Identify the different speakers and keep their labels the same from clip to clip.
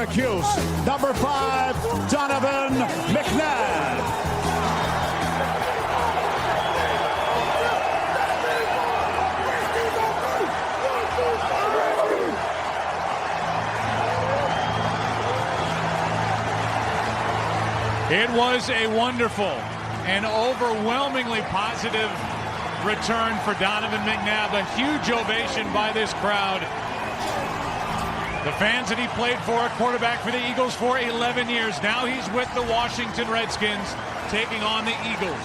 Speaker 1: Syracuse, number 5, Donovan McNabb.
Speaker 2: It was a wonderful and overwhelmingly positive return for Donovan McNabb. A huge ovation by this crowd. The fans that he played for, a quarterback for the Eagles for 11 years. Now he's with the Washington Redskins, taking on the Eagles.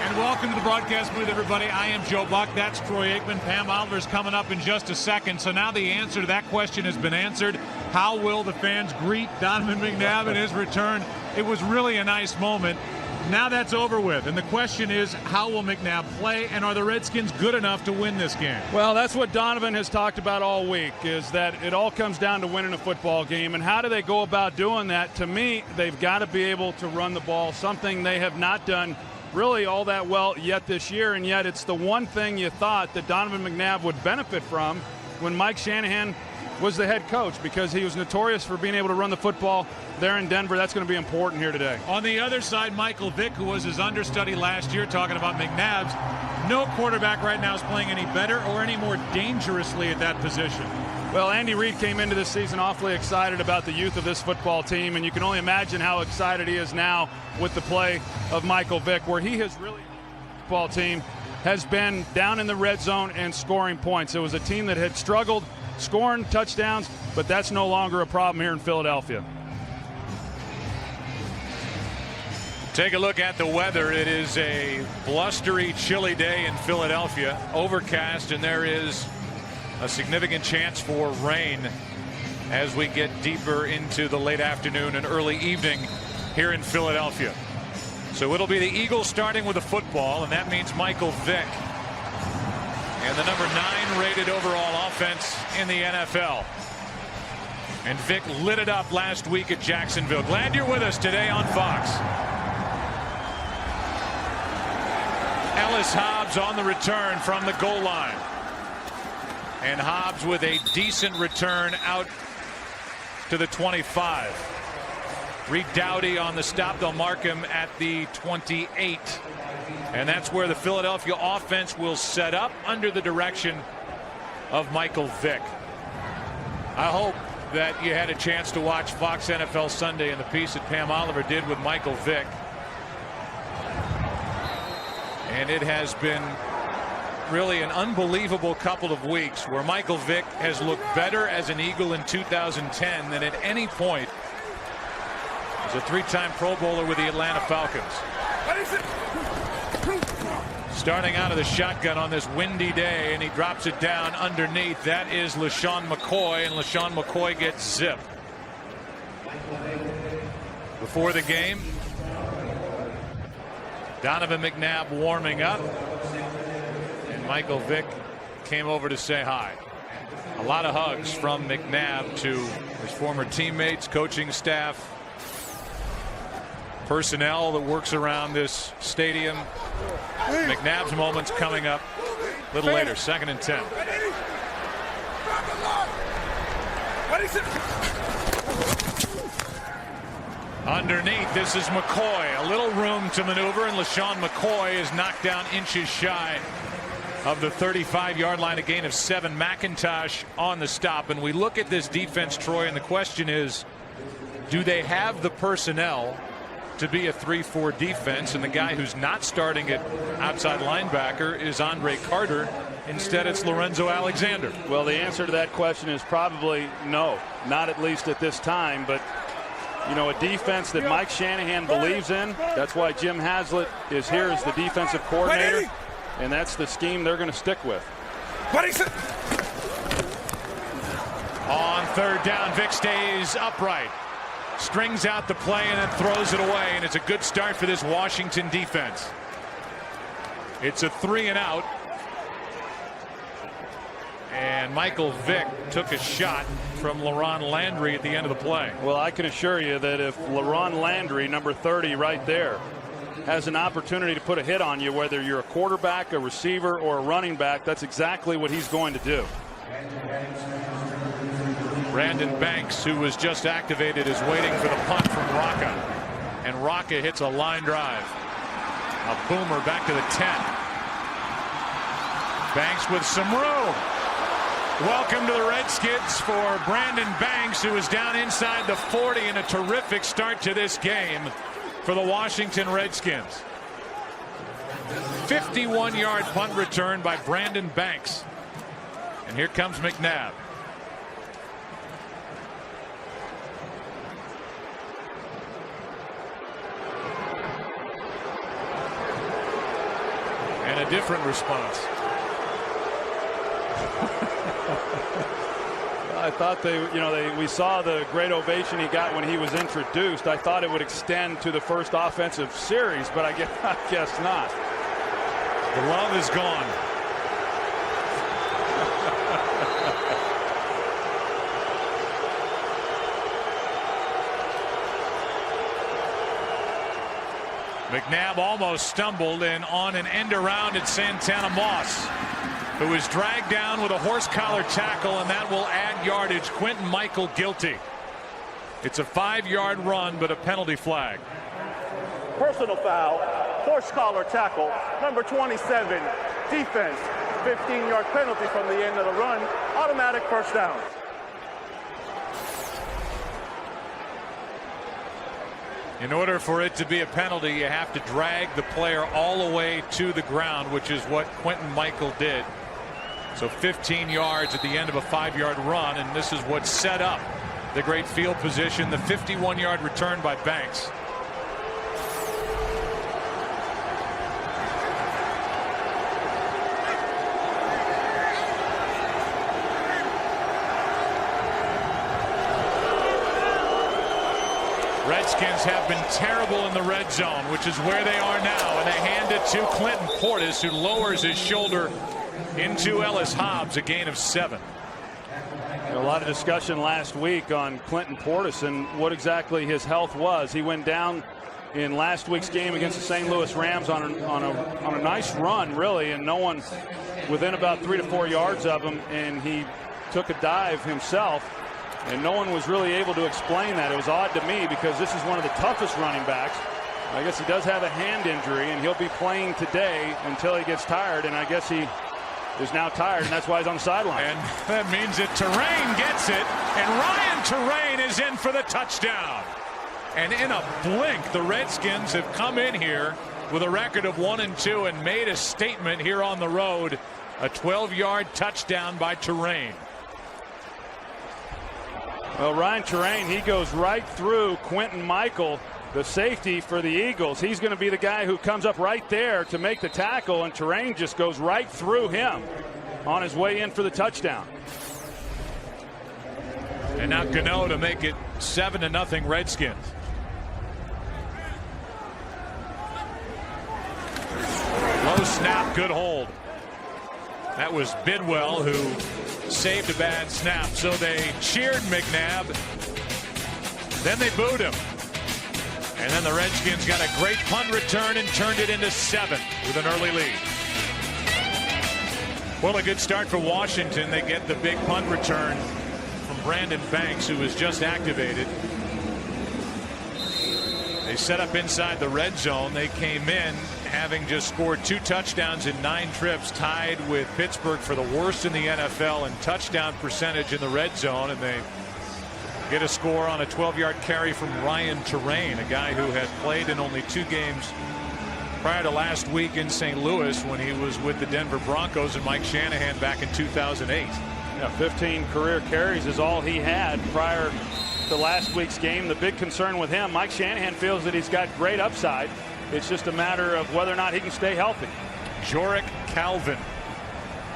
Speaker 2: And welcome to the broadcast booth, everybody. I am Joe Buck. That's Troy Aikman. Pam Oliver's coming up in just a second. So now the answer to that question has been answered. How will the fans greet Donovan McNabb in his return? It was really a nice moment. Now that's over with. And the question is, how will McNabb play? And are the Redskins good enough to win this game?
Speaker 3: Well, that's what Donovan has talked about all week, is that it all comes down to winning a football game. And how do they go about doing that? To me, they've got to be able to run the ball, something they have not done really all that well yet this year. And yet it's the one thing you thought that Donovan McNabb would benefit from when Mike Shanahan was the head coach, because he was notorious for being able to run the football there in Denver. That's going to be important here today.
Speaker 2: On the other side, Michael Vick, who was his understudy last year, talking about McNabb's. No quarterback right now is playing any better or any more dangerously at that position.
Speaker 3: Well, Andy Reid came into this season awfully excited about the youth of this football team, and you can only imagine how excited he is now with the play of Michael Vick, where he has really, football team has been down in the red zone and scoring points. It was a team that had struggled scoring touchdowns, but that's no longer a problem here in Philadelphia.
Speaker 2: Take a look at the weather. It is a blustery, chilly day in Philadelphia. Overcast, and there is a significant chance for rain as we get deeper into the late afternoon and early evening here in Philadelphia. So it'll be the Eagles starting with the football, and that means Michael Vick. And the number 9 rated overall offense in the NFL. And Vick lit it up last week at Jacksonville. Glad you're with us today on Fox. Ellis Hobbs on the return from the goal line. And Hobbs with a decent return out to the 25. Reed Dowdy on the stop. They'll mark him at the 28. And that's where the Philadelphia offense will set up under the direction of Michael Vick. I hope that you had a chance to watch Fox NFL Sunday and the piece that Pam Oliver did with Michael Vick. And it has been really an unbelievable couple of weeks where Michael Vick has looked better as an Eagle in 2010 than at any point. He's a 3-time Pro Bowler with the Atlanta Falcons. Starting out of the shotgun on this windy day, and he drops it down underneath. That is LaShawn McCoy, and LaShawn McCoy gets zipped. Before the game, Donovan McNabb warming up, and Michael Vick came over to say hi. A lot of hugs from McNabb to his former teammates, coaching staff, personnel that works around this stadium. McNabb's moment's coming up a little later. 2nd and 10. Underneath, this is McCoy. A little room to maneuver, and LaShawn McCoy is knocked down inches shy of the 35-yard line. A gain of 7. McIntosh on the stop. And we look at this defense, Troy, and the question is, do they have the personnel to be a 3-4 defense? And the guy who's not starting at outside linebacker is Andre Carter. Instead, it's Lorenzo Alexander.
Speaker 3: Well, the answer to that question is probably no, not at least at this time. But you know, a defense that Mike Shanahan believes in. That's why Jim Haslett is here as the defensive coordinator, and that's the scheme they're going to stick with.
Speaker 2: On 3rd down, Vick stays upright, strings out the play, and then throws it away. And it's a good start for this Washington defense. It's a 3-and-out. And Michael Vick took a shot from LaRon Landry at the end of the play.
Speaker 3: Well, I can assure you that if LaRon Landry, number 30 right there, has an opportunity to put a hit on you, whether you're a quarterback, a receiver, or a running back, that's exactly what he's going to do.
Speaker 2: Brandon Banks, who was just activated, is waiting for the punt from Rocca. And Rocca hits a line drive. A boomer back to the 10. Banks with some room. Welcome to the Redskins for Brandon Banks, who is down inside the 40 in a terrific start to this game for the Washington Redskins. 51-yard punt return by Brandon Banks. And here comes McNabb. And a different response.
Speaker 3: I thought we saw the great ovation he got when he was introduced. I thought it would extend to the first offensive series, but I guess not.
Speaker 2: The love is gone. McNabb almost stumbled and on an end around at Santana Moss, who is dragged down with a horse collar tackle, and that will add yardage. Quentin Michael guilty. It's a 5-yard run, but a penalty flag.
Speaker 4: Personal foul, horse collar tackle, number 27, defense, 15-yard penalty from the end of the run, automatic first down.
Speaker 2: In order for it to be a penalty, you have to drag the player all the way to the ground, which is what Quentin Michael did. So 15 yards at the end of a 5-yard run, and this is what set up the great field position, the 51-yard return by Banks. Redskins have been terrible in the red zone, which is where they are now, and they hand it to Clinton Portis, who lowers his shoulder into Ellis Hobbs, a gain of 7.
Speaker 3: A lot of discussion last week on Clinton Portis and what exactly his health was. He went down in last week's game against the St. Louis Rams on a nice run, really, and no one within about 3 to 4 yards of him, and he took a dive himself. And no one was really able to explain that. It was odd to me because this is one of the toughest running backs. I guess he does have a hand injury, and he'll be playing today until he gets tired. And I guess he is now tired, and that's why he's on the sideline.
Speaker 2: And that means that Terrain gets it, and Ryan Terrain is in for the touchdown. And in a blink, the Redskins have come in here with a record of 1-2 and made a statement here on the road. A 12-yard touchdown by Terrain.
Speaker 3: Well, Ryan Terrain, he goes right through Quentin Michael, the safety for the Eagles. He's going to be the guy who comes up right there to make the tackle, and Terrain just goes right through him on his way in for the touchdown.
Speaker 2: And now Gano to make it 7-0 Redskins. Low snap, good hold. That was Bidwell who saved a bad snap. So they cheered McNabb. Then they booed him. And then the Redskins got a great punt return and turned it into 7 with an early lead. Well, a good start for Washington. They get the big punt return from Brandon Banks, who was just activated. They set up inside the red zone. They came in having just scored 2 touchdowns in 9 trips, tied with Pittsburgh for the worst in the NFL in touchdown percentage in the red zone, and they get a score on a 12-yard carry from Ryan Terrain, a guy who had played in only 2 games prior to last week in St. Louis when he was with the Denver Broncos and Mike Shanahan back in 2008.
Speaker 3: Yeah, 15 career carries is all he had prior to last week's game. The big concern with him, Mike Shanahan feels that he's got great upside. It's just a matter of whether or not he can stay healthy.
Speaker 2: Jorick Calvin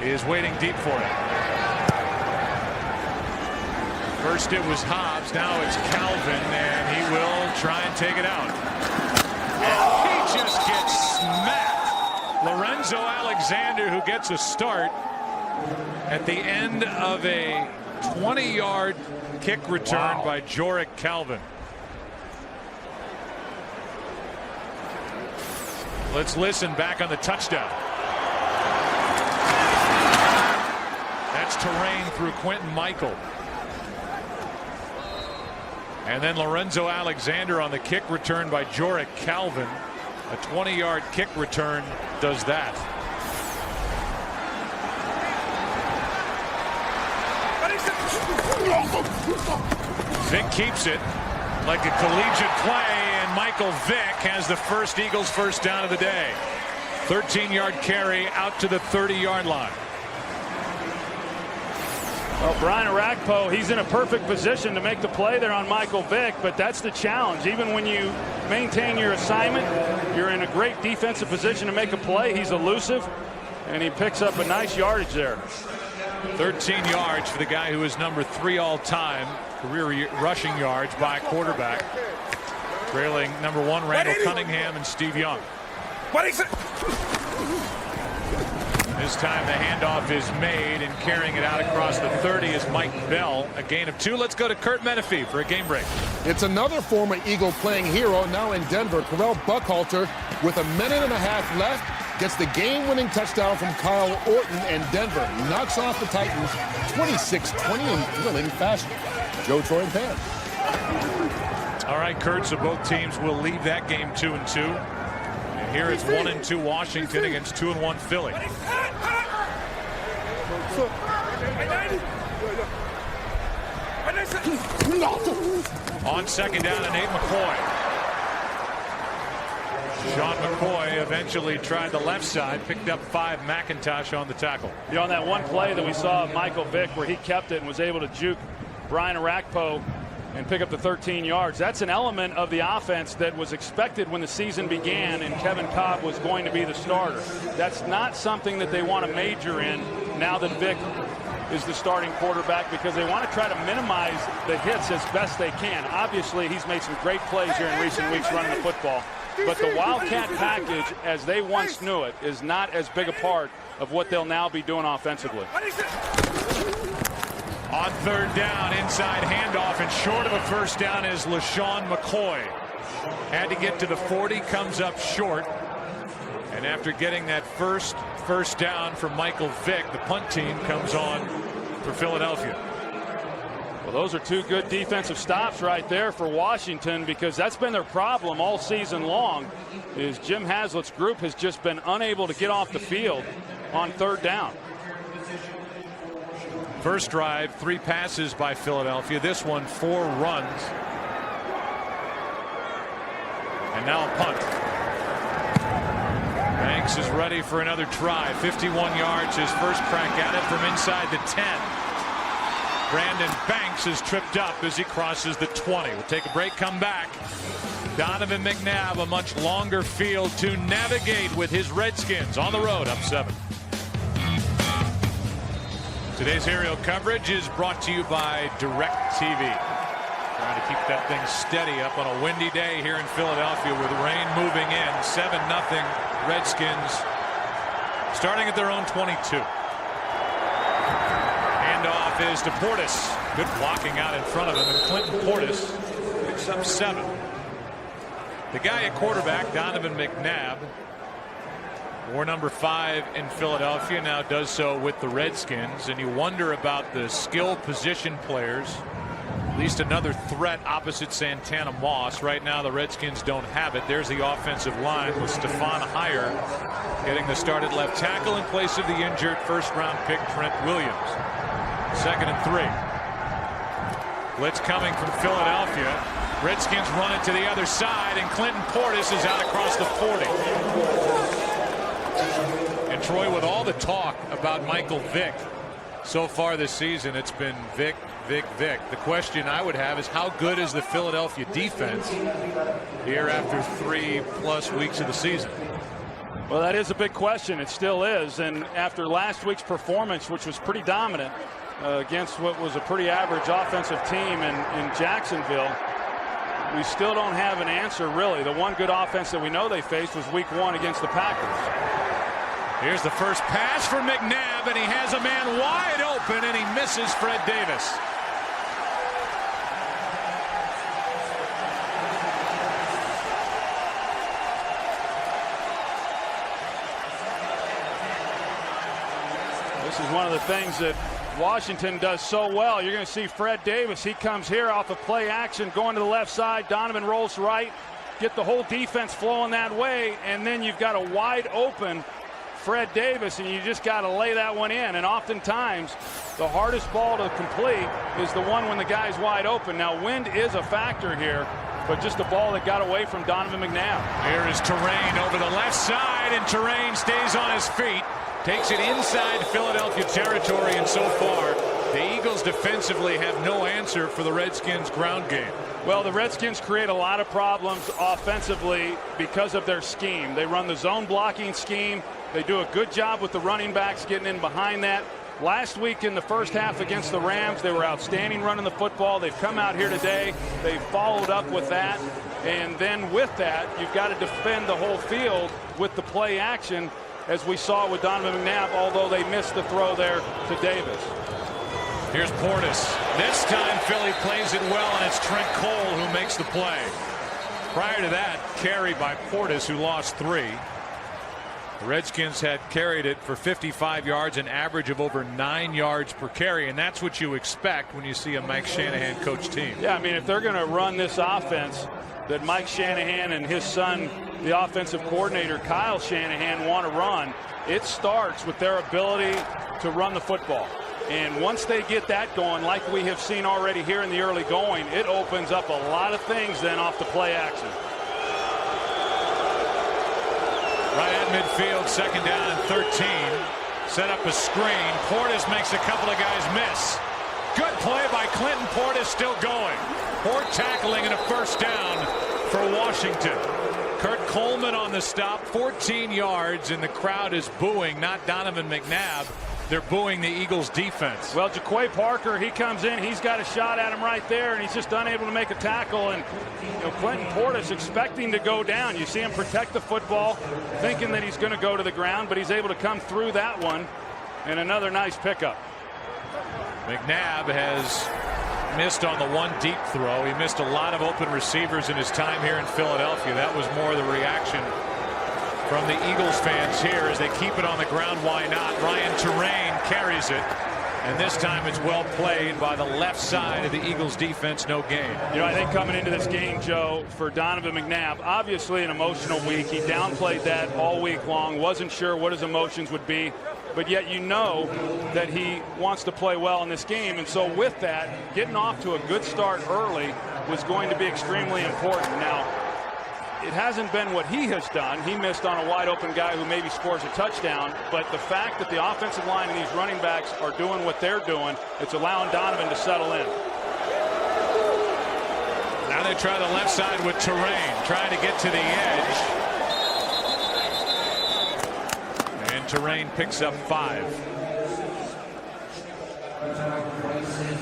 Speaker 2: is waiting deep for it. First it was Hobbs, now it's Calvin, and he will try and take it out. And he just gets smacked. Lorenzo Alexander, who gets a start at the end of a 20-yard kick return by Jorick Calvin. Let's listen back on the touchdown. That's terrain through Quentin Michael. And then Lorenzo Alexander on the kick return by Jorick Calvin. A 20-yard kick return does that. Vick keeps it like a collegiate play, and Michael Vick has the first Eagles first down of the day. 13-yard carry out to the 30-yard line.
Speaker 3: Well, Brian Arakpo, he's in a perfect position to make the play there on Michael Vick, but that's the challenge. Even when you maintain your assignment, you're in a great defensive position to make a play. He's elusive, and he picks up a nice yardage there.
Speaker 2: 13 yards for the guy who is number 3 all-time career rushing yards by a quarterback, trailing number 1 Randall Cunningham and Steve Young. This time the handoff is made, and carrying it out across the 30 is Mike Bell. A gain of 2. Let's go to Kurt Menefee for a game break.
Speaker 5: It's another former Eagle playing hero now in Denver. Correll Buckhalter, with a minute and a half left, gets the game-winning touchdown from Kyle Orton, and Denver knocks off the Titans 26-20 in thrilling fashion. Joe, Troy, and Pam.
Speaker 2: All right, Kurt, so both teams will leave that game 2-2. And here it's 1-2 Washington against 2-1 Philly. On second down, and Nate McCoy. Sean McCoy eventually tried the left side, picked up 5. McIntosh on the tackle.
Speaker 3: You know, on that one play that we saw of Michael Vick where he kept it and was able to juke Brian Arakpo and pick up the 13 yards. That's an element of the offense that was expected when the season began and Kevin Cobb was going to be the starter. That's not something that they want to major in now that Vick is the starting quarterback, because they want to try to minimize the hits as best they can. Obviously, he's made some great plays here in recent weeks running the football, but the Wildcat package, as they once knew it, is not as big a part of what they'll now be doing offensively.
Speaker 2: On third down, inside handoff, and short of a first down is LaShawn McCoy. Had to get to the 40, comes up short. And after getting that first down from Michael Vick, the punt team comes on for Philadelphia.
Speaker 3: Well, those are 2 good defensive stops right there for Washington, because that's been their problem all season long, is Jim Haslett's group has just been unable to get off the field on third down.
Speaker 2: First drive, 3 passes by Philadelphia. This one, 4 runs. And now a punt. Banks is ready for another try. 51 yards, his first crack at it from inside the 10. Brandon Banks is tripped up as he crosses the 20. We'll take a break, come back. Donovan McNabb, a much longer field to navigate with his Redskins on the road, up 7. Today's aerial coverage is brought to you by DirecTV. Trying to keep that thing steady up on a windy day here in Philadelphia with rain moving in. 7-0 Redskins starting at their own 22. Handoff is to Portis. Good blocking out in front of him, and Clinton Portis picks up 7. The guy at quarterback, Donovan McNabb, wore number 5 in Philadelphia, now does so with the Redskins, and you wonder about the skill position players. At least another threat opposite Santana Moss. Right now the Redskins don't have it. There's the offensive line with Stephon Heyer getting the start at left tackle in place of the injured first-round pick Trent Williams. 2nd and 3. Blitz coming from Philadelphia. Redskins run it to the other side, and Clinton Portis is out across the 40. And Troy, with all the talk about Michael Vick so far this season, it's been Vick, Vick, Vick. The question I would have is, how good is the Philadelphia defense here after 3+ weeks of the season?
Speaker 3: Well, that is a big question. It still is. And after last week's performance, which was pretty dominant against what was a pretty average offensive team in Jacksonville, we still don't have an answer, really. The one good offense that we know they faced was week 1 against the Packers.
Speaker 2: Here's the first pass for McNabb, and he has a man wide open, and he misses Fred Davis.
Speaker 3: This is one of the things that Washington does so well. You're going to see Fred Davis. He comes here off of play action, going to the left side. Donovan rolls right. Get the whole defense flowing that way, and then you've got a wide open Fred Davis, and you just got to lay that one in. And oftentimes, the hardest ball to complete is the one when the guy's wide open. Now, wind is a factor here, but just a ball that got away from Donovan McNabb.
Speaker 2: Here is Terrain over the left side, and Terrain stays on his feet. Takes it inside Philadelphia territory, and so far, the Eagles defensively have no answer for the Redskins' ground game.
Speaker 3: Well, the Redskins create a lot of problems offensively because of their scheme. They run the zone blocking scheme. They do a good job with the running backs getting in behind that. Last week in the first half against the Rams, they were outstanding running the football. They've come out here today. They've followed up with that. And then with that, you've got to defend the whole field with the play action, as we saw with Donovan McNabb, although they missed the throw there to Davis.
Speaker 2: Here's Portis. This time Philly plays it well, and it's Trent Cole who makes the play. Prior to that, carry by Portis, who lost 3. The Redskins had carried it for 55 yards, an average of over 9 yards per carry, and that's what you expect when you see a Mike Shanahan coach team.
Speaker 3: Yeah, I mean, if they're going to run this offense that Mike Shanahan and his son, the offensive coordinator, Kyle Shanahan, want to run, it starts with their ability to run the football. And once they get that going, like we have seen already here in the early going, it opens up a lot of things then off the play action.
Speaker 2: Right at midfield, second down and 13. Set up a screen. Portis makes a couple of guys miss. Good play by Clinton Portis, still going. Poor tackling and a first down for Washington. Kurt Coleman on the stop, 14 yards, and the crowd is booing, not Donovan McNabb. They're booing the Eagles defense.
Speaker 3: Well, Jaquay Parker, he comes in, he's got a shot at him right there, and he's just unable to make a tackle. And Clinton Portis expecting to go down. You see him protect the football, thinking that he's going to go to the ground, but he's able to come through that one. And another nice pickup.
Speaker 2: McNabb has missed on the one deep throw. He missed a lot of open receivers in his time here in Philadelphia. That was more the reaction from the Eagles fans here as they keep it on the ground. Why not? Ryan Terrain carries it, and this time it's well played by the left side of the Eagles defense. No gain.
Speaker 3: I think coming into this game, Joe, for Donovan McNabb, obviously an emotional week. He downplayed that all week long, wasn't sure what his emotions would be, but yet you know that he wants to play well in this game. And so with that, getting off to a good start early was going to be extremely important. Now, it hasn't been what he has done. He missed on a wide open guy who maybe scores a touchdown, but the fact that the offensive line and these running backs are doing what they're doing, it's allowing Donovan to settle in.
Speaker 2: Now they try the left side with Terrain, trying to get to the edge. And Terrain picks up 5.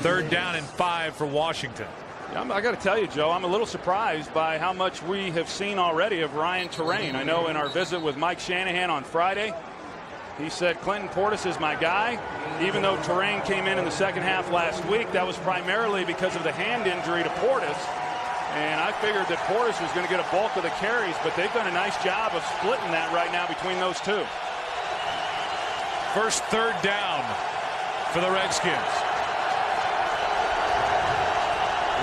Speaker 2: Third down and 5 for Washington.
Speaker 3: I got to tell you, Joe, I'm a little surprised by how much we have seen already of Ryan Terrain. I know in our visit with Mike Shanahan on Friday, he said Clinton Portis is my guy. Even though Terrain came in the second half last week, that was primarily because of the hand injury to Portis. And I figured that Portis was going to get a bulk of the carries, but they've done a nice job of splitting that right now between those two.
Speaker 2: First third down for the Redskins.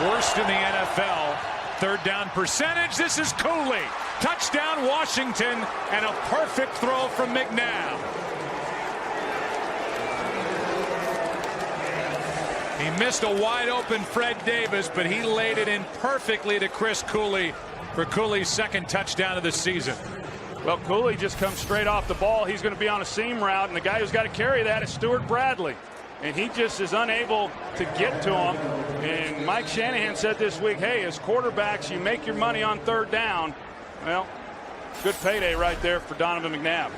Speaker 2: Worst in the NFL. Third down percentage. This is Cooley. Touchdown Washington, and a perfect throw from McNabb. He missed a wide open Fred Davis, but he laid it in perfectly to Chris Cooley for Cooley's second touchdown of the season.
Speaker 3: Well, Cooley just comes straight off the ball. He's going to be on a seam route, and the guy who's got to carry that is Stuart Bradley. And he just is unable to get to him. And Mike Shanahan said this week, hey, as quarterbacks, you make your money on third down. Well, good payday right there for Donovan McNabb.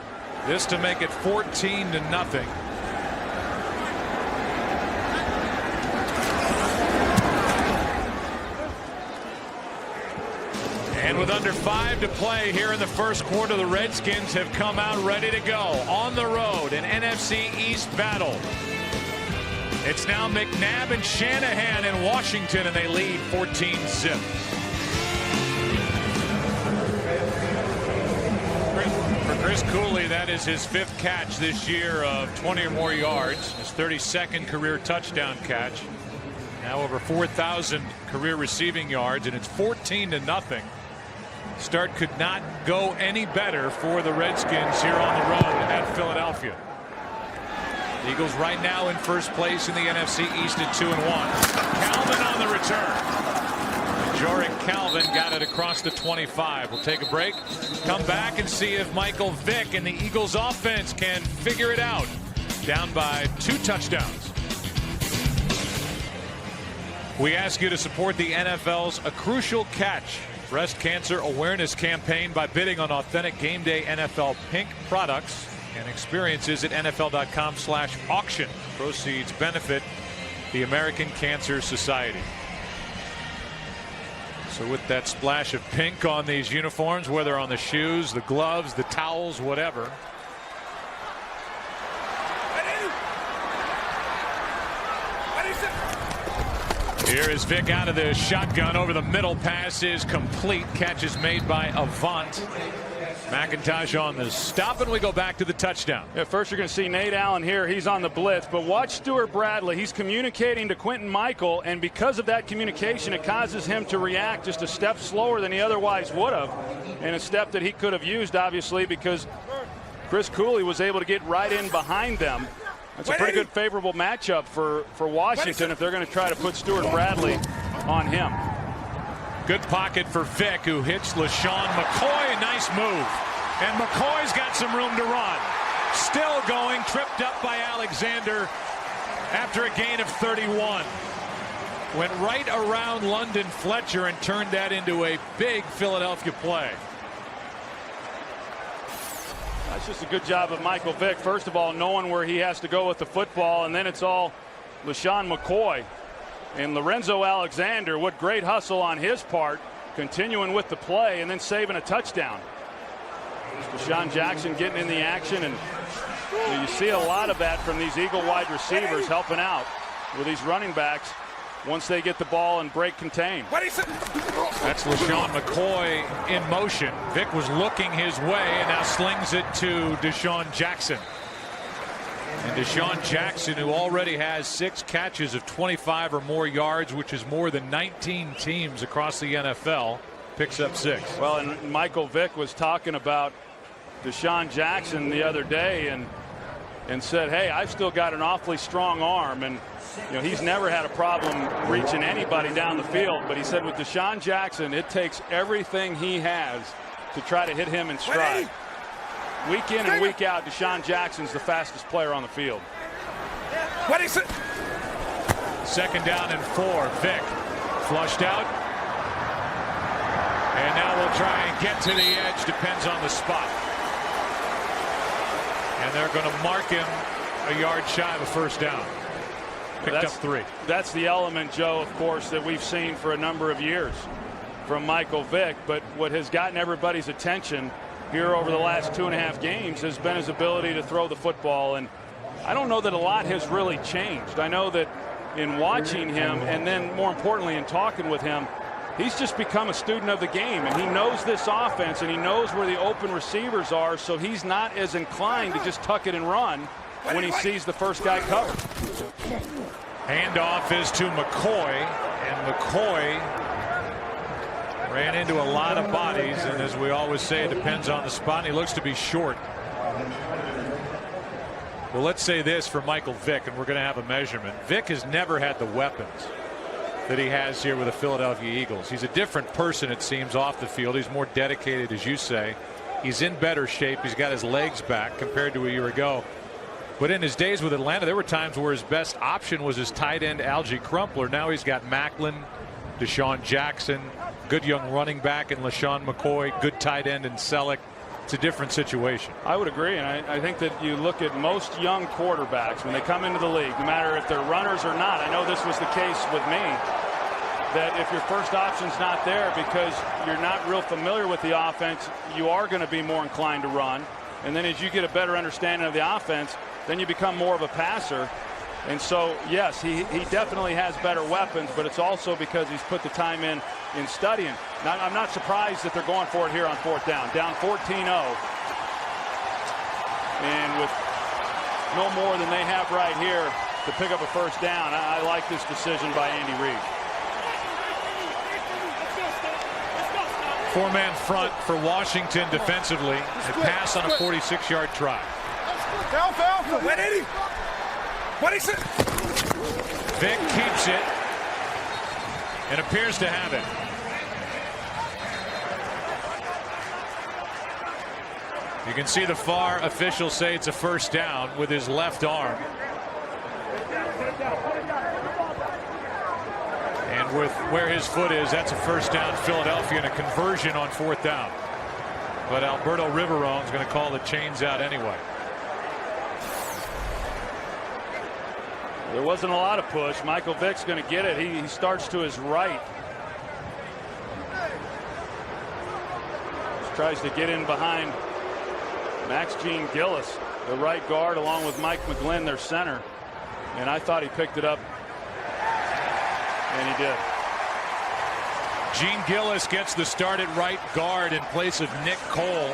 Speaker 2: This to make it 14-0. And with under 5 to play here in the first quarter, the Redskins have come out ready to go on the road, an NFC East battle. It's now McNabb and Shanahan in Washington, and they lead 14-0.
Speaker 3: For
Speaker 2: Chris Cooley, that is his 5th catch this year of 20 or more yards. His 32nd career touchdown catch. Now over 4,000 career receiving yards, and it's 14-0. Start could not go any better for the Redskins here on the road at Philadelphia. The Eagles right now in first place in the NFC East at 2-1. Calvin on the return. Jorrick Calvin got it across the 25. We'll take a break, come back and see if Michael Vick and the Eagles offense can figure it out. Down by 2 touchdowns. We ask you to support the NFL's A Crucial Catch breast cancer awareness campaign by bidding on authentic game day NFL pink products and experiences at NFL.com/auction. Proceeds benefit the American Cancer Society. So with that splash of pink on these uniforms, whether on the shoes, the gloves, the towels, whatever. Here is Vick out of the shotgun over the middle. Pass is complete. Catch is made by Avant. McIntosh on the stop, and we go back to the touchdown.
Speaker 3: Yeah, first you're going to see Nate Allen here. He's on the blitz, but watch Stuart Bradley. He's communicating to Quentin Michael, and because of that communication, it causes him to react just a step slower than he otherwise would have, and a step that he could have used, obviously, because Chris Cooley was able to get right in behind them. That's a pretty good favorable matchup for Washington if they're going to try to put Stuart Bradley on him.
Speaker 2: Good pocket for Vick, who hits LaShawn McCoy. Nice move. And McCoy's got some room to run. Still going, tripped up by Alexander after a gain of 31. Went right around London Fletcher and turned that into a big Philadelphia play.
Speaker 3: That's just a good job of Michael Vick. First of all, knowing where he has to go with the football, and then it's all LaShawn McCoy. And Lorenzo Alexander, what great hustle on his part, continuing with the play and then saving a touchdown. Deshaun Jackson getting in the action, and you see a lot of that from these Eagle wide receivers helping out with these running backs once they get the ball and break contain.
Speaker 2: That's LaShawn McCoy in motion. Vick was looking his way and now slings it to Deshaun Jackson. And Deshaun Jackson, who already has 6 catches of 25 or more yards, which is more than 19 teams across the NFL, picks up 6.
Speaker 3: Well, and Michael Vick was talking about Deshaun Jackson the other day and said, hey, I've still got an awfully strong arm, and you know, he's never had a problem reaching anybody down the field, but he said with Deshaun Jackson, it takes everything he has to try to hit him in stride. Week in and week out, Deshaun Jackson's the fastest player on the field.
Speaker 2: Second down and 4. Vick flushed out. And now we'll try and get to the edge. Depends on the spot. And they're going to mark him a yard shy of a first down. Picked up 3.
Speaker 3: That's the element, Joe, of course, that we've seen for a number of years from Michael Vick. But what has gotten everybody's attention here over the last 2.5 games has been his ability to throw the football. And I don't know that a lot has really changed. I know that in watching him, and then more importantly in talking with him, he's just become a student of the game, and he knows this offense, and he knows where the open receivers are, so he's not as inclined to just tuck it and run when he sees the first guy covered.
Speaker 2: Handoff is to McCoy, and McCoy ran into a lot of bodies, and as we always say, it depends on the spot, and he looks to be short. Well, let's say this for Michael Vick, and we're going to have a measurement. Vick has never had the weapons that he has here with the Philadelphia Eagles. He's a different person, it seems, off the field. He's more dedicated, as you say. He's in better shape. He's got his legs back compared to a year ago. But in his days with Atlanta, there were times where his best option was his tight end, Algie Crumpler. Now he's got Macklin, Deshaun Jackson, good young running back in LaShawn McCoy, good tight end in Selleck. It's a different situation.
Speaker 3: I would agree, and I think that you look at most young quarterbacks when they come into the league, no matter if they're runners or not. I know this was the case with me, that if your first option's not there because you're not real familiar with the offense, you are going to be more inclined to run. And then as you get a better understanding of the offense, then you become more of a passer. And so, yes, he definitely has better weapons, but it's also because he's put the time in studying. Now, I'm not surprised that they're going for it here on 4th down. Down 14-0. And with no more than they have right here to pick up a first down, I like this decision by Andy Reid.
Speaker 2: Four-man front for Washington defensively. A pass on a 46-yard try. Vick keeps it and appears to have it. You can see the FAR official say it's a first down with his left arm. And with where his foot is, that's a first down Philadelphia and a conversion on fourth down. But Alberto Riverone's going to call the chains out anyway.
Speaker 3: There wasn't a lot of push. Michael Vick's going to get it. He starts to his right. Just tries to get in behind Max Gene Gillis, the right guard, along with Mike McGlynn, their center. And I thought he picked it up. And he did.
Speaker 2: Gene Gillis gets the start at right guard in place of Nick Cole,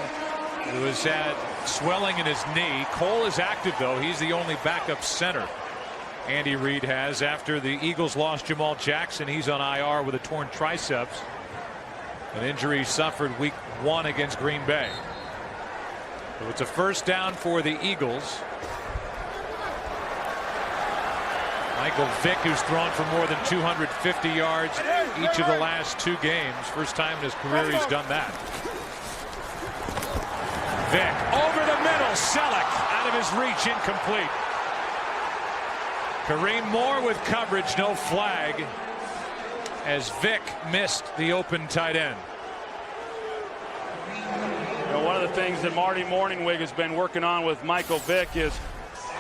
Speaker 2: who has had swelling in his knee. Cole is active, though. He's the only backup center Andy Reid has after the Eagles lost Jamal Jackson. He's on IR with a torn triceps, an injury suffered week 1 against Green Bay. So it's a first down for the Eagles. Michael Vick, who's thrown for more than 250 yards each of the last 2 games. First time in his career he's done that. Vick over the middle. Selleck out of his reach, incomplete. Kareem Moore with coverage, no flag, as Vick missed the open tight end.
Speaker 3: You know, one of the things that Marty Morningwig has been working on with Michael Vick is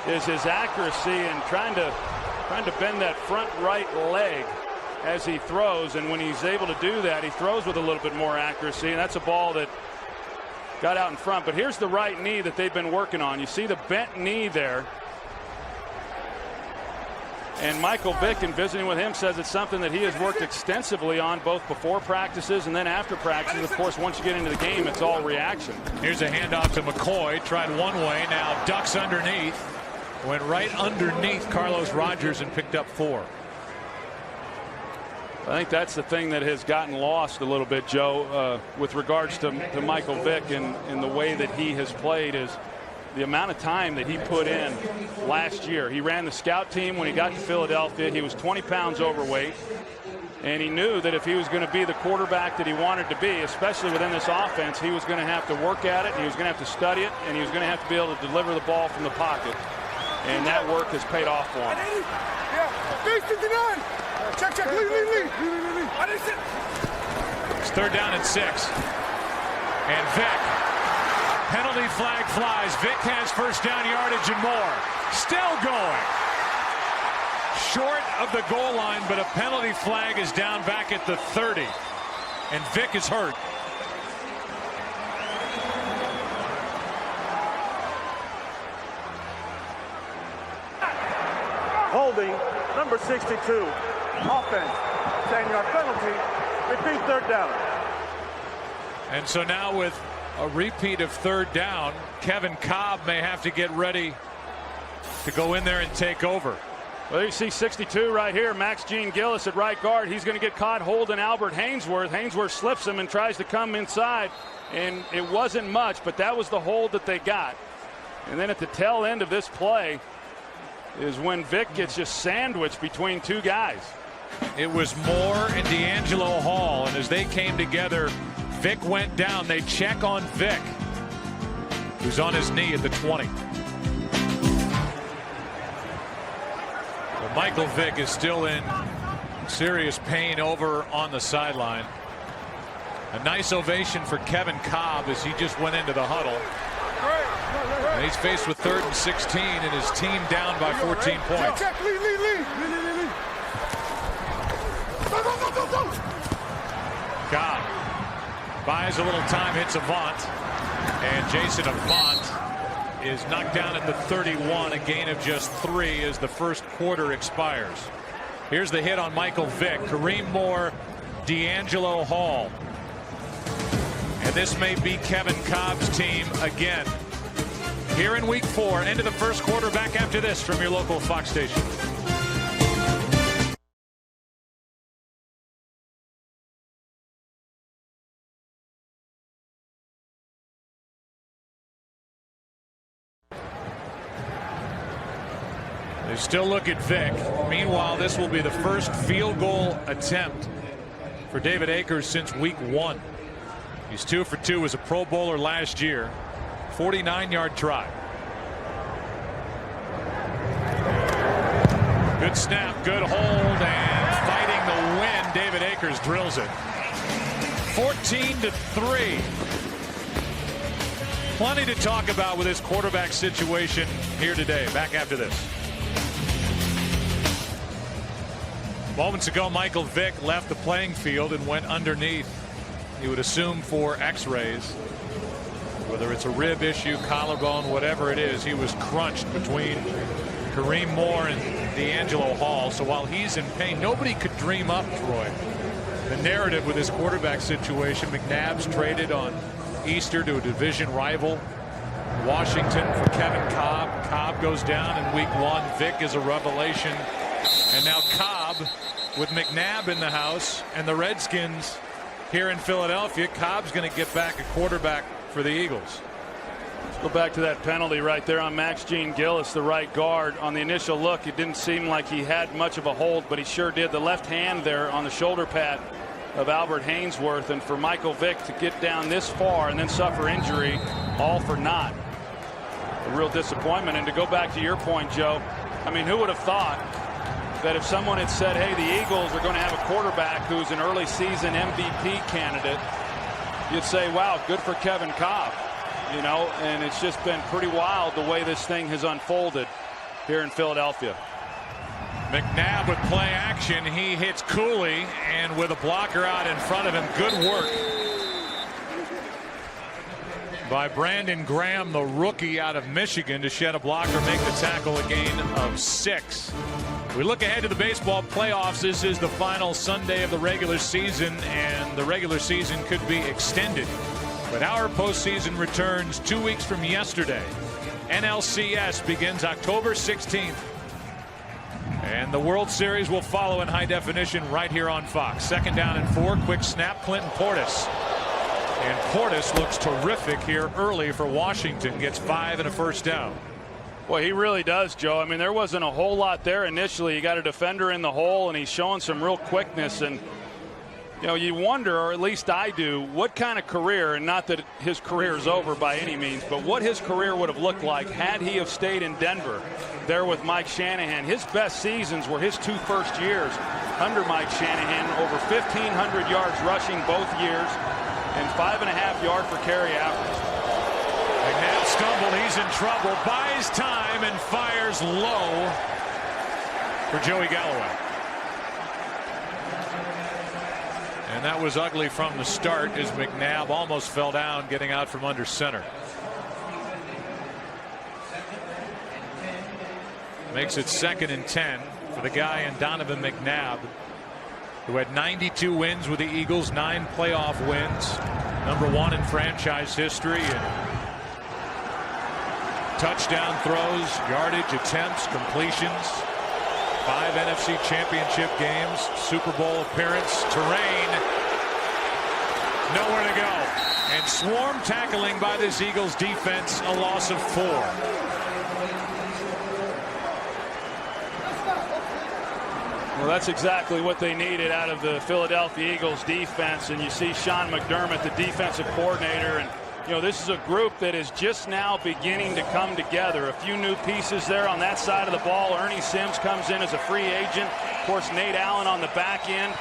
Speaker 3: his accuracy and trying to bend that front right leg as he throws. And when he's able to do that, he throws with a little bit more accuracy. And that's a ball that got out in front. But here's the right knee that they've been working on. You see the bent knee there. And Michael Vick, in visiting with him, says it's something that he has worked extensively on, both before practices and then after practices. Of course, once you get into the game, it's all reaction.
Speaker 2: Here's a handoff to McCoy. Tried one way, now ducks underneath. Went right underneath Carlos Rogers and picked up 4.
Speaker 3: I think that's the thing that has gotten lost a little bit, Joe, with regards to Michael Vick and the way that he has played is the amount of time that he put in last year. He ran the scout team when he got to Philadelphia. He was 20 pounds overweight. And he knew that if he was going to be the quarterback that he wanted to be, especially within this offense, he was going to have to work at it. He was going to have to study it. And he was going to have to be able to deliver the ball from the pocket. And that work has paid off for him.
Speaker 6: Check. Lead.
Speaker 2: It's third down and 6. And Vick. Penalty flag flies. Vick has first down yardage and more. Still going. Short of the goal line, but a penalty flag is down back at the 30. And Vick is hurt.
Speaker 4: Holding, number 62. Offense, 10-yard penalty. Repeat third down.
Speaker 2: And so now with a repeat of third down, Kevin Cobb may have to get ready to go in there and take over.
Speaker 3: Well, you see 62 right here. Max Gene Gillis at right guard. He's going to get caught holding Albert Hainsworth. Hainsworth slips him and tries to come inside. And it wasn't much, but that was the hold that they got. And then at the tail end of this play is when Vick gets just sandwiched between 2 guys.
Speaker 2: It was Moore and D'Angelo Hall. And as they came together, Vick went down. They check on Vick, who's on his knee at the 20. Well, Michael Vick is still in serious pain over on the sideline. A nice ovation for Kevin Cobb as he just went into the huddle. And he's faced with 3rd and 16 and his team down by 14 points. Cobb buys a little time, hits Avant, and Jason Avant is knocked down at the 31, a gain of just 3 as the first quarter expires. Here's the hit on Michael Vick. Kareem Moore, D'Angelo Hall. And this may be Kevin Cobb's team again. here in week 4. End of the first quarter. Back after this from your local Fox station. They still look at Vick. Meanwhile, this will be the first field goal attempt for David Akers since week 1. He's 2 for 2 as a Pro Bowler last year. 49-yard try. Good snap, good hold, and fighting the wind, David Akers drills it. 14-3. Plenty to talk about with his quarterback situation here today. Back after this. Moments ago, Michael Vick left the playing field and went underneath. He would assume for x-rays. Whether it's a rib issue, collarbone, whatever it is, he was crunched between Kareem Moore and D'Angelo Hall. So while he's in pain, nobody could dream up, Troy, the narrative with his quarterback situation. McNabb's traded on Easter to a division rival, Washington, for Kevin Cobb. Cobb goes down in week 1. Vick is a revelation. And now Cobb with McNabb in the house and the Redskins here in Philadelphia. Cobb's going to get back a quarterback for the Eagles.
Speaker 3: Let's go back to that penalty right there on Max Gene Gillis, the right guard. On the initial look, it didn't seem like he had much of a hold, but he sure did. The left hand there on the shoulder pad of Albert Haynesworth, and for Michael Vick to get down this far and then suffer injury, all for naught. A real disappointment. And to go back to your point, Joe, I mean, who would have thought that if someone had said, hey, the Eagles are going to have a quarterback who's an early season MVP candidate, you'd say, wow, good for Kevin Cobb. You know, and it's just been pretty wild the way this thing has unfolded here in Philadelphia.
Speaker 2: McNabb with play action. He hits Cooley, and with a blocker out in front of him, good work by Brandon Graham, the rookie out of Michigan, to shed a blocker, make the tackle, a gain of 6. We look ahead to the baseball playoffs. This is the final Sunday of the regular season, and the regular season could be extended. But our postseason returns 2 weeks from yesterday. NLCS begins October 16th. And the World Series will follow in high definition right here on Fox. 2nd down and 4. Quick snap, Clinton Portis. And Portis looks terrific here early for Washington. Gets 5 and a first down.
Speaker 3: Well, he really does, Joe. I mean, there wasn't a whole lot there initially. You got a defender in the hole, and he's showing some real quickness. And, you know, you wonder, or at least I do, what kind of career, and not that his career is over by any means, but what his career would have looked like had he have stayed in Denver there with Mike Shanahan. His best seasons were his 2 first years under Mike Shanahan, over 1,500 yards rushing both years and 5.5 yard per carry average.
Speaker 2: McNabb stumbled, he's in trouble, buys time and fires low for Joey Galloway. And that was ugly from the start as McNabb almost fell down getting out from under center. Makes it 2nd and 10 for the guy in Donovan McNabb, who had 92 wins with the Eagles, 9 playoff wins, #1 in franchise history, and touchdown throws, yardage attempts, completions, 5 NFC Championship games, Super Bowl appearance, terrain, nowhere to go. And swarm tackling by this Eagles defense, a loss of 4.
Speaker 3: Well, that's exactly what they needed out of the Philadelphia Eagles defense. And you see Sean McDermott, the defensive coordinator, and you know, this is a group that is just now beginning to come together. A few new pieces there on that side of the ball. Ernie Sims comes in as a free agent. Of course, Nate Allen on the back end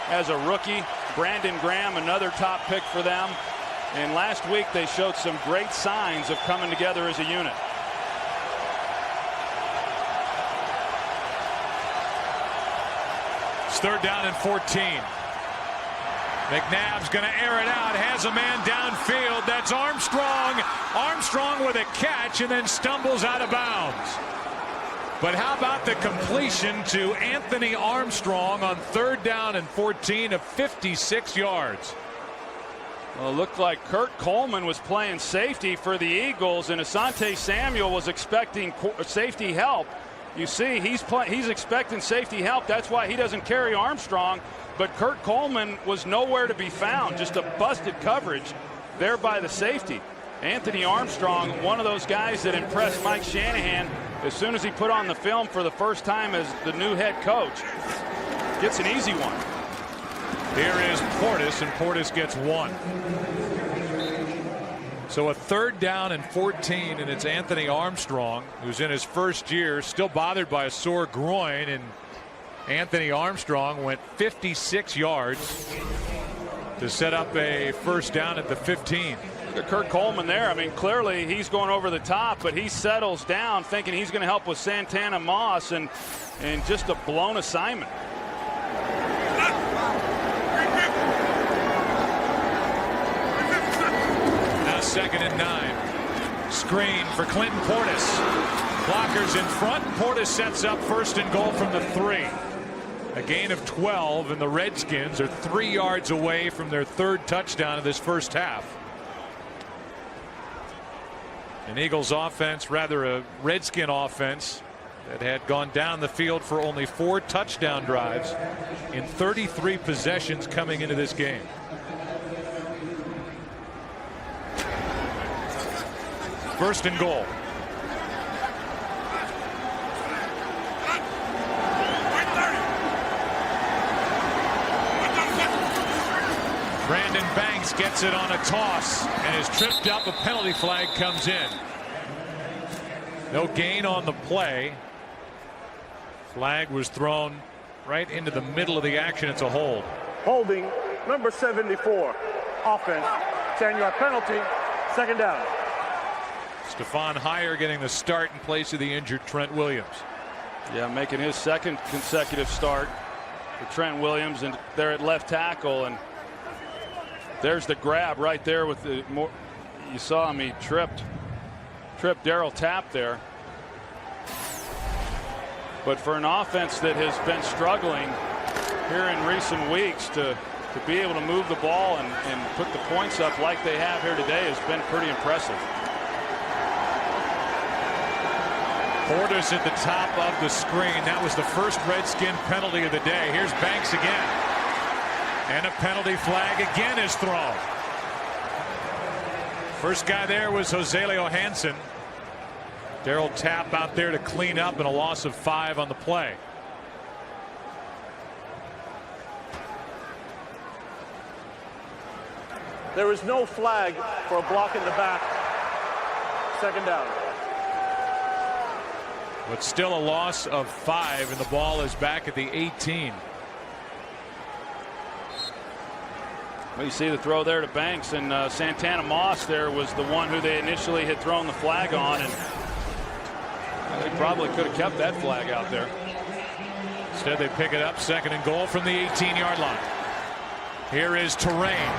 Speaker 3: as a rookie. Brandon Graham, another top pick for them. And last week they showed some great signs of coming together as a unit.
Speaker 2: It's 3rd down and 14. McNabb's going to air it out, has a man downfield. That's Armstrong. Armstrong with a catch and then stumbles out of bounds. But how about the completion to Anthony Armstrong on 3rd down and 14 of 56 yards?
Speaker 3: Well, it looked like Kurt Coleman was playing safety for the Eagles, and Asante Samuel was expecting safety help. You see, he's expecting safety help. That's why he doesn't carry Armstrong. But Kurt Coleman was nowhere to be found. Just a busted coverage there by the safety. Anthony Armstrong, one of those guys that impressed Mike Shanahan as soon as he put on the film for the first time as the new head coach. Gets an easy one.
Speaker 2: Here is Portis, and Portis gets 1. So a 3rd down and 14, and it's Anthony Armstrong, who's in his first year, still bothered by a sore groin, and Anthony Armstrong went 56 yards to set up a 1st down at the 15.
Speaker 3: Look at Kurt Coleman there. I mean, clearly he's going over the top, but he settles down thinking he's going to help with Santana Moss, and just a blown assignment.
Speaker 2: Now 2nd and 9. Screen for Clinton Portis. Blockers in front. Portis sets up 1st and goal from the 3. A gain of 12, and the Redskins are 3 yards away from their 3rd touchdown of this first half. An Eagles offense, rather a Redskin offense, that had gone down the field for only 4 touchdown drives in 33 possessions coming into this game. First and goal. Brandon Banks gets it on a toss and is tripped up. A penalty flag comes in. No gain on the play. Flag was thrown right into the middle of the action. It's a hold.
Speaker 4: Holding number 74. Offense. 10-yard penalty. 2nd down.
Speaker 2: Stephon Heyer getting the start in place of the injured Trent Williams.
Speaker 3: Yeah, making his 2nd consecutive start for Trent Williams, and they're at left tackle, and there's the grab right there with the you saw him. He tripped Darryl Tapp there. But for an offense that has been struggling here in recent weeks, to be able to move the ball and put the points up like they have here today has been pretty impressive.
Speaker 2: Portis at the top of the screen. That was the first Redskin penalty of the day. Here's Banks again. And a penalty flag again is thrown. First guy there was Joselio Hansen. Darryl Tapp out there to clean up, and a loss of 5 on the play.
Speaker 4: There is no flag for a block in the back. 2nd down.
Speaker 2: But still a loss of 5, and the ball is back at the 18.
Speaker 3: Well, you see the throw there to Banks, and Santana Moss there was the one who they initially had thrown the flag on, and they probably could have kept that flag out there.
Speaker 2: Instead, they pick it up. 2nd and goal from the 18-yard line. Here is Terrain.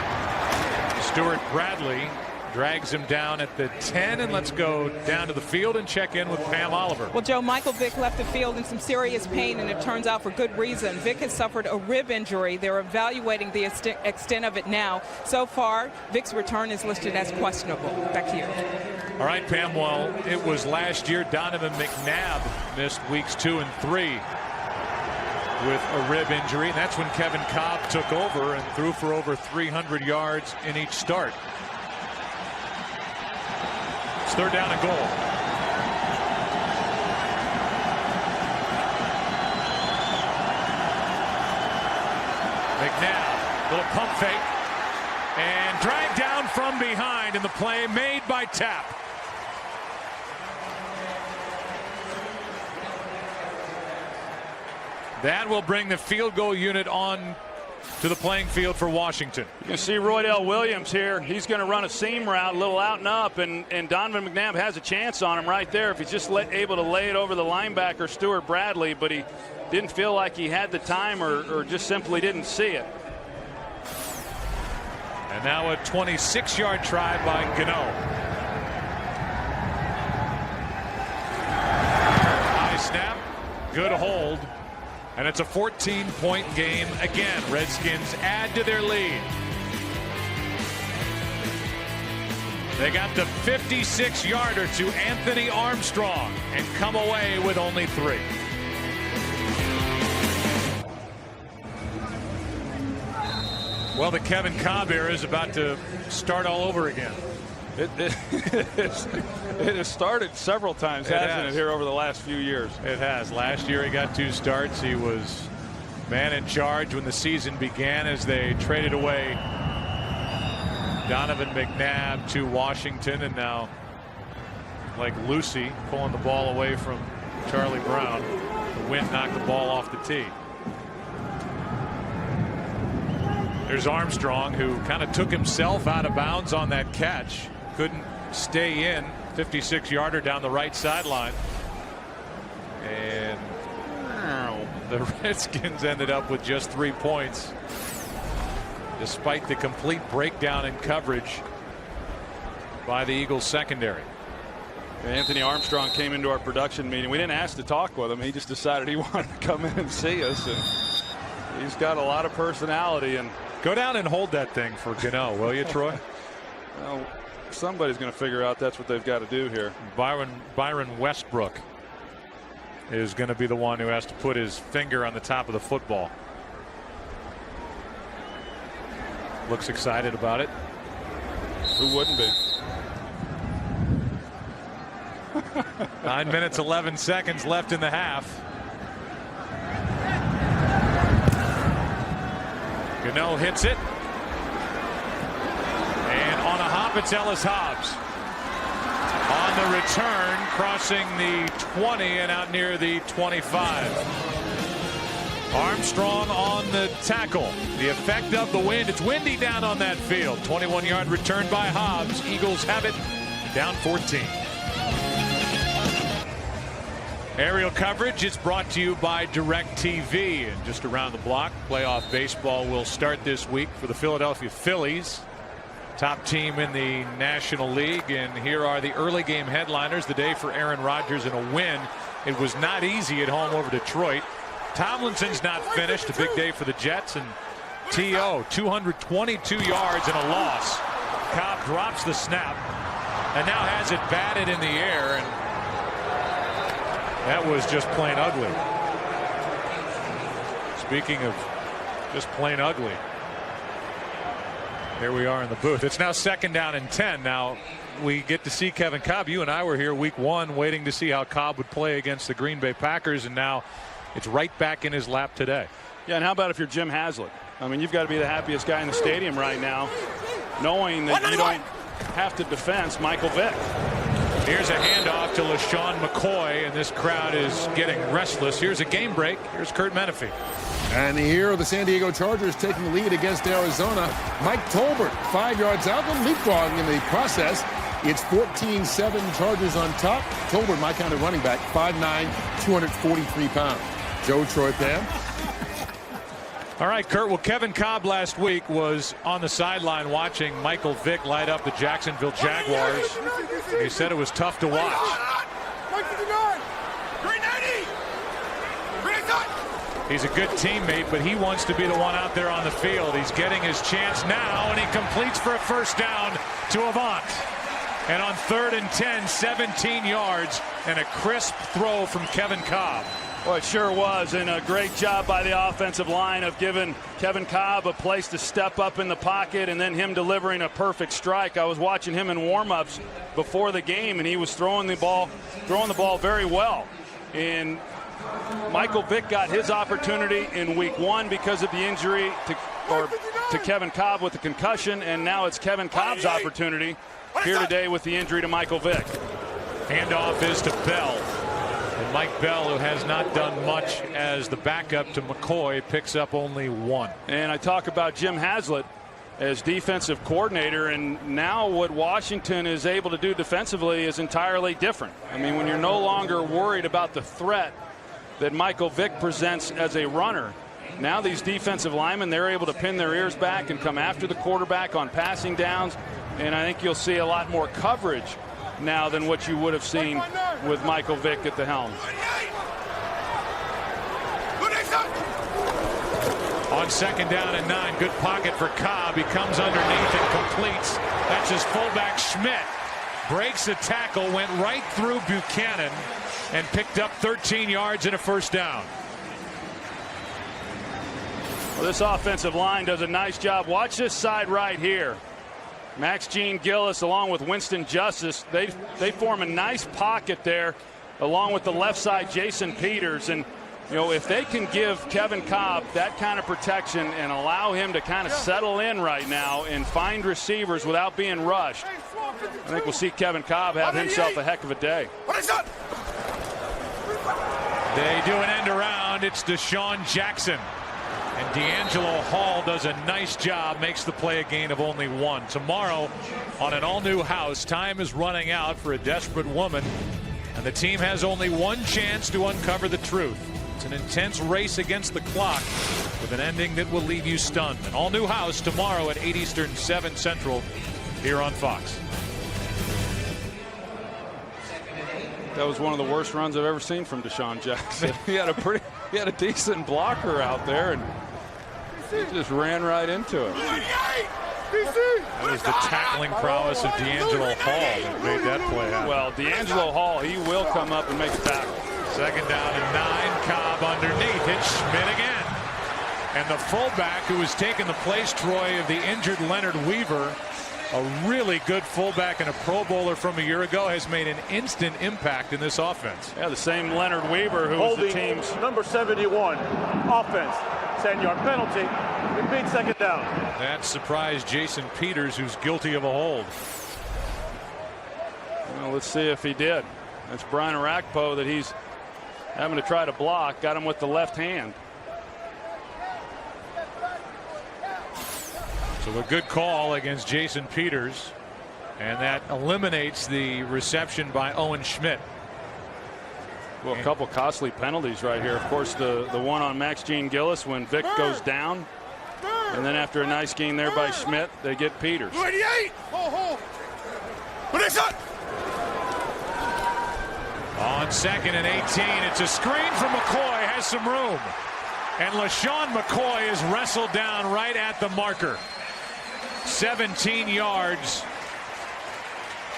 Speaker 2: Stuart Bradley drags him down at the 10, and let's go down to the field and check in with Pam Oliver.
Speaker 6: Well, Joe, Michael Vick left the field in some serious pain, and it turns out for good reason. Vick has suffered a rib injury. They're evaluating the extent of it now. So far, Vick's return is listed as questionable. Back to you.
Speaker 2: All right, Pam. Well, it was last year Donovan McNabb missed weeks 2 and 3 with a rib injury, and that's when Kevin Cobb took over and threw for over 300 yards in each start. It's 3rd down and goal. McNabb, little pump fake, and dragged down from behind, in the play made by Tapp. That will bring the field goal unit on to the playing field for Washington.
Speaker 3: You can see Roydell Williams here. He's going to run a seam route, a little out and up, and Donovan McNabb has a chance on him right there if he's just able to lay it over the linebacker, Stuart Bradley, but he didn't feel like he had the time or just simply didn't see it.
Speaker 2: And now a 26-yard try by Gano. High snap, good hold. And it's a 14-point game again. Redskins add to their lead. They got the 56-yarder to Anthony Armstrong and come away with only 3. Well, the Kevin Cobb era is about to start all over again.
Speaker 3: It has started several times, hasn't it, here over the last few years?
Speaker 2: It has. Last year he got 2 starts. He was man in charge when the season began as they traded away Donovan McNabb to Washington, and now, like Lucy, pulling the ball away from Charlie Brown. The wind knocked the ball off the tee. There's Armstrong, who kind of took himself out of bounds on that catch. Couldn't stay in. 56-yarder down the right sideline. And the Redskins ended up with just 3 points, despite the complete breakdown in coverage by the Eagles secondary.
Speaker 3: Anthony Armstrong came into our production meeting. We didn't ask to talk with him. He just decided he wanted to come in and see us. And he's got a lot of personality. And
Speaker 2: go down and hold that thing for Gano, will you, Troy?
Speaker 3: Well, somebody's going to figure out that's what they've got to do here.
Speaker 2: Byron Westbrook is going to be the one who has to put his finger on the top of the football. Looks excited about it.
Speaker 3: Who wouldn't be?
Speaker 2: 9 minutes 11 seconds left in the half. Gano hits it, and on a hop it's Ellis Hobbs on the return, crossing the 20 and out near the 25. Armstrong on the tackle. The effect of the wind. It's windy down on that field. 21-yard return by Hobbs. Eagles have it down 14. Aerial coverage is brought to you by DirecTV. And just around the block, playoff baseball will start this week for the Philadelphia Phillies, top team in the National League. And here are the early game headliners. The day for Aaron Rodgers in a win. It was not easy at home over Detroit. Tomlinson's not finished. A big day for the Jets. And T.O. 222 yards and a loss. Cobb drops the snap and now has it batted in the air, and that was just plain ugly. Speaking of just plain ugly, here we are in the booth. It's now 2nd down and 10. Now we get to see Kevin Cobb. You and I were here week 1 waiting to see how Cobb would play against the Green Bay Packers, and now it's right back in his lap today.
Speaker 3: Yeah, and how about if you're Jim Haslett? I mean, you've got to be the happiest guy in the stadium right now, knowing that you don't have to defense Michael Vick.
Speaker 2: Here's a handoff to LaShawn McCoy, and this crowd is getting restless. Here's a game break. Here's Kurt Menefee.
Speaker 5: And here are the San Diego Chargers taking the lead against Arizona. Mike Tolbert 5 yards out, and leapfrogging in the process. It's 14-7 Chargers on top. Tolbert, my kind of running back, 5'9", 243 pounds. Joe, Troy, Pam.
Speaker 2: All right, Kurt. Well, Kevin Cobb last week was on the sideline watching Michael Vick light up the Jacksonville Jaguars. He said it was tough to watch. He's a good teammate, but he wants to be the one out there on the field. He's getting his chance now, and he completes for a first down to Avant. And on 3rd and 10, 17 yards and a crisp throw from Kevin Cobb.
Speaker 3: Well, it sure was, and a great job by the offensive line of giving Kevin Cobb a place to step up in the pocket, and then him delivering a perfect strike. I was watching him in warm-ups before the game, and he was throwing the ball very well. And Michael Vick got his opportunity in week 1 because of the injury to Kevin Cobb with the concussion, and now it's Kevin Cobb's opportunity here today with the injury to Michael Vick.
Speaker 2: Handoff is to Bell. And Mike Bell, who has not done much as the backup to McCoy, picks up only 1.
Speaker 3: And I talk about Jim Haslett as defensive coordinator, and now what Washington is able to do defensively is entirely different. I mean, when you're no longer worried about the threat that Michael Vick presents as a runner, now these defensive linemen, they're able to pin their ears back and come after the quarterback on passing downs, and I think you'll see a lot more coverage now than what you would have seen with Michael Vick at the helm.
Speaker 2: On 2nd down and 9. Good pocket for Cobb. He comes underneath and completes. That's his fullback Schmidt. Breaks the tackle, went right through Buchanan, and picked up 13 yards and a 1st down.
Speaker 3: Well, this offensive line does a nice job. Watch this side right here. Max Gene Gillis along with Winston Justice, they form a nice pocket there along with the left side Jason Peters. And you know, if they can give Kevin Cobb that kind of protection and allow him to kind of settle in right now and find receivers without being rushed, I think we'll see Kevin Cobb have himself a heck of a day.
Speaker 2: They do an end around. It's Deshaun Jackson. And D'Angelo Hall does a nice job, makes the play a gain of only 1. Tomorrow on an all-new house, time is running out for a desperate woman, and the team has only one chance to uncover the truth. It's an intense race against the clock with an ending that will leave you stunned. An all-new house tomorrow at 8 Eastern, 7 Central here on Fox.
Speaker 3: That was one of the worst runs I've ever seen from Deshaun Jackson. he had a decent blocker out there, and he just ran right into it.
Speaker 2: That was the tackling prowess of D'Angelo Hall that made that play happen.
Speaker 3: Well, D'Angelo Hall, he will come up and make a tackle.
Speaker 2: 2nd down and 9. Cobb underneath it. Schmidt again. And the fullback who was taking the place, Troy, of the injured Leonard Weaver, a really good fullback and a Pro Bowler from a year ago, has made an instant impact in this offense.
Speaker 3: Yeah, the same Leonard Weaver who was the team's
Speaker 4: number 71. Offense. 10-yard penalty. Repeat 2nd down.
Speaker 2: That surprised Jason Peters, who's guilty of a hold.
Speaker 3: Well, let's see if he did. That's Brian Arakpo that he's having to try to block. Got him with the left hand.
Speaker 2: So a good call against Jason Peters, and that eliminates the reception by Owen Schmidt.
Speaker 3: Well, a couple costly penalties right here. Of course, the one on Max Gene Gillis when Vic goes down, and then after a nice gain there by Schmidt, they get Peters.
Speaker 1: 88.
Speaker 2: On 2nd and 18, it's a screen from McCoy, has some room, and LaShawn McCoy is wrestled down right at the marker. 17 yards.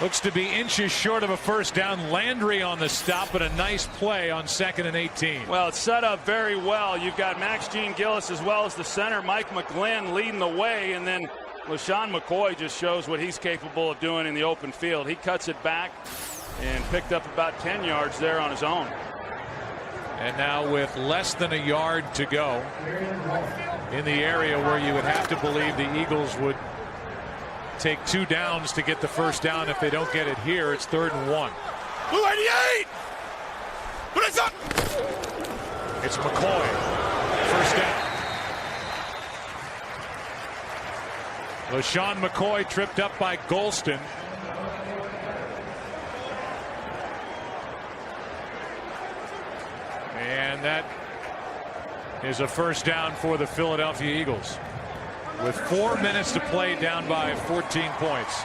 Speaker 2: Looks to be inches short of a 1st down. Landry on the stop, but a nice play on 2nd and 18.
Speaker 3: Well, it's set up very well. You've got Max Gene Gillis as well as the center, Mike McGlynn, leading the way, and then LaShawn McCoy just shows what he's capable of doing in the open field. He cuts it back and picked up about 10 yards there on his own.
Speaker 2: And now with less than a yard to go in the area where you would have to believe the Eagles would take 2 downs to get the 1st down. If they don't get it here, it's 3rd and 1.
Speaker 1: Blue 88. What is up?
Speaker 2: It's McCoy. 1st down. LaShawn McCoy tripped up by Golston. And that is a 1st down for the Philadelphia Eagles. With 4 minutes to play, down by 14 points.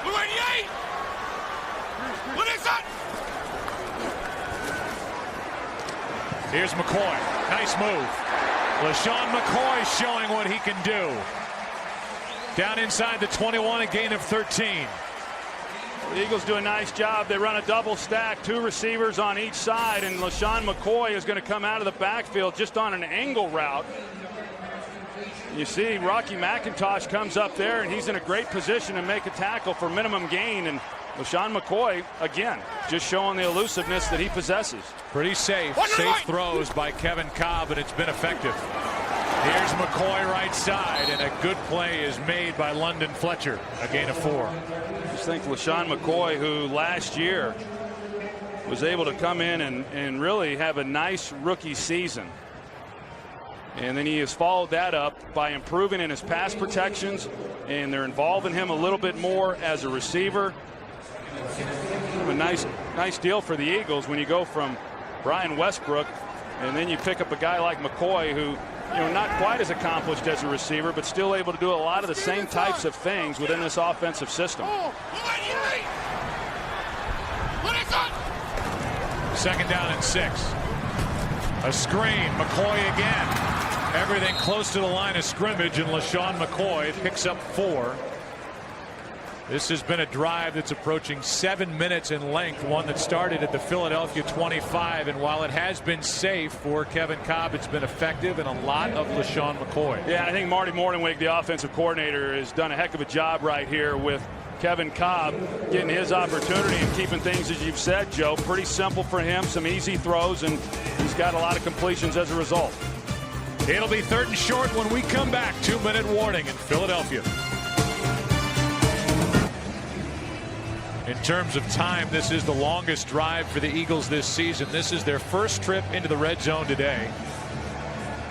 Speaker 1: Blue 88. What is that?
Speaker 2: Here's McCoy. Nice move. LaShawn McCoy showing what he can do. Down inside the 21, a gain of 13.
Speaker 3: The Eagles do a nice job. They run a double stack, 2 receivers on each side, and LaShawn McCoy is going to come out of the backfield just on an angle route. You see Rocky McIntosh comes up there, and he's in a great position to make a tackle for minimum gain. And LaShawn McCoy, again, just showing the elusiveness that he possesses.
Speaker 2: Pretty safe. Safe throws by Kevin Cobb, and it's been effective. Here's McCoy right side, and a good play is made by London Fletcher. A gain of 4.
Speaker 3: Just think LaShawn McCoy, who last year was able to come in and really have a nice rookie season. And then he has followed that up by improving in his pass protections, and they're involving him a little bit more as a receiver. A nice deal for the Eagles when you go from Brian Westbrook and then you pick up a guy like McCoy, who not quite as accomplished as a receiver, but still able to do a lot of the same types of things within this offensive system.
Speaker 2: Second down and 6. A screen. McCoy again. Everything close to the line of scrimmage, and LaShawn McCoy picks up 4. This has been a drive that's approaching 7 minutes in length, one that started at the Philadelphia 25, and while it has been safe for Kevin Kolb, it's been effective, and a lot of LaShawn McCoy.
Speaker 3: Yeah, I think Marty Mornhinweg, the offensive coordinator, has done a heck of a job right here with Kevin Kolb getting his opportunity and keeping things, as you've said, Joe, pretty simple for him, some easy throws, and he's got a lot of completions as a result.
Speaker 2: It'll be 3rd and short when we come back. 2-minute warning in Philadelphia. In terms of time, this is the longest drive for the Eagles this season. This is their first trip into the red zone today.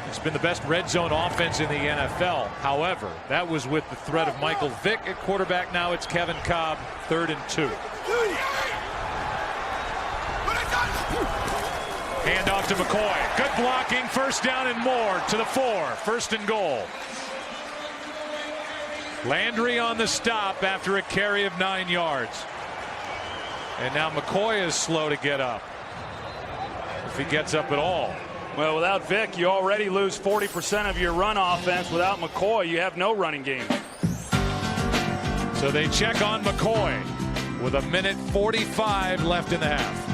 Speaker 2: It's been the best red zone offense in the NFL. However, that was with the threat of Michael Vick at quarterback. Now it's Kevin Kolb, 3rd and 2. Hand off to McCoy. Good blocking. 1st down and more to the 4. 1st and goal. Landry on the stop after a carry of 9 yards. And now McCoy is slow to get up, if he gets up at all.
Speaker 3: Well, without Vick, you already lose 40% of your run offense. Without McCoy, you have no running game.
Speaker 2: So they check on McCoy with 1:45 left in the half.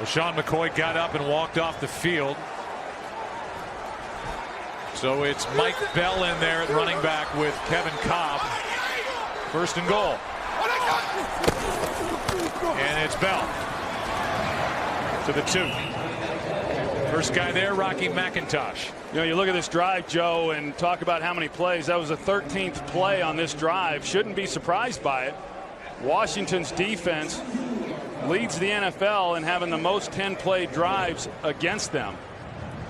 Speaker 2: LaShawn McCoy got up and walked off the field. So it's Mike Bell in there at running back with Kevin Kolb. 1st and goal. And it's Bell to the 2. First guy there, Rocky McIntosh.
Speaker 3: You look at this drive, Joe, and talk about how many plays. That was the 13th play on this drive. Shouldn't be surprised by it. Washington's defense leads the NFL in having the most 10-play drives against them.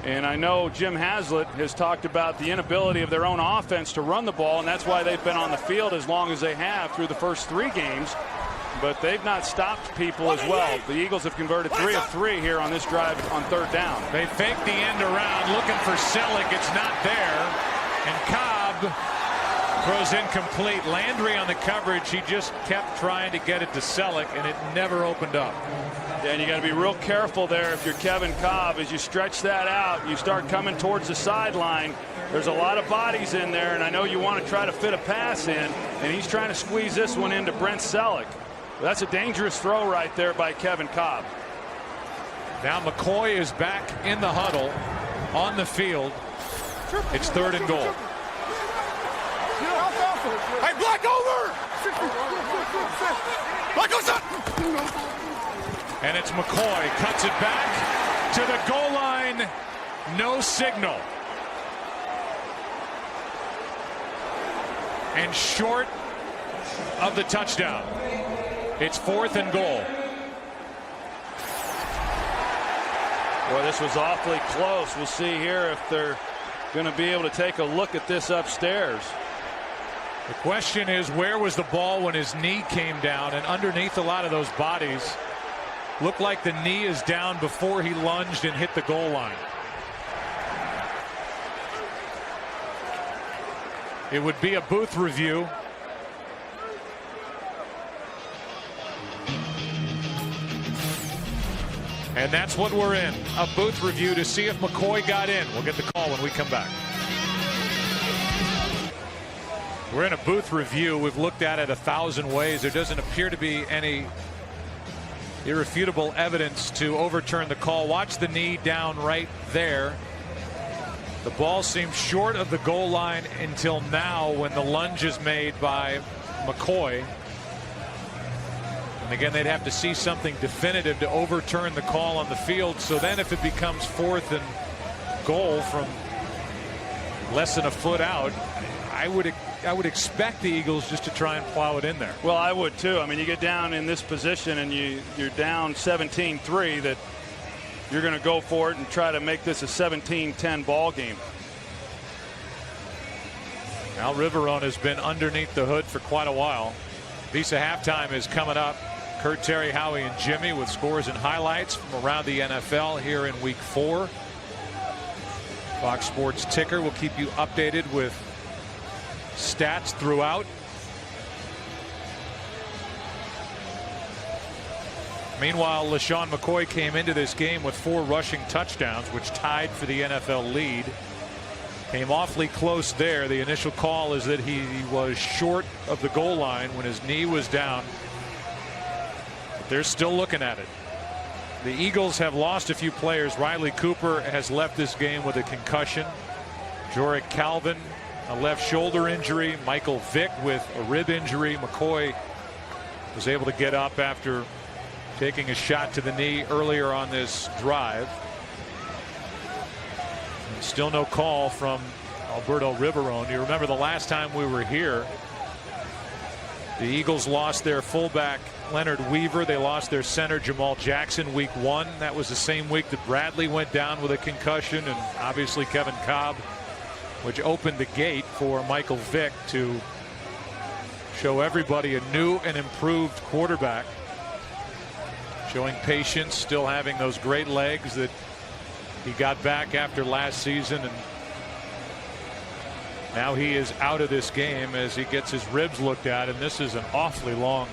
Speaker 3: And I know Jim Haslett has talked about the inability of their own offense to run the ball, and that's why they've been on the field as long as they have through the first 3 games. But they've not stopped people as well. The Eagles have converted 3 of 3 here on this drive on 3rd down.
Speaker 2: They fake the end around, looking for Selleck. It's not there. And Kolb throws incomplete. Landry on the coverage. He just kept trying to get it to Selleck, and it never opened up.
Speaker 3: Yeah, and you got to be real careful there if you're Kevin Kolb. As you stretch that out, you start coming towards the sideline. There's a lot of bodies in there, and I know you want to try to fit a pass in, and he's trying to squeeze this one into Brent Selleck. That's a dangerous throw right there by Kevin Kolb.
Speaker 2: Now McCoy is back in the huddle on the field. It's 3rd and goal.
Speaker 1: Hey, block over! Block goes.
Speaker 2: And it's McCoy. Cuts it back to the goal line. No signal. And short of the touchdown. It's 4th and goal.
Speaker 3: Boy, this was awfully close. We'll see here if they're going to be able to take a look at this upstairs.
Speaker 2: The question is, where was the ball when his knee came down? And underneath a lot of those bodies, looked like the knee is down before he lunged and hit the goal line. It would be a booth review. And that's what we're in, a booth review to see if McCoy got in. We'll get the call when we come back. We're in a booth review. We've looked at it 1,000 ways. There doesn't appear to be any irrefutable evidence to overturn the call. Watch the knee down right there. The ball seems short of the goal line until now when the lunge is made by McCoy. And again, they'd have to see something definitive to overturn the call on the field. So then if it becomes 4th and goal from less than a foot out, I would expect the Eagles just to try and plow it in there.
Speaker 3: Well, I would too. I mean, you get down in this position and you're down 17-3, that you're going to go for it and try to make this a 17-10 ball game.
Speaker 2: Al Riverone has been underneath the hood for quite a while. Piece of halftime is coming up. Kurt, Terry, Howie, and Jimmy with scores and highlights from around the NFL here in Week 4. Fox Sports Ticker will keep you updated with stats throughout. Meanwhile, LaShawn McCoy came into this game with 4 rushing touchdowns, which tied for the NFL lead. Came awfully close there. The initial call is that he was short of the goal line when his knee was down. But they're still looking at it. The Eagles have lost a few players. Riley Cooper has left this game with a concussion. Jorick Calvin, a left shoulder injury. Michael Vick with a rib injury. McCoy was able to get up after taking a shot to the knee earlier on this drive. And still no call from Alberto Riverone. You remember the last time we were here, the Eagles lost their fullback Leonard Weaver. They lost their center Jamal Jackson Week 1. That was the same week that Bradley went down with a concussion, and obviously Kevin Cobb, which opened the gate for Michael Vick to show everybody a new and improved quarterback. Showing patience, still having those great legs that he got back after last season, and now he is out of this game as he gets his ribs looked at, and this is an awfully long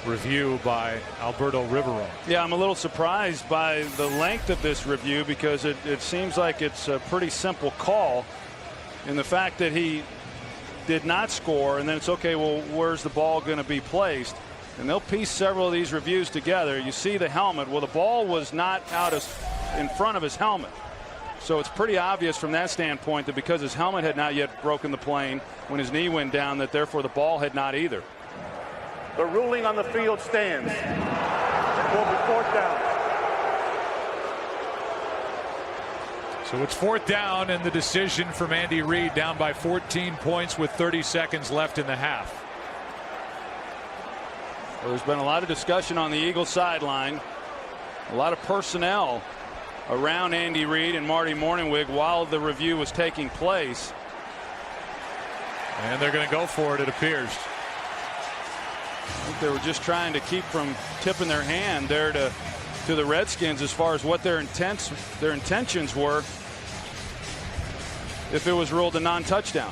Speaker 2: review by Alberto Riverone.
Speaker 3: Yeah, I'm a little surprised by the length of this review because it seems like it's a pretty simple call, and the fact that he did not score, and then it's okay, well, where's the ball going to be placed? And they'll piece several of these reviews together. You see the helmet. Well, the ball was not out in front of his helmet. So it's pretty obvious from that standpoint that because his helmet had not yet broken the plane when his knee went down, that therefore the ball had not either.
Speaker 4: The ruling on the field stands. It will be 4th down.
Speaker 2: So it's 4th down, and the decision from Andy Reid, down by 14 points with 30 seconds left in the half.
Speaker 3: Well, there's been a lot of discussion on the Eagles sideline, a lot of personnel around Andy Reid and Marty Mornhinweg while the review was taking place.
Speaker 2: And they're going to go for it, it appears.
Speaker 3: I think they were just trying to keep from tipping their hand there to the Redskins as far as what their intentions were if it was ruled a non-touchdown.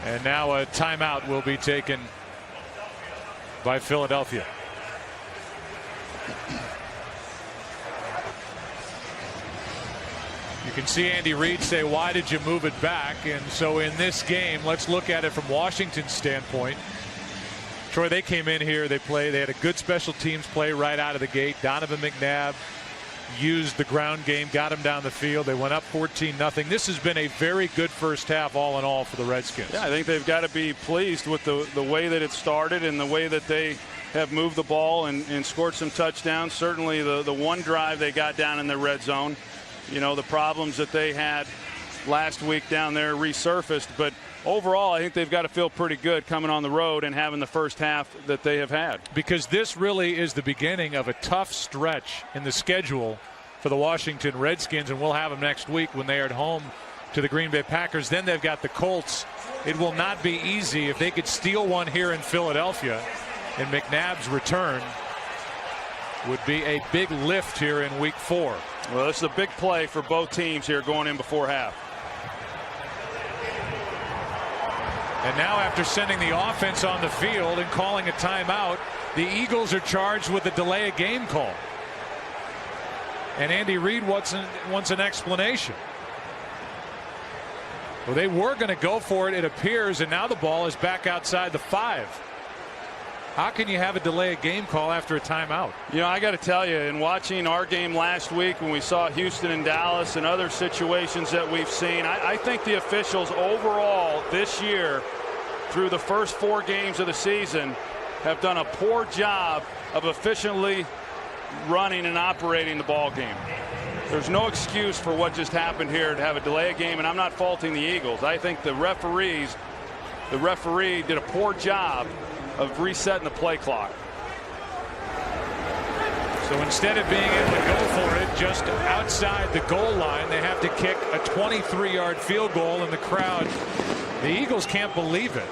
Speaker 2: And now a timeout will be taken by Philadelphia. You can see Andy Reid say, why did you move it back? And so in this game, let's look at it from Washington's standpoint. Troy, they came in here, they had a good special teams play right out of the gate. Donovan McNabb used the ground game, got him down the field. They went up 14-0. This has been a very good first half all in all for the Redskins.
Speaker 3: Yeah, I think they've got to be pleased with the way that it started and the way that they have moved the ball and scored some touchdowns. Certainly the one drive they got down in the red zone, you know, the problems that they had last week down there resurfaced. But overall, I think they've got to feel pretty good coming on the road and having the first half that they have had.
Speaker 2: Because this really is the beginning of a tough stretch in the schedule for the Washington Redskins, and we'll have them next week when they are at home to the Green Bay Packers. Then they've got the Colts. It will not be easy. If they could steal one here in Philadelphia, and McNabb's return would be a big lift here in Week 4.
Speaker 3: Well, this is a big play for both teams here going in before half.
Speaker 2: And now, after sending the offense on the field and calling a timeout, the Eagles are charged with a delay of game call. And Andy Reid wants an explanation. Well, they were going to go for it, it appears, and now the ball is back outside the 5. How can you have a delay of game call after a timeout?
Speaker 3: You know, I got to tell you, in watching our game last week when we saw Houston and Dallas and other situations that we've seen, I think the officials overall this year through the first 4 games of the season have done a poor job of efficiently running and operating the ball game. There's no excuse for what just happened here to have a delay of game, and I'm not faulting the Eagles. I think the referee did a poor job of resetting the play clock.
Speaker 2: So instead of being able to go for it, just outside the goal line. They have to kick a 23-yard field goal, and the crowd, the Eagles can't believe it.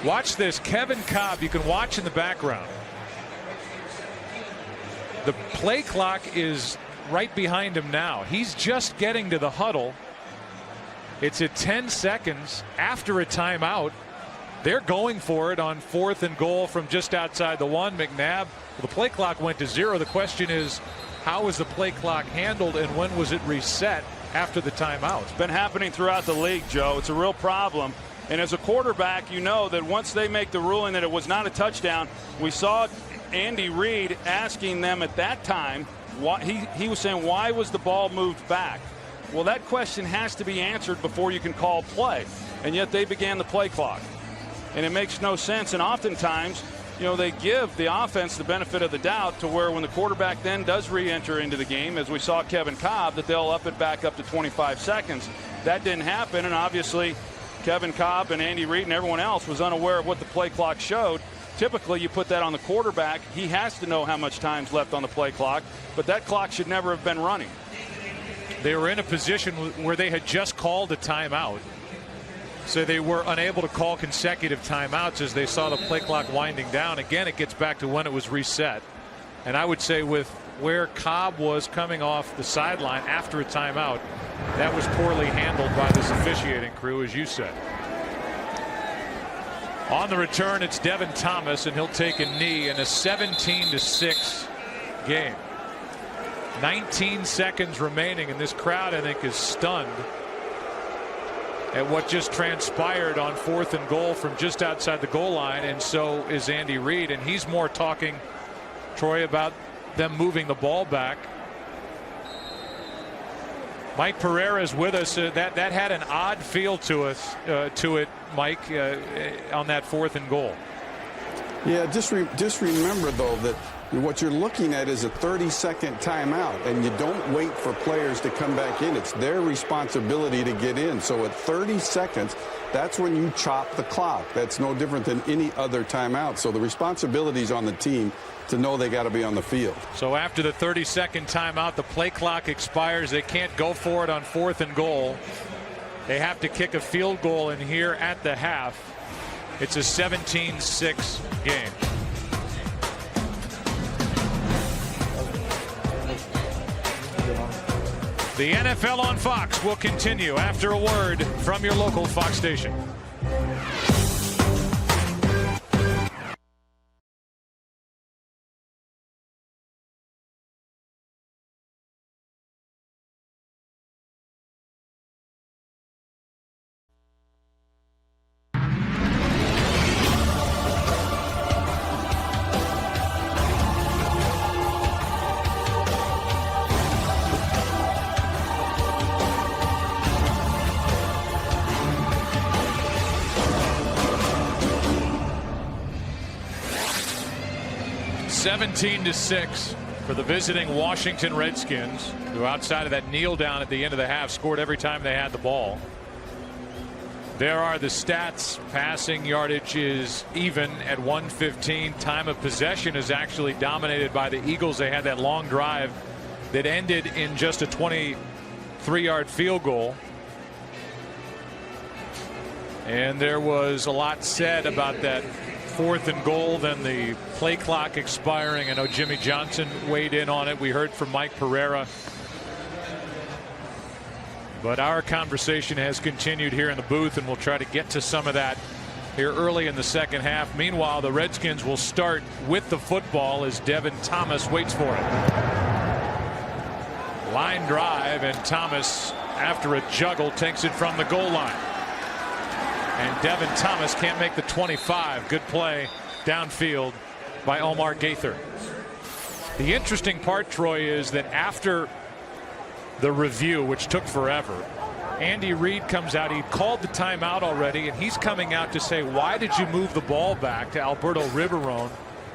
Speaker 2: Watch this. Kevin Cobb, you can watch in the background. The play clock is right behind him now. He's just getting to the huddle. It's at 10 seconds after a timeout. They're going for it on 4th and goal from just outside the 1. McNabb, the play clock went to 0. The question is, how was the play clock handled and when was it reset after the timeout?
Speaker 3: It's been happening throughout the league, Joe. It's a real problem. And as a quarterback, you know that once they make the ruling that it was not a touchdown, we saw Andy Reid asking them at that time, he was saying, why was the ball moved back? Well, that question has to be answered before you can call play. And yet they began the play clock. And it makes no sense. And oftentimes, you know, they give the offense the benefit of the doubt to where when the quarterback then does re-enter into the game, as we saw Kevin Cobb, that they'll up it back up to 25 seconds. That didn't happen. And obviously, Kevin Cobb and Andy Reid and everyone else was unaware of what the play clock showed. Typically, you put that on the quarterback. He has to know how much time's left on the play clock. But that clock should never have been running.
Speaker 2: They were in a position where they had just called a timeout. So they were unable to call consecutive timeouts as they saw the play clock winding down. Again, it gets back to when it was reset. And I would say with where Cobb was coming off the sideline after a timeout, that was poorly handled by this officiating crew, as you said. On the return, it's Devin Thomas, and he'll take a knee in a 17-6 game. 19 seconds remaining, and this crowd, I think, is stunned at what just transpired on 4th and goal from just outside the goal line, and so is Andy Reid, and he's more talking, Troy, about them moving the ball back. Mike Pereira is with us. That had an odd feel to it, Mike, on that 4th and goal.
Speaker 7: Yeah, just remember though that what you're looking at is a 30-second timeout, and you don't wait for players to come back in. It's their responsibility to get in. So at 30 seconds, that's when you chop the clock. That's no different than any other timeout. So the responsibility is on the team to know they got to be on the field.
Speaker 2: So after the 30-second timeout, the play clock expires. They can't go for it on 4th and goal. They have to kick a field goal in here at the half. It's a 17-6 game. The NFL on Fox will continue after a word from your local Fox station. (17-6) for the visiting Washington Redskins, who outside of that kneel down at the end of the half scored every time they had the ball. There are the stats. Passing yardage is even at 115. Time of possession is actually dominated by the Eagles. They had that long drive that ended in just a 23-yard field goal. And there was a lot said about that 4th and goal, then the play clock expiring. I know Jimmy Johnson weighed in on it. We heard from Mike Pereira. But our conversation has continued here in the booth, and we'll try to get to some of that here early in the second half. Meanwhile, the Redskins will start with the football as Devin Thomas waits for it. Line drive, and Thomas, after a juggle, takes it from the goal line. And Devin Thomas can't make the 25. Good play downfield by Omar Gaither. The interesting part, Troy, is that after the review, which took forever, Andy Reid comes out. He called the timeout already, and he's coming out to say, why did you move the ball back, to Alberto Riberon,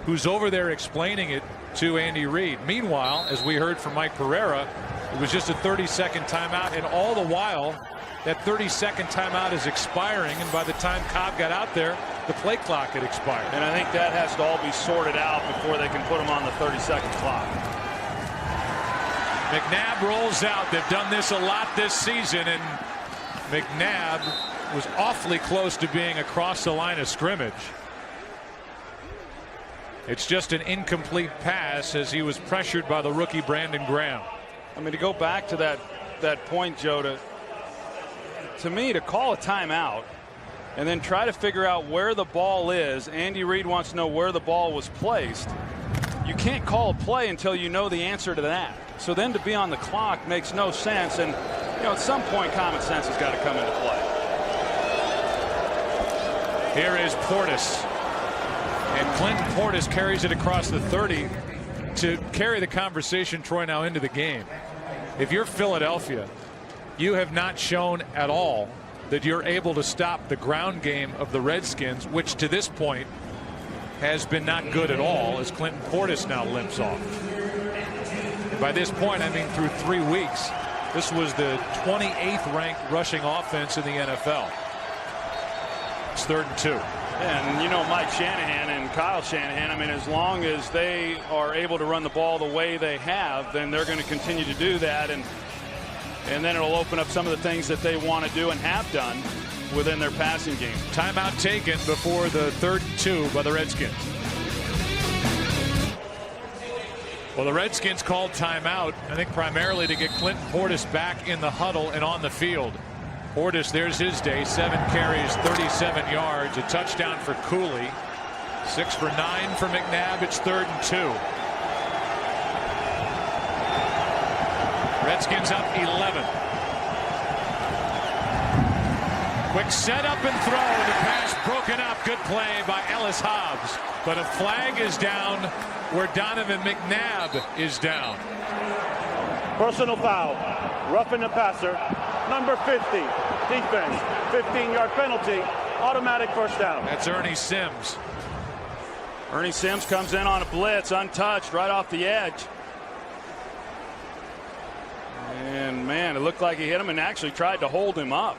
Speaker 2: who's over there explaining it to Andy Reid. Meanwhile, as we heard from Mike Pereira, it was just a 30-second timeout, and all the while that 30-second timeout is expiring, and by the time Cobb got out there, the play clock had expired.
Speaker 3: And I think that has to all be sorted out before they can put him on the 30-second clock.
Speaker 2: McNabb rolls out. They've done this a lot this season, and McNabb was awfully close to being across the line of scrimmage. It's just an incomplete pass as he was pressured by the rookie Brandon Graham.
Speaker 3: I mean, to go back to that point, Joe, to me, to call a timeout and then try to figure out where the ball is. Andy Reid wants to know where the ball was placed. You can't call a play until you know the answer to that. So then to be on the clock makes no sense. And, you know, at some point, common sense has got to come into play.
Speaker 2: Here is Portis. And Clinton Portis carries it across the 30 to carry the conversation, Troy, now into the game. If you're Philadelphia, you have not shown at all that you're able to stop the ground game of the Redskins, which to this point has been not good at all, as Clinton Portis now limps off. And by this point, I mean through 3 weeks, this was the 28th ranked rushing offense in the NFL. It's 3rd and 2.
Speaker 3: And you know, Mike Shanahan and Kyle Shanahan, I mean, as long as they are able to run the ball the way they have, then they're going to continue to do that. And then it'll open up some of the things that they want to do and have done within their passing game.
Speaker 2: Timeout taken before the 3rd and 2 by the Redskins. Well, the Redskins called timeout, I think primarily to get Clinton Portis back in the huddle and on the field. Portis, there's his day. 7 carries, 37 yards, a touchdown for Cooley. 6 for 9 for McNabb. It's 3rd and 2. Redskins up 11. Quick setup and throw. The pass broken up. Good play by Ellis Hobbs. But a flag is down where Donovan McNabb is down.
Speaker 4: Personal foul. Roughing the passer. Number 50. Defense. 15-yard penalty. Automatic first down.
Speaker 2: That's Ernie Sims.
Speaker 3: Ernie Sims comes in on a blitz, untouched, right off the edge. And, man, it looked like he hit him and actually tried to hold him up.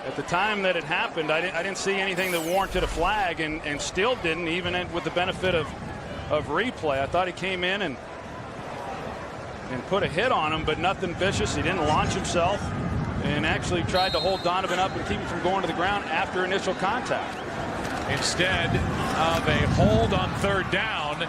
Speaker 3: At the time that it happened, I didn't see anything that warranted a flag, and still didn't, even with the benefit of replay. I thought he came in and put a hit on him, but nothing vicious. He didn't launch himself and actually tried to hold Donovan up and keep him from going to the ground after initial contact.
Speaker 2: Instead of a hold on 3rd down,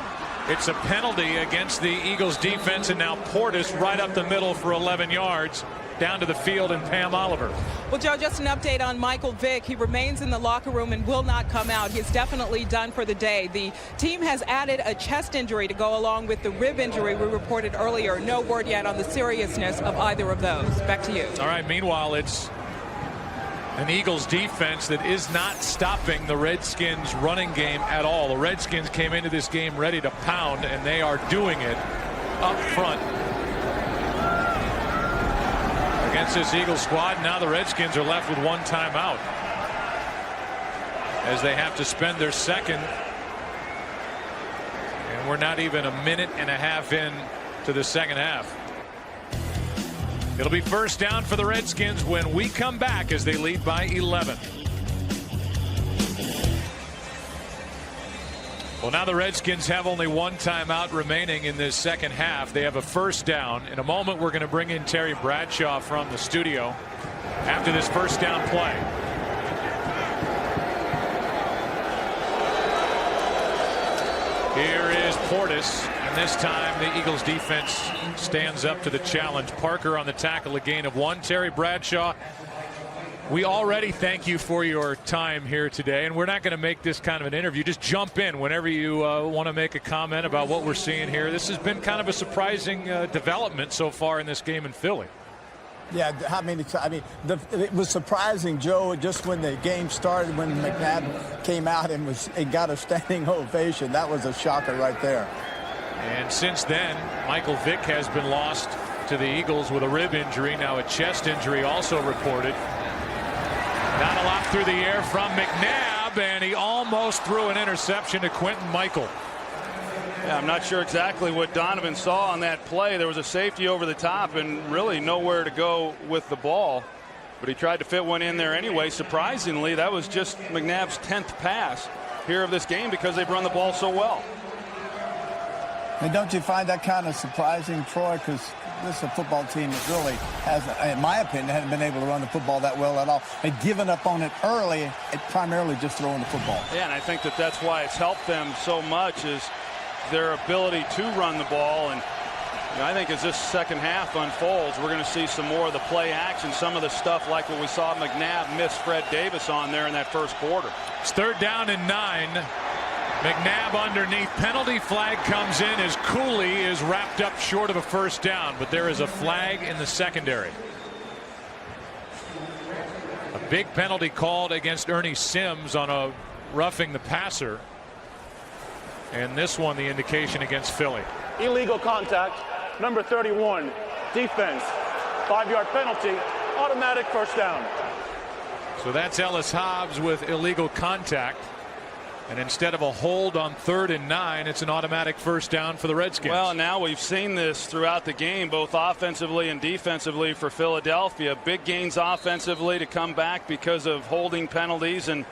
Speaker 2: it's a penalty against the Eagles defense, and now Portis right up the middle for 11 yards down to the field, and Pam Oliver.
Speaker 6: Well, Joe, just an update on Michael Vick. He remains in the locker room and will not come out. He's definitely done for the day. The team has added a chest injury to go along with the rib injury we reported earlier. No word yet on the seriousness of either of those. Back to you.
Speaker 2: All right, meanwhile, it's an Eagles defense that is not stopping the Redskins running game at all. The Redskins came into this game ready to pound, and they are doing it up front against this Eagles squad. Now the Redskins are left with 1 timeout as they have to spend their second, and we're not even a minute and a half in to the second half. It'll be first down for the Redskins when we come back as they lead by 11. Well, now the Redskins have only 1 timeout remaining in this second half. They have a first down. In a moment, we're going to bring in Terry Bradshaw from the studio after this first down play. Here is Portis, and this time the Eagles defense stands up to the challenge. Parker on the tackle, a gain of 1. Terry Bradshaw, we already thank you for your time here today, and we're not going to make this kind of an interview. Just jump in whenever you want to make a comment about what we're seeing here. This has been kind of a surprising development so far in this game in Philly.
Speaker 8: Yeah, it was surprising, Joe, just when the game started, when McNabb came out and got a standing ovation. That was a shocker right there.
Speaker 2: And since then, Michael Vick has been lost to the Eagles with a rib injury. Now a chest injury also reported. Not a lot through the air from McNabb, and he almost threw an interception to Quentin Michael.
Speaker 3: Yeah, I'm not sure exactly what Donovan saw on that play. There was a safety over the top and really nowhere to go with the ball. but he tried to fit one in there anyway. Surprisingly, that was just McNabb's 10th pass here of this game because they've run the ball so well.
Speaker 8: And don't you find that kind of surprising, Troy? Because this is a football team that really hasn't, in my opinion, hasn't been able to run the football that well at all. They've given up on it early, and primarily just throwing the football.
Speaker 3: Yeah, and I think that's why it's helped them so much is their ability to run the ball. And I think as this second half unfolds, we're going to see some more of the play action, some of the stuff like what we saw McNabb miss Fred Davis on there in that first quarter.
Speaker 2: It's 3rd down and 9. McNabb underneath. Penalty flag comes in as Cooley is wrapped up short of a first down, but there is a flag in the secondary. A big penalty called against Ernie Sims on a roughing the passer. And this one, the indication against Philly.
Speaker 4: Illegal contact, number 31, defense, 5-yard penalty, automatic first down.
Speaker 2: So that's Ellis Hobbs with illegal contact. And instead of a hold on 3rd and 9, it's an automatic first down for the Redskins.
Speaker 3: Well, now we've seen this throughout the game, both offensively and defensively for Philadelphia. Big gains offensively to come back because of holding penalties. And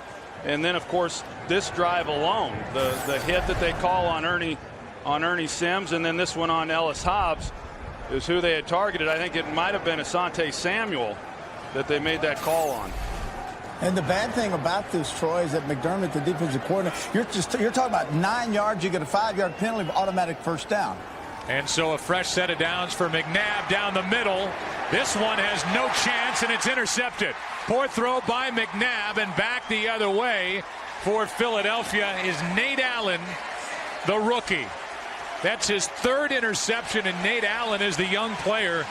Speaker 3: then, of course, this drive alone, the hit that they call on Ernie Sims, and then this one on Ellis Hobbs is who they had targeted. I think it might have been Asante Samuel that they made that call on.
Speaker 8: And the bad thing about this, Troy, is that McDermott, the defensive coordinator, you're talking about 9 yards, you get a 5-yard penalty, automatic first down.
Speaker 2: And so a fresh set of downs for McNabb down the middle. This one has no chance, and it's intercepted. Poor throw by McNabb, and back the other way for Philadelphia is Nate Allen, the rookie. That's his 3rd interception, and Nate Allen is the young player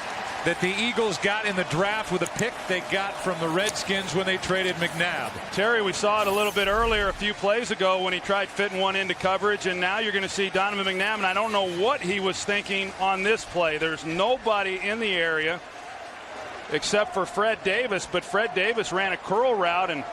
Speaker 2: that the Eagles got in the draft with a pick they got from the Redskins when they traded McNabb.
Speaker 3: Terry, we saw it a little bit earlier a few plays ago when he tried fitting one into coverage, and now you're going to see Donovan McNabb, and I don't know what he was thinking on this play. There's nobody in the area except for Fred Davis, but Fred Davis ran a curl route, and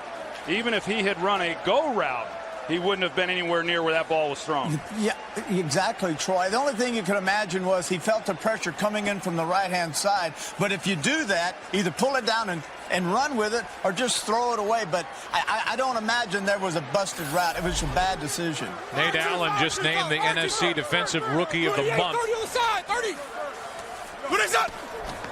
Speaker 3: even if he had run a go route, he wouldn't have been anywhere near where that ball was thrown.
Speaker 8: Yeah, exactly, Troy. The only thing you could imagine was he felt the pressure coming in from the right-hand side. But if you do that, either pull it down and run with it or just throw it away. But I don't imagine there was a busted route. It was a bad decision.
Speaker 2: Nate Allen just named the NFC Defensive Rookie of the Month.
Speaker 1: 30 on the side, 30. What is that?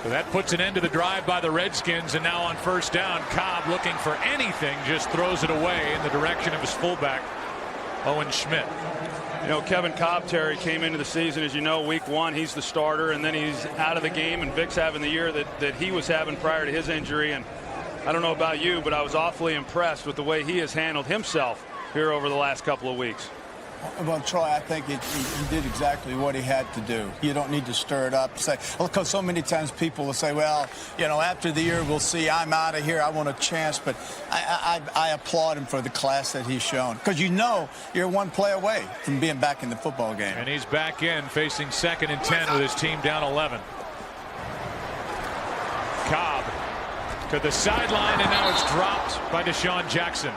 Speaker 2: So that puts an end to the drive by the Redskins, and now on first down, Cobb looking for anything, just throws it away in the direction of his fullback, Owen Schmidt.
Speaker 3: You know, Kevin Cobb, Terry, came into the season, as you know, week 1, he's the starter, and then he's out of the game, and Vic's having the year that he was having prior to his injury. And I don't know about you, but I was awfully impressed with the way he has handled himself here over the last couple of weeks.
Speaker 8: Well, Troy, I think he did exactly what he had to do. You don't need to stir it up. Because so many times people will say, well, you know, after the year, we'll see. I'm out of here. I want a chance. But I applaud him for the class that he's shown. Because you know you're one play away from being back in the football game.
Speaker 2: And he's back in, facing 2nd and 10 with his team down 11. Cobb to the sideline, and now it's dropped by Deshaun Jackson.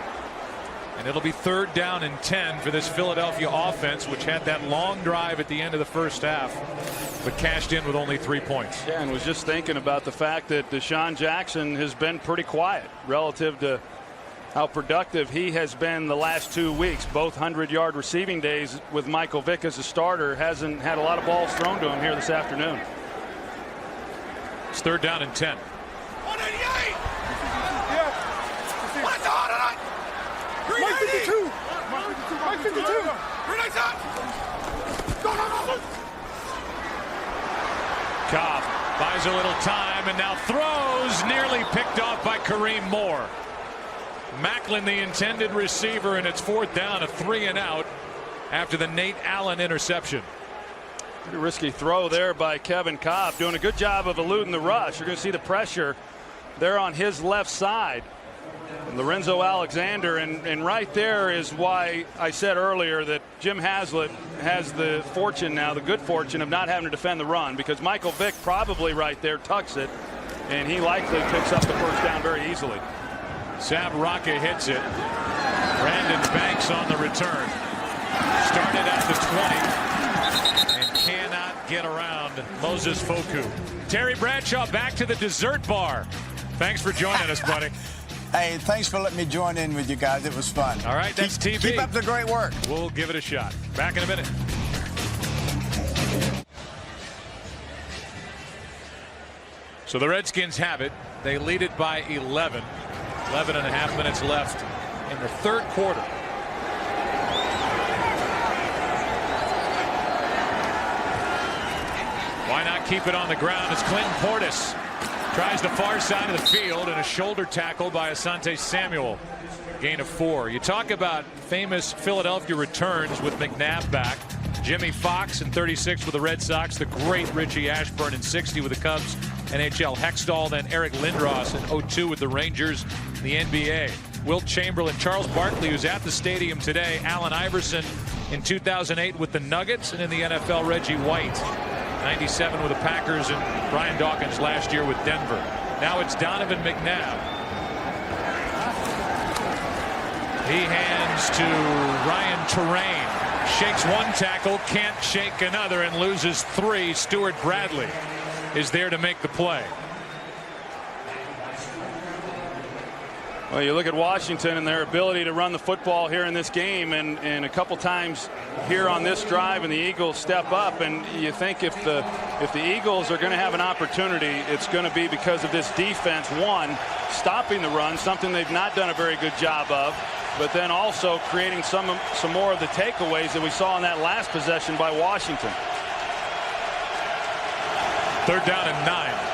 Speaker 2: And it'll be 3rd down and 10 for this Philadelphia offense, which had that long drive at the end of the first half, but cashed in with only 3 points.
Speaker 3: Yeah, and was just thinking about the fact that Deshaun Jackson has been pretty quiet relative to how productive he has been the last 2 weeks. Both 100-yard receiving days with Michael Vick as a starter. Hasn't had a lot of balls thrown to him here this afternoon.
Speaker 2: It's 3rd down and 10.
Speaker 1: 188. Yeah. What's on tonight? 352. 152. 397. Go.
Speaker 2: Cobb buys a little time and now throws, nearly picked off by Kareem Moore. Macklin, the intended receiver, and it's 4th down, a 3 and out after the Nate Allen interception.
Speaker 3: Pretty risky throw there by Kevin Cobb, doing a good job of eluding the rush. You're going to see the pressure there on his left side. Lorenzo Alexander, and right there is why I said earlier that Jim Haslett has the fortune now, the good fortune of not having to defend the run, because Michael Vick probably right there tucks it, and he likely picks up the first down very easily.
Speaker 2: Sam Rocca hits it. Brandon Banks on the return. Started at the 20 and cannot get around Moses Foku. Terry Bradshaw back to the dessert bar Thanks for joining us, buddy.
Speaker 8: Hey, thanks for letting me join in with you guys. It was fun.
Speaker 2: All right, that's TV.
Speaker 8: Keep up the great work.
Speaker 2: We'll give it a shot. Back in a minute. So the Redskins have it. They lead it by 11. 11 and a half minutes left in the third quarter. Why not keep it on the ground as Clinton Portis tries the far side of the field, and a shoulder tackle by Asante Samuel. Gain of 4. You talk about famous Philadelphia returns with McNabb back. Jimmy Fox in 36 with the Red Sox. The great Richie Ashburn in 60 with the Cubs. NHL Hextall, then Eric Lindros in 02 with the Rangers in the NBA. Wilt Chamberlain, Charles Barkley, who's at the stadium today. Allen Iverson in 2008 with the Nuggets, and in the NFL, Reggie White. 97 with the Packers, and Brian Dawkins last year with Denver. Now it's Donovan McNabb. He hands to Ryan Terrain. Shakes one tackle, can't shake another, and loses 3. Stuart Bradley is there to make the play.
Speaker 3: Well, you look at Washington and their ability to run the football here in this game, and a couple times here on this drive, and the Eagles step up, and you think if the Eagles are going to have an opportunity, it's going to be because of this defense. One, stopping the run, something they've not done a very good job of, but then also creating some more of the takeaways that we saw in that last possession by Washington.
Speaker 2: 3rd down and 9.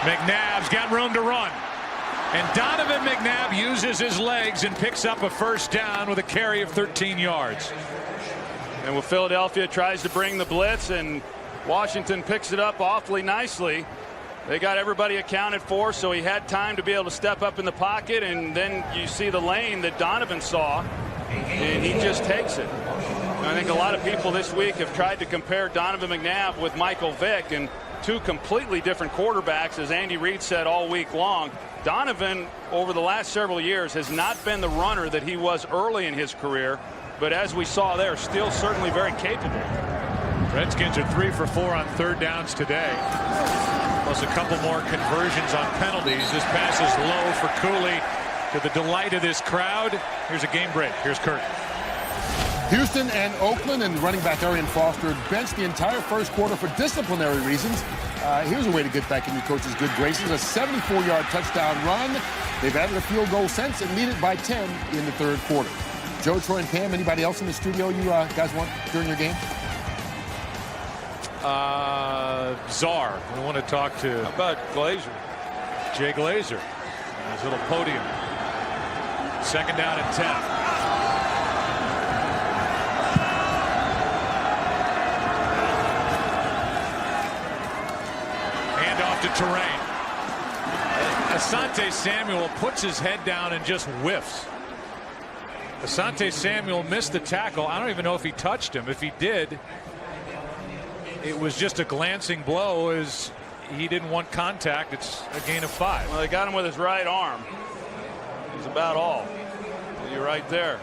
Speaker 2: McNabb's got room to run, and Donovan McNabb uses his legs and picks up a 1st down with a carry of 13 yards.
Speaker 3: And when Philadelphia tries to bring the blitz and Washington picks it up awfully nicely, they got everybody accounted for, so he had time to be able to step up in the pocket, and then you see the lane that Donovan saw, and he just takes it. And I think a lot of people this week have tried to compare Donovan McNabb with Michael Vick, and 2 completely different quarterbacks, as Andy Reid said all week long. Donovan, over the last several years, has not been the runner that he was early in his career, but as we saw there, still certainly very capable.
Speaker 2: Redskins are 3 for 4 on 3rd downs today, plus a couple more conversions on penalties. This pass is low for Cooley, to the delight of this crowd. Here's a game break. Here's Kurt.
Speaker 5: Houston and Oakland, and running back Arian Foster benched the entire 1st quarter for disciplinary reasons. Here's a way to get back in your coach's good graces. A 74-yard touchdown run. They've added a field goal since and lead it by 10 in the 3rd quarter. Joe, Troy, and Pam, anybody else in the studio you guys want during your game?
Speaker 2: Czar. We want to talk to.
Speaker 3: How about Glazer?
Speaker 2: Jay Glazer. His little podium. 2nd down and 10. To Terrain. Asante Samuel puts his head down and just whiffs. Asante Samuel missed the tackle. I don't even know if he touched him. If he did, it was just a glancing blow, as he didn't want contact. It's a gain of 5.
Speaker 3: Well, they got him with his right arm. That's about all. You're right there.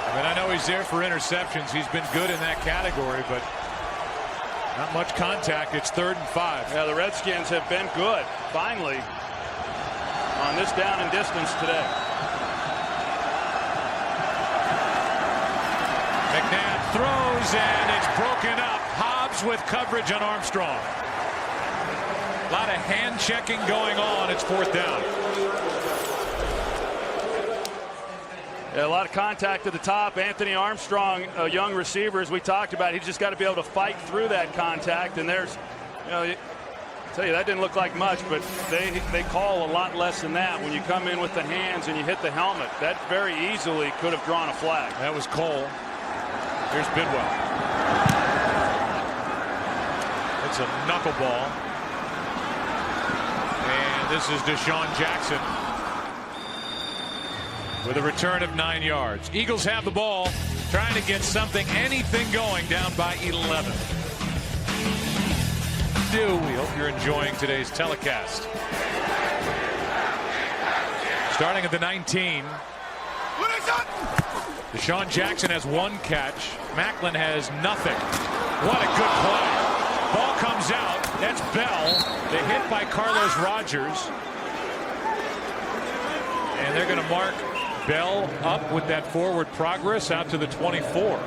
Speaker 2: I mean, I know he's there for interceptions. He's been good in that category, but not much contact. It's 3rd and 5.
Speaker 3: Yeah, the Redskins have been good, finally, on this down and distance today.
Speaker 2: McNabb throws, and it's broken up. Hobbs with coverage on Armstrong. A lot of hand checking going on. It's 4th down.
Speaker 3: Yeah, a lot of contact at the top. Anthony Armstrong, a young receiver, as we talked about, he's just got to be able to fight through that contact. And there's, you know, I tell you, that didn't look like much, but they call a lot less than that when you come in with the hands and you hit the helmet. That very easily could have drawn a flag.
Speaker 2: That was Cole. Here's Bidwell. It's a knuckleball. And this is Deshaun Jackson with a return of 9 yards. Eagles have the ball, trying to get anything going, down by 11. We hope you're enjoying today's telecast. Starting at the 19, Deshaun Jackson has 1 catch. Macklin has nothing. What a good play. Ball comes out. That's Bell. They hit by Carlos Rogers. And they're going to mark Bell up with that forward progress out to the 24.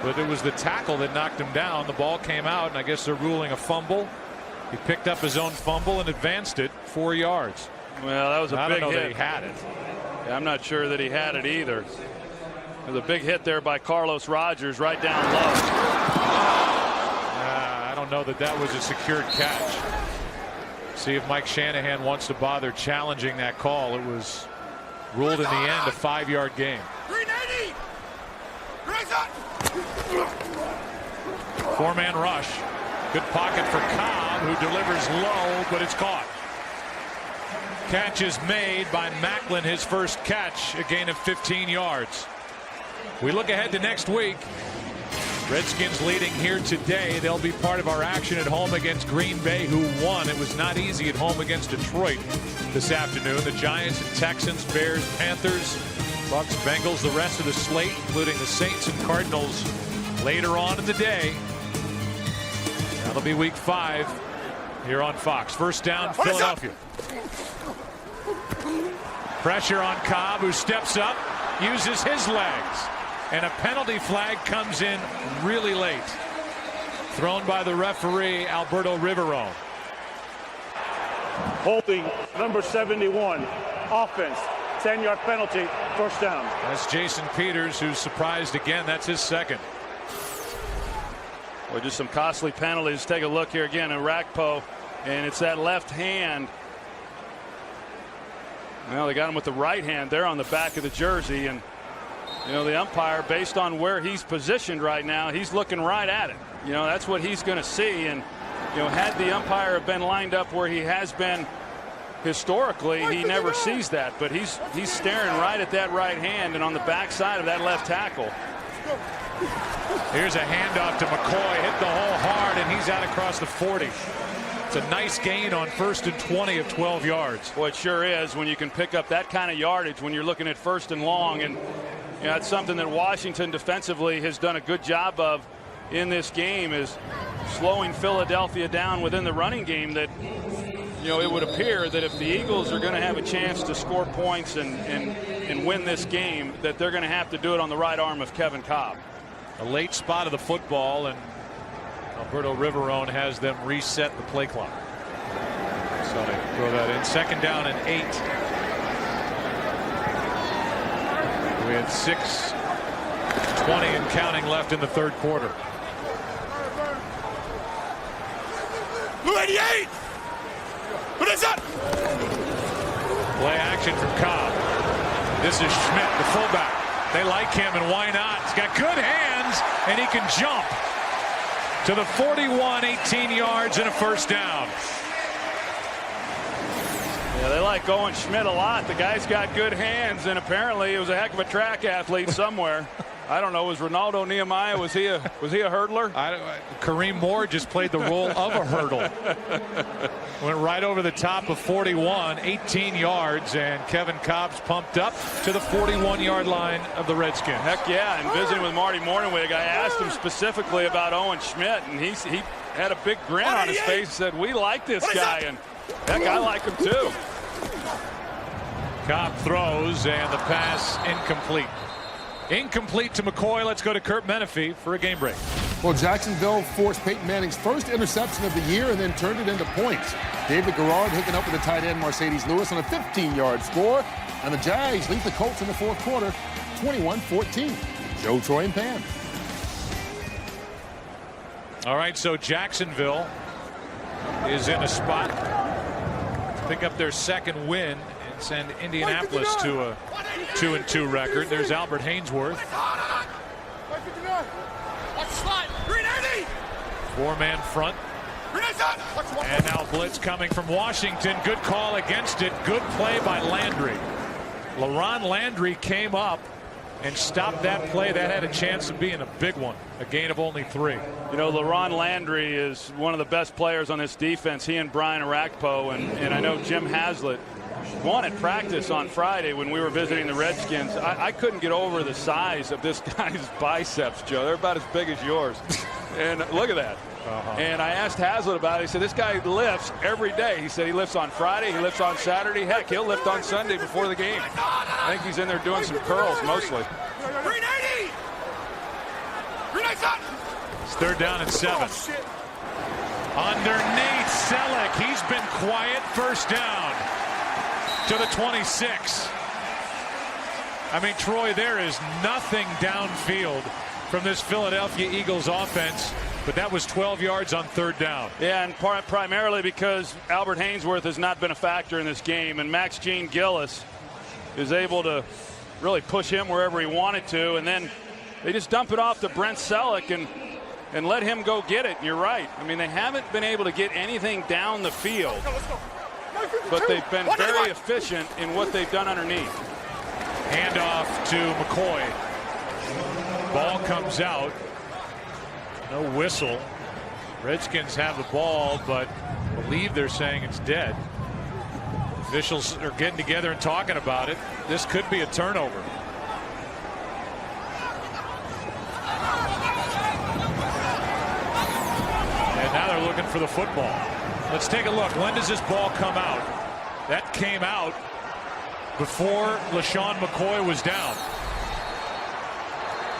Speaker 2: But it was the tackle that knocked him down. The ball came out, and I guess they're ruling a fumble. He picked up his own fumble and advanced it 4 yards.
Speaker 3: Well, that was a big hit.
Speaker 2: I don't know that he had it.
Speaker 3: Yeah, I'm not sure that he had it either. There's a big hit there by Carlos Rogers right down low.
Speaker 2: I don't know that that was a secured catch. See if Mike Shanahan wants to bother challenging that call. It was ruled in the end a 5-yard gain. 4-man rush. Good pocket for Cobb, who delivers low, but it's caught. Catch is made by Macklin, his first catch, a gain of 15 yards. We look ahead to next week. Redskins leading here today. They'll be part of our action at home against Green Bay, who won. It was not easy at home against Detroit this afternoon. The Giants and Texans, Bears, Panthers, Bucks, Bengals, the rest of the slate, including the Saints and Cardinals later on in the day. That'll be week 5 here on Fox. First down, Philadelphia. Pressure on Cobb, who steps up, uses his legs. And a penalty flag comes in really late. Thrown by the referee, Alberto Riverone.
Speaker 4: Holding number 71. Offense. 10-yard penalty. First down.
Speaker 2: That's Jason Peters, who's surprised again. That's his second.
Speaker 3: Well, just some costly penalties. Take a look here again at Rakpo. And it's that left hand. Well, they got him with the right hand there on the back of the jersey. And you know, the umpire, based on where he's positioned right now, he's looking right at it. You know, that's what he's going to see. And, you know, had the umpire been lined up where he has been historically, he never sees that. But he's staring right at that right hand and on the backside of that left tackle.
Speaker 2: Here's a handoff to McCoy. Hit the hole hard, and he's out across the 40. It's a nice gain on 1st and 20 of 12 yards.
Speaker 3: Well, it sure is when you can pick up that kind of yardage when you're looking at 1st and long. And you know, that's something that Washington defensively has done a good job of in this game, is slowing Philadelphia down within the running game. That, you know, it would appear that if the Eagles are going to have a chance to score points and win this game, that they're going to have to do it on the right arm of Kevin Cobb.
Speaker 2: A late spot of the football, and Alberto Riverone has them reset the play clock. So they throw that in. 2nd down and 8. We had 6:20 and counting left in the 3rd quarter.
Speaker 1: 88! What is that?
Speaker 2: Play action from Cobb. This is Schmidt, the fullback. They like him, and why not? He's got good hands, and he can jump to the 41, 18 yards and a first down.
Speaker 3: Yeah, they like Owen Schmidt a lot. The guy's got good hands, and apparently he was a heck of a track athlete somewhere. I don't know. Was Ronaldo Nehemiah? Was he a hurdler?
Speaker 2: Kareem Moore just played the role of a hurdle. Went right over the top of 41, 18 yards, and Kevin Cobb's pumped up to the 41-yard line of the Redskins.
Speaker 3: Heck yeah! And visiting with Marty Morningwig, I asked him specifically about Owen Schmidt, and he had a big grin on his face. Said, "We like this guy, and heck, I like him too."
Speaker 2: Cobb throws, and the pass incomplete. Incomplete to McCoy. Let's go to Kurt Menefee for a game break.
Speaker 5: Well, Jacksonville forced Peyton Manning's first interception of the year and then turned it into points. David Garrard hooking up with the tight end Mercedes Lewis on a 15-yard score. And the Jags lead the Colts in the 4th quarter, 21-14. Joe, Troy, and Pam.
Speaker 2: All right, so Jacksonville is in a spot to pick up their 2nd win and send Indianapolis to a 2-2 record. There's Albert Hainsworth. 4-man front. And now blitz coming from Washington. Good call against it. Good play by Landry. LaRon Landry came up and stopped that play. That had a chance of being a big one. A gain of only 3.
Speaker 3: You know, LaRon Landry is one of the best players on this defense. He and Brian Arakpo, and I know Jim Haslett one at practice on Friday when we were visiting the Redskins. I couldn't get over the size of this guy's biceps, Joe. They're about as big as yours. And look at that. And I asked Hazlitt about it. He said, this guy lifts every day. He said he lifts on Friday, he lifts on Saturday. Heck, he'll lift on Sunday before the game. I think he's in there doing some curls mostly.
Speaker 1: 380! Grenade shot!
Speaker 2: It's 3rd down and 7. Underneath Selleck. He's been quiet. 1st down to the 26. I mean, Troy, there is nothing downfield from this Philadelphia Eagles offense, but that was 12 yards on 3rd down.
Speaker 3: Yeah, and primarily because Albert Haynesworth has not been a factor in this game, and Max Gene Gillis is able to really push him wherever he wanted to, and then they just dump it off to Brent Selleck and let him go get it. And you're right. I mean, they haven't been able to get anything down the field, but they've been very efficient in what they've done underneath.
Speaker 2: Handoff to McCoy. Ball comes out. No whistle. Redskins have the ball, but I believe they're saying it's dead. Officials are getting together and talking about it. This could be a turnover. And now they're looking for the football. Let's take a look. When does this ball come out? That came out before LaShawn McCoy was down.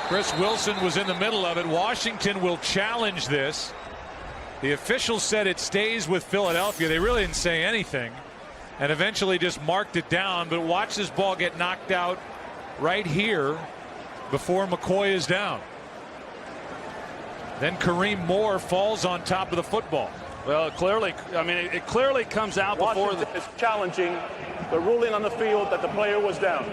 Speaker 2: Chris Wilson was in the middle of it. Washington will challenge this. The officials said it stays with Philadelphia. They really didn't say anything and eventually just marked it down. But watch this ball get knocked out right here before McCoy is down. Then Kareem Moore falls on top of the football.
Speaker 3: Well, clearly, I mean, it clearly comes out before
Speaker 4: Washington is challenging the ruling on the field that the player was down.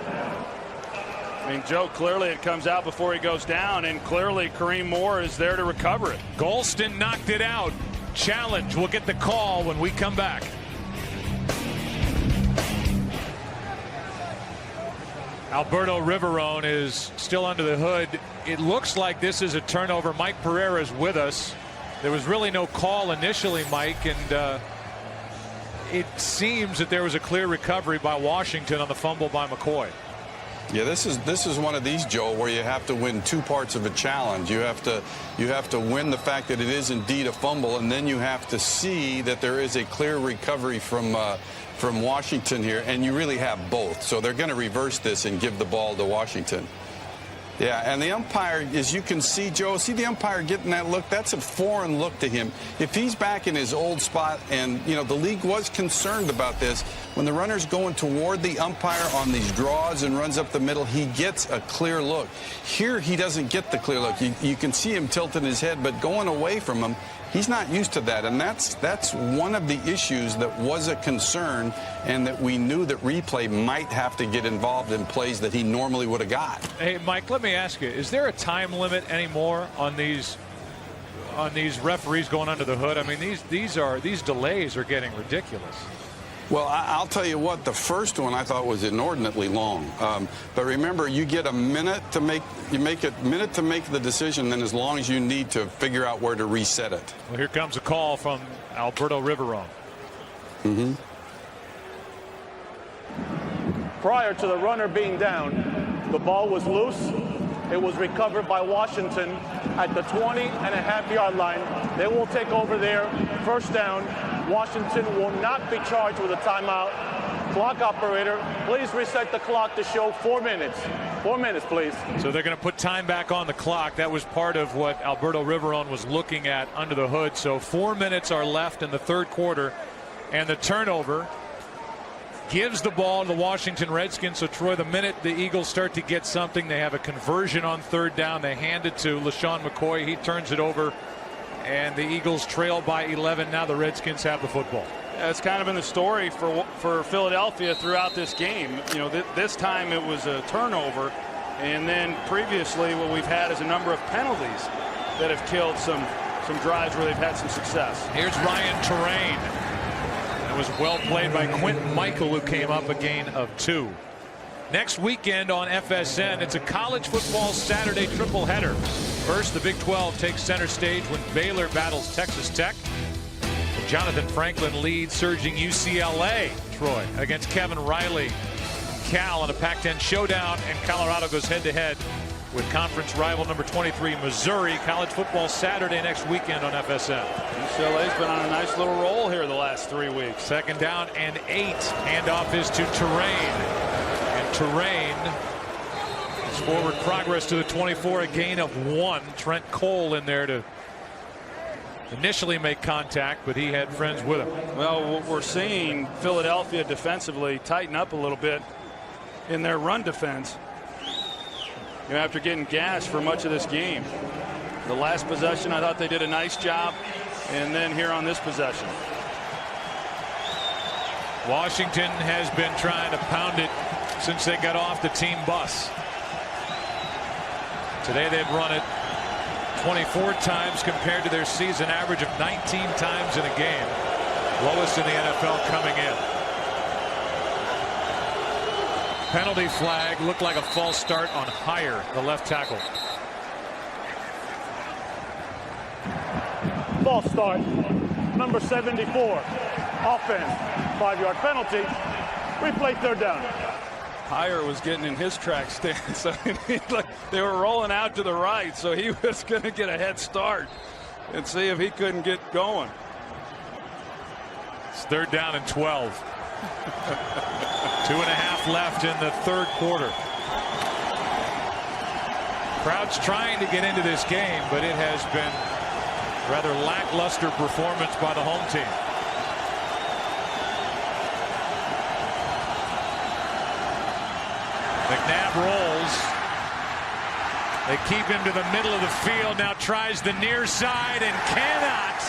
Speaker 3: I mean, Joe, clearly it comes out before he goes down, and clearly Kareem Moore is there to recover it.
Speaker 2: Golston knocked it out. Challenge. We'll get the call when we come back. Alberto Riverone is still under the hood. It looks like this is a turnover. Mike Pereira is with us. There was really no call initially, Mike, and it seems that there was a clear recovery by Washington on the fumble by McCoy.
Speaker 7: Yeah, this is one of these, Joe, where you have to win two parts of a challenge. You have to win the fact that it is indeed a fumble, and then you have to see that there is a clear recovery from Washington here, and you really have both. So they're going to reverse this and give the ball to Washington. Yeah, and the umpire, as you can see, Joe, see the umpire getting that look? That's a foreign look to him. If he's back in his old spot, and, you know, the league was concerned about this, when the runner's going toward the umpire on these draws and runs up the middle, he gets a clear look. Here, he doesn't get the clear look. You can see him tilting his head, but going away from him, he's not used to that, and that's one of the issues that was a concern, and that we knew that replay might have to get involved in plays that he normally would have got.
Speaker 2: Hey, Mike, let me ask you: is there a time limit anymore on these referees going under the hood? I mean, these delays are getting ridiculous.
Speaker 7: Well, I'll tell you what, the first one I thought was inordinately long. But remember, you get a minute to make the decision, then as long as you need to figure out where to reset it.
Speaker 2: Well, here comes a call from Alberto Riverone.
Speaker 4: Prior to the runner being down, the ball was loose. It was recovered by Washington at the 20.5-yard line. They will take over there. 1st down. Washington will not be charged with a timeout. Clock operator, please reset the clock to show 4 minutes. 4 minutes, please.
Speaker 2: So they're going to put time back on the clock. That was part of what Alberto Riverone was looking at under the hood. So 4 minutes are left in the 3rd quarter, and the turnover gives the ball to the Washington Redskins. So, Troy, the minute the Eagles start to get something, they have a conversion on 3rd down. They hand it to LaShawn McCoy. He turns it over, and the Eagles trail by 11. Now the Redskins have the football.
Speaker 3: That's kind of been the story for Philadelphia throughout this game. You know, this time it was a turnover, and then previously what we've had is a number of penalties that have killed some drives where they've had some success.
Speaker 2: Here's Ryan Terrain. It was well played by Quentin Michael, who came up a gain of 2. Next weekend on FSN, it's a college football Saturday triple-header. First, the Big 12 takes center stage when Baylor battles Texas Tech. The Jonathan Franklin leads surging UCLA, Troy, against Kevin Riley. Cal in a Pac-10 showdown, and Colorado goes head-to-head with conference rival number 23 Missouri. College football Saturday next weekend on FSN.
Speaker 3: UCLA's been on a nice little roll here the last 3 weeks.
Speaker 2: 2nd down and 8. Handoff is to Terrain, and Terrain is forward progress to the 24, a gain of 1. Trent Cole in there to initially make contact, but he had friends with him.
Speaker 3: Well, we're seeing Philadelphia defensively tighten up a little bit in their run defense, after getting gashed for much of this game. The last possession, I thought they did a nice job, and then here on this possession.
Speaker 2: Washington has been trying to pound it since they got off the team bus. Today they've run it 24 times compared to their season average of 19 times in a game. Lowest in the NFL coming in. Penalty flag, looked like a false start on Hire, the left tackle.
Speaker 4: False start. Number 74. Offense. 5-yard penalty. Replay 3rd down.
Speaker 3: Hire was getting in his track stand, so they were rolling out to the right, so he was going to get a head start and see if he couldn't get going.
Speaker 2: It's 3rd down and 12. 2.5 left in the 3rd quarter. Crowd's trying to get into this game, but it has been rather lackluster performance by the home team. McNabb rolls. They keep him to the middle of the field. Now tries the near side and cannot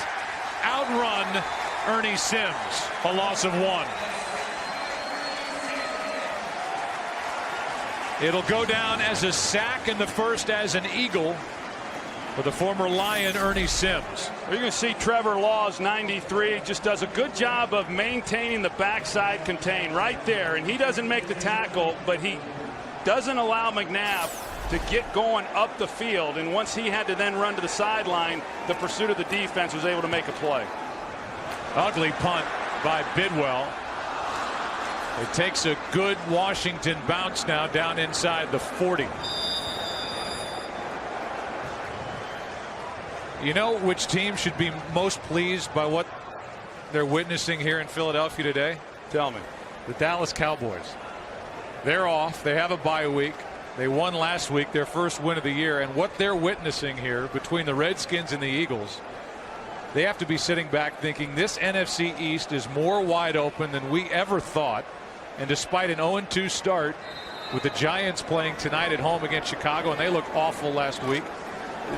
Speaker 2: outrun Ernie Sims. A loss of 1. It'll go down as a sack, and the first as an Eagle for the former Lion Ernie Sims.
Speaker 3: You're going to see Trevor Laws, 93, just does a good job of maintaining the backside contain right there, and he doesn't make the tackle, but he doesn't allow McNabb to get going up the field, and once he had to then run to the sideline, the pursuit of the defense was able to make a play.
Speaker 2: Ugly punt by Bidwell. It takes a good Washington bounce now down inside the 40. You know which team should be most pleased by what they're witnessing here in Philadelphia today?
Speaker 3: Tell me.
Speaker 2: The Dallas Cowboys. They're off. They have a bye week. They won last week, their first win of the year. And what they're witnessing here between the Redskins and the Eagles, they have to be sitting back thinking this NFC East is more wide open than we ever thought. And despite an 0-2 start with the Giants playing tonight at home against Chicago, and they looked awful last week,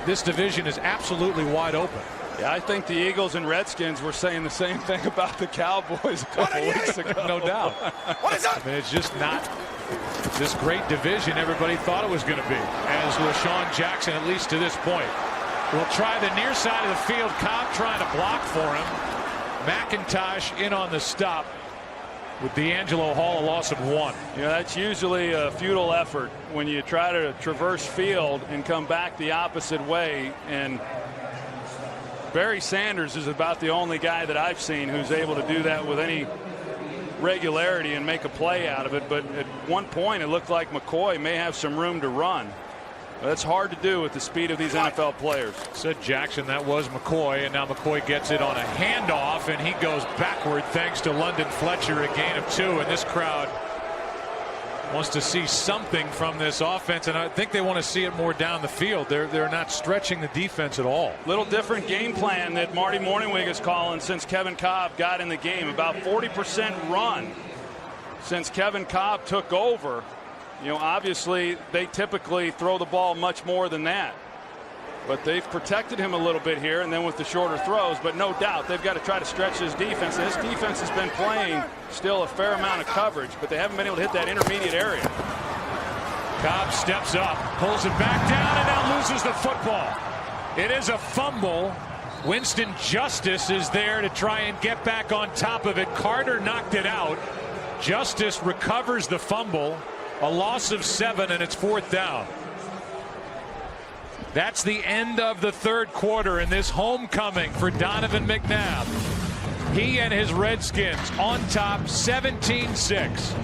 Speaker 2: this division is absolutely wide open.
Speaker 3: Yeah, I think the Eagles and Redskins were saying the same thing about the Cowboys a couple weeks ago.
Speaker 2: No doubt.
Speaker 1: What is that?
Speaker 2: I mean, it's just not this great division everybody thought it was going to be, as LaShawn Jackson, at least to this point, will try the near side of the field. Cobb trying to block for him. McIntosh in on the stop. With D'Angelo Hall, a loss of 1.
Speaker 3: That's usually a futile effort when you try to traverse field and come back the opposite way. And Barry Sanders is about the only guy that I've seen who's able to do that with any regularity and make a play out of it. But at one point, it looked like McCoy may have some room to run. That's hard to do with the speed of these NFL players.
Speaker 2: Said Jackson, that was McCoy, and now McCoy gets it on a handoff, and he goes backward thanks to London Fletcher, a gain of 2. And this crowd wants to see something from this offense, and I think they want to see it more down the field. They're not stretching the defense at all.
Speaker 3: Little different game plan that Marty Morningwig is calling since Kevin Cobb got in the game. About 40% run since Kevin Cobb took over. Obviously they typically throw the ball much more than that, but they've protected him a little bit here, and then with the shorter throws. But no doubt they've got to try to stretch this defense. And this defense has been playing still a fair amount of coverage, but they haven't been able to hit that intermediate area.
Speaker 2: Cobb steps up, pulls it back down, and now loses the football. It is a fumble. Winston Justice is there to try and get back on top of it. Carter knocked it out. Justice recovers the fumble. A loss of 7, and it's 4th down. That's the end of the 3rd quarter in this homecoming for Donovan McNabb. He and his Redskins on top 17-6.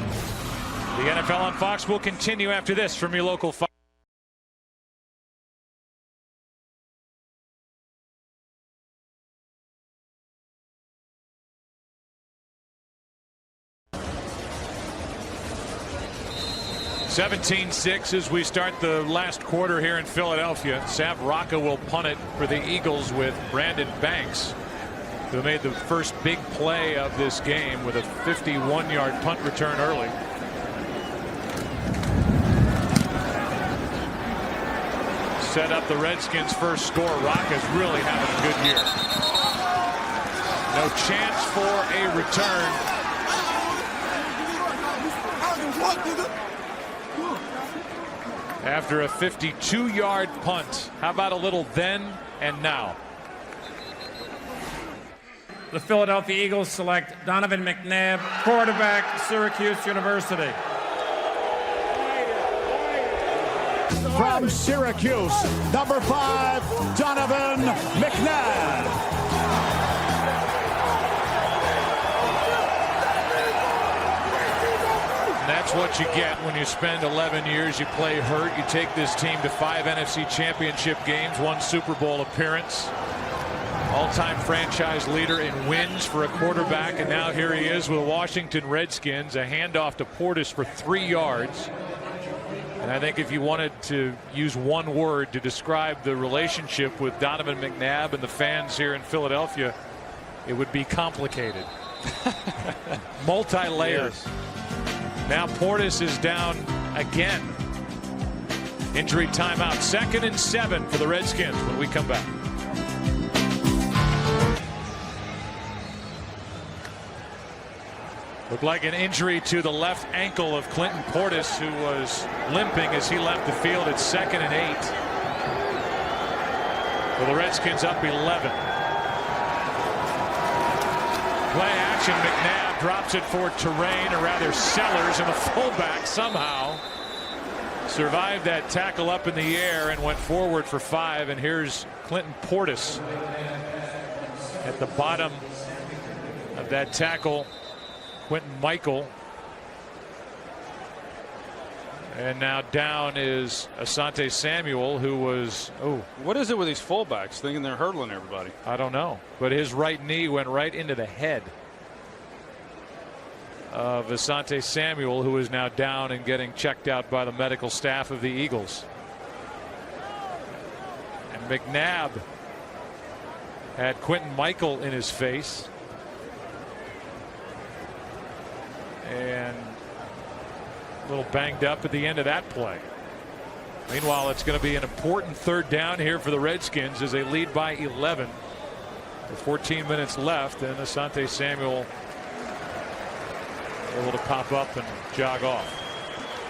Speaker 2: The NFL on Fox will continue after this from your local Fox. (17-6) as we start the last quarter here in Philadelphia. Sav Rocca will punt it for the Eagles with Brandon Banks, who made the first big play of this game with a 51-yard punt return early. Set up the Redskins' first score. Rocca's really having a good year. No chance for a return. After a 52-yard punt. How about a little then and now?
Speaker 9: The Philadelphia Eagles select Donovan McNabb, quarterback, Syracuse University.
Speaker 10: From Syracuse, number 5, Donovan McNabb.
Speaker 2: And that's what you get when you spend 11 years. You play hurt. You take this team to 5 NFC Championship games, 1 Super Bowl appearance. All-time franchise leader in wins for a quarterback, and now here he is with the Washington Redskins. A handoff to Portis for 3 yards. And I think if you wanted to use one word to describe the relationship with Donovan McNabb and the fans here in Philadelphia, it would be complicated. Multi-layered. Yes. Now Portis is down again. Injury timeout. 2nd and 7 for the Redskins when we come back. Looked like an injury to the left ankle of Clinton Portis, who was limping as he left the field at 2nd and 8. For the Redskins up 11. Play action. McNabb drops it for Terrain, or rather Sellers, and the fullback somehow survived that tackle up in the air and went forward for 5. And here's Clinton Portis at the bottom of that tackle. Quentin Michael. And now down is Asante Samuel, who was,
Speaker 3: what is it with these fullbacks thinking they're hurdling everybody?
Speaker 2: I don't know, but his right knee went right into the head of Asante Samuel, who is now down and getting checked out by the medical staff of the Eagles. And McNabb had Quentin Michael in his face. And a little banged up at the end of that play. Meanwhile, it's going to be an important 3rd down here for the Redskins as they lead by 11 with 14 minutes left, and Asante Samuel able to pop up and jog off.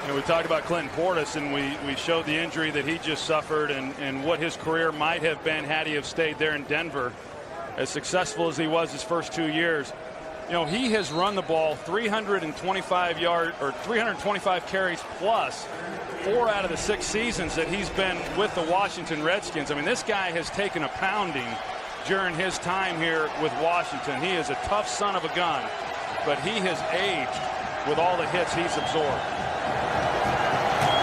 Speaker 3: And we talked about Clinton Portis, and we showed the injury that he just suffered and what his career might have been had he have stayed there in Denver. As successful as he was his first 2 years, you know, he has run the ball 325 carries plus 4 out of the 6 seasons that he's been with the Washington Redskins. I mean, this guy has taken a pounding during his time here with Washington. He is a tough son of a gun, but he has aged with all the hits he's absorbed.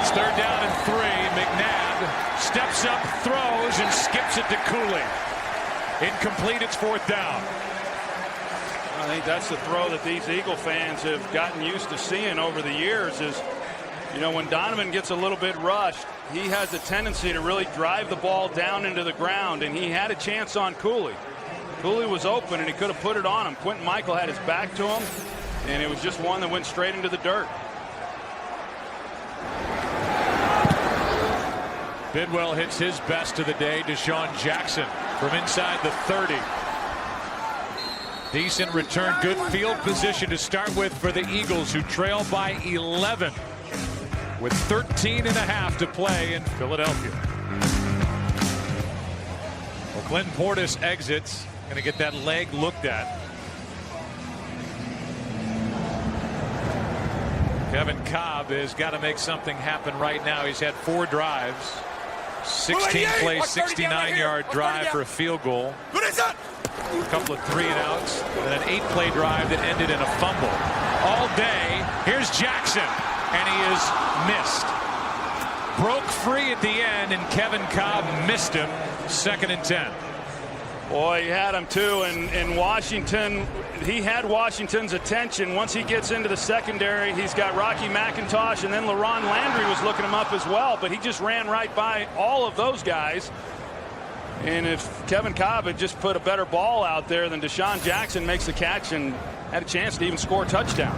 Speaker 2: It's 3rd down and 3. McNabb steps up, throws, and skips it to Cooley. Incomplete. It's 4th down.
Speaker 3: I think that's the throw that these Eagle fans have gotten used to seeing over the years is, you know, when Donovan gets a little bit rushed, he has a tendency to really drive the ball down into the ground, and he had a chance on Cooley. Cooley was open, and he could have put it on him. Quentin Michael had his back to him, and it was just one that went straight into the dirt.
Speaker 2: Bidwell hits his best of the day. Deshaun Jackson from inside the 30. Decent return, good field position to start with for the Eagles, who trail by 11 with 13.5 to play in Philadelphia. Well, Clinton Portis exits. Going to get that leg looked at. Kevin Cobb has got to make something happen right now. He's had 4 drives, 16 plays, 69-yard drive for a field goal. a couple of 3-and-outs, and an 8-play drive that ended in a fumble. All day, here's Jackson, and he is missed. Broke free at the end, and Kevin Cobb missed him. 2nd and 10.
Speaker 3: Boy, he had him too, and Washington, he had Washington's attention. Once he gets into the secondary, he's got Rocky McIntosh, and then LaRon Landry was looking him up as well, but he just ran right by all of those guys. And if Kevin Cobb had just put a better ball out there, then Deshaun Jackson makes the catch and had a chance to even score a touchdown.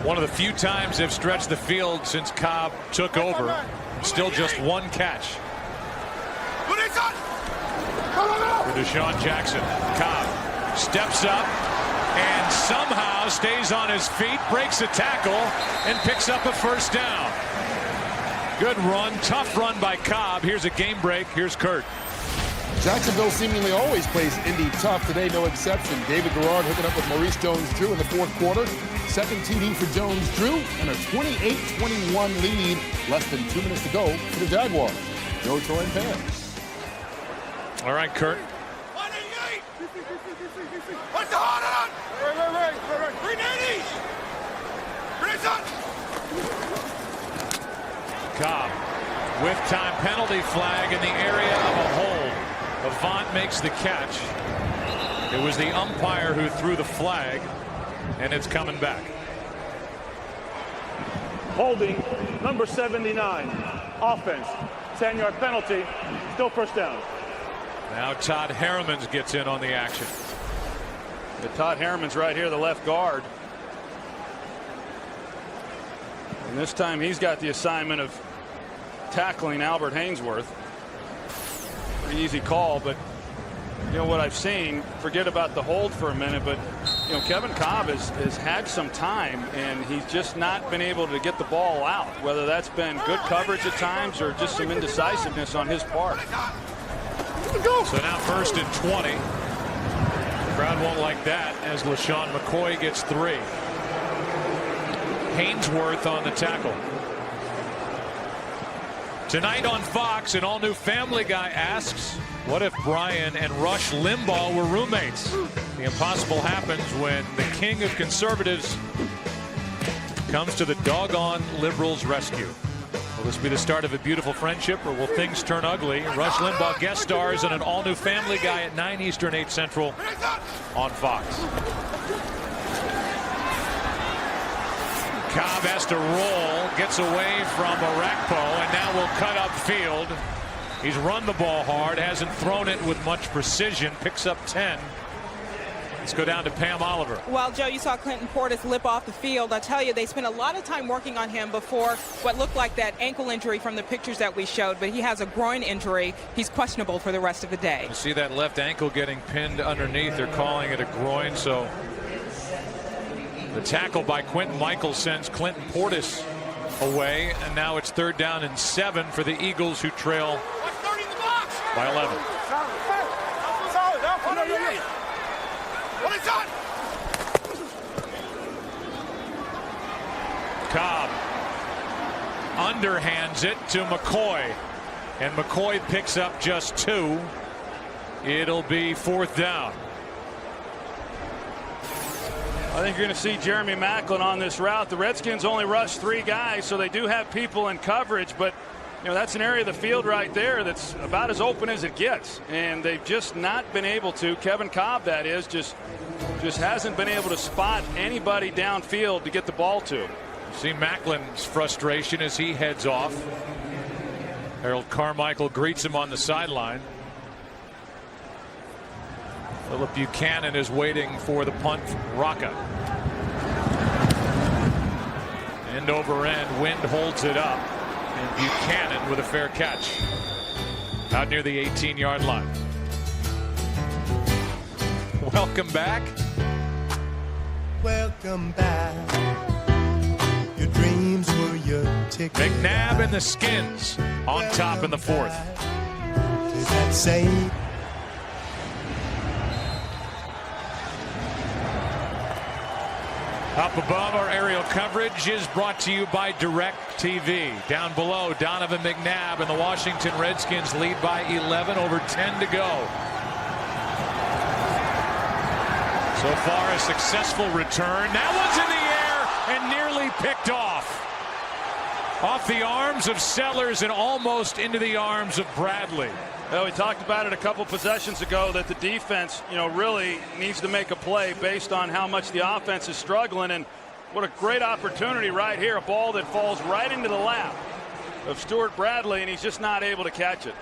Speaker 2: One of the few times they've stretched the field since Cobb took over. Still just 1 catch. For Deshaun Jackson. Cobb steps up and somehow stays on his feet, breaks a tackle, and picks up a 1st down. Good run, tough run by Cobb. Here's a game break. Here's Kurt.
Speaker 5: Jacksonville seemingly always plays Indy tough. Today, no exception. David Garrard hooking up with Maurice Jones-Drew in the 4th quarter. 2nd TD for Jones-Drew, and a 28-21 lead. Less than 2 minutes to go for the Jaguars. Joe Troy and Pam.
Speaker 2: All right, Kurt.
Speaker 1: What's the hard on? Right. 390.
Speaker 2: Cobb with time penalty flag in the area of a hold. Avant makes the catch. It was the umpire who threw the flag, and it's coming back.
Speaker 4: Holding number 79. Offense. 10-yard penalty. Still 1st down.
Speaker 2: Now Todd Hermans gets in on the action.
Speaker 3: Todd Herman's right here, the left guard. And this time he's got the assignment of tackling Albert Hainsworth. Pretty easy call, but you know what I've seen, forget about the hold for a minute, but you know, Kevin Cobb has had some time, and he's just not been able to get the ball out, whether that's been good coverage at times or just some indecisiveness on his part.
Speaker 2: So now 1st and 20. The crowd won't like that as LaShawn McCoy gets 3. Hainsworth on the tackle. Tonight on Fox, an all-new Family Guy asks, what if Brian and Rush Limbaugh were roommates? The impossible happens when the king of conservatives comes to the doggone liberals' rescue. Will this be the start of a beautiful friendship, or will things turn ugly? Rush Limbaugh guest stars in an all-new Family Guy at 9 Eastern, 8 Central on Fox. Cobb has to roll, gets away from Arakpo, and now will cut upfield. He's run the ball hard, hasn't thrown it with much precision, picks up 10. Let's go down to Pam Oliver.
Speaker 6: Well, Joe, you saw Clinton Portis lip off the field. I tell you, they spent a lot of time working on him before what looked like that ankle injury from the pictures that we showed, but he has a groin injury. He's questionable for the rest of the day.
Speaker 2: You see that left ankle getting pinned underneath. They're calling it a groin, so the tackle by Quentin Michael sends Clinton Portis away, and now it's 3rd down and 7 for the Eagles, who trail by 11. Cobb underhands it to McCoy, and McCoy picks up just 2. It'll be 4th down.
Speaker 3: I think you're going to see Jeremy Maclin on this route. The Redskins only rush 3 guys, so they do have people in coverage, but you know, that's an area of the field right there that's about as open as it gets, and they've just not been able to. Kevin Cobb, that is, just hasn't been able to spot anybody downfield to get the ball to.
Speaker 2: See Macklin's frustration as he heads off. Harold Carmichael greets him on the sideline. Philip Buchanan is waiting for the punt from Rocca. End over end, Wind holds it up, and Buchanan with a fair catch out near the 18-yard line. Welcome back.
Speaker 11: Welcome back. Your dreams were your ticket.
Speaker 2: McNabb and the Skins on top in the 4th.
Speaker 11: Does that say?
Speaker 2: Up above, our aerial coverage is brought to you by DirecTV. Down below, Donovan McNabb and the Washington Redskins lead by 11, over 10 to go. So far, a successful return. That one's in the air and nearly picked off. Off the arms of Sellers and almost into the arms of Bradley.
Speaker 3: Well, we talked about it a couple possessions ago that the defense, really needs to make a play based on how much the offense is struggling. And what a great opportunity right here. A ball that falls right into the lap of Stuart Bradley, and he's just not able to catch it.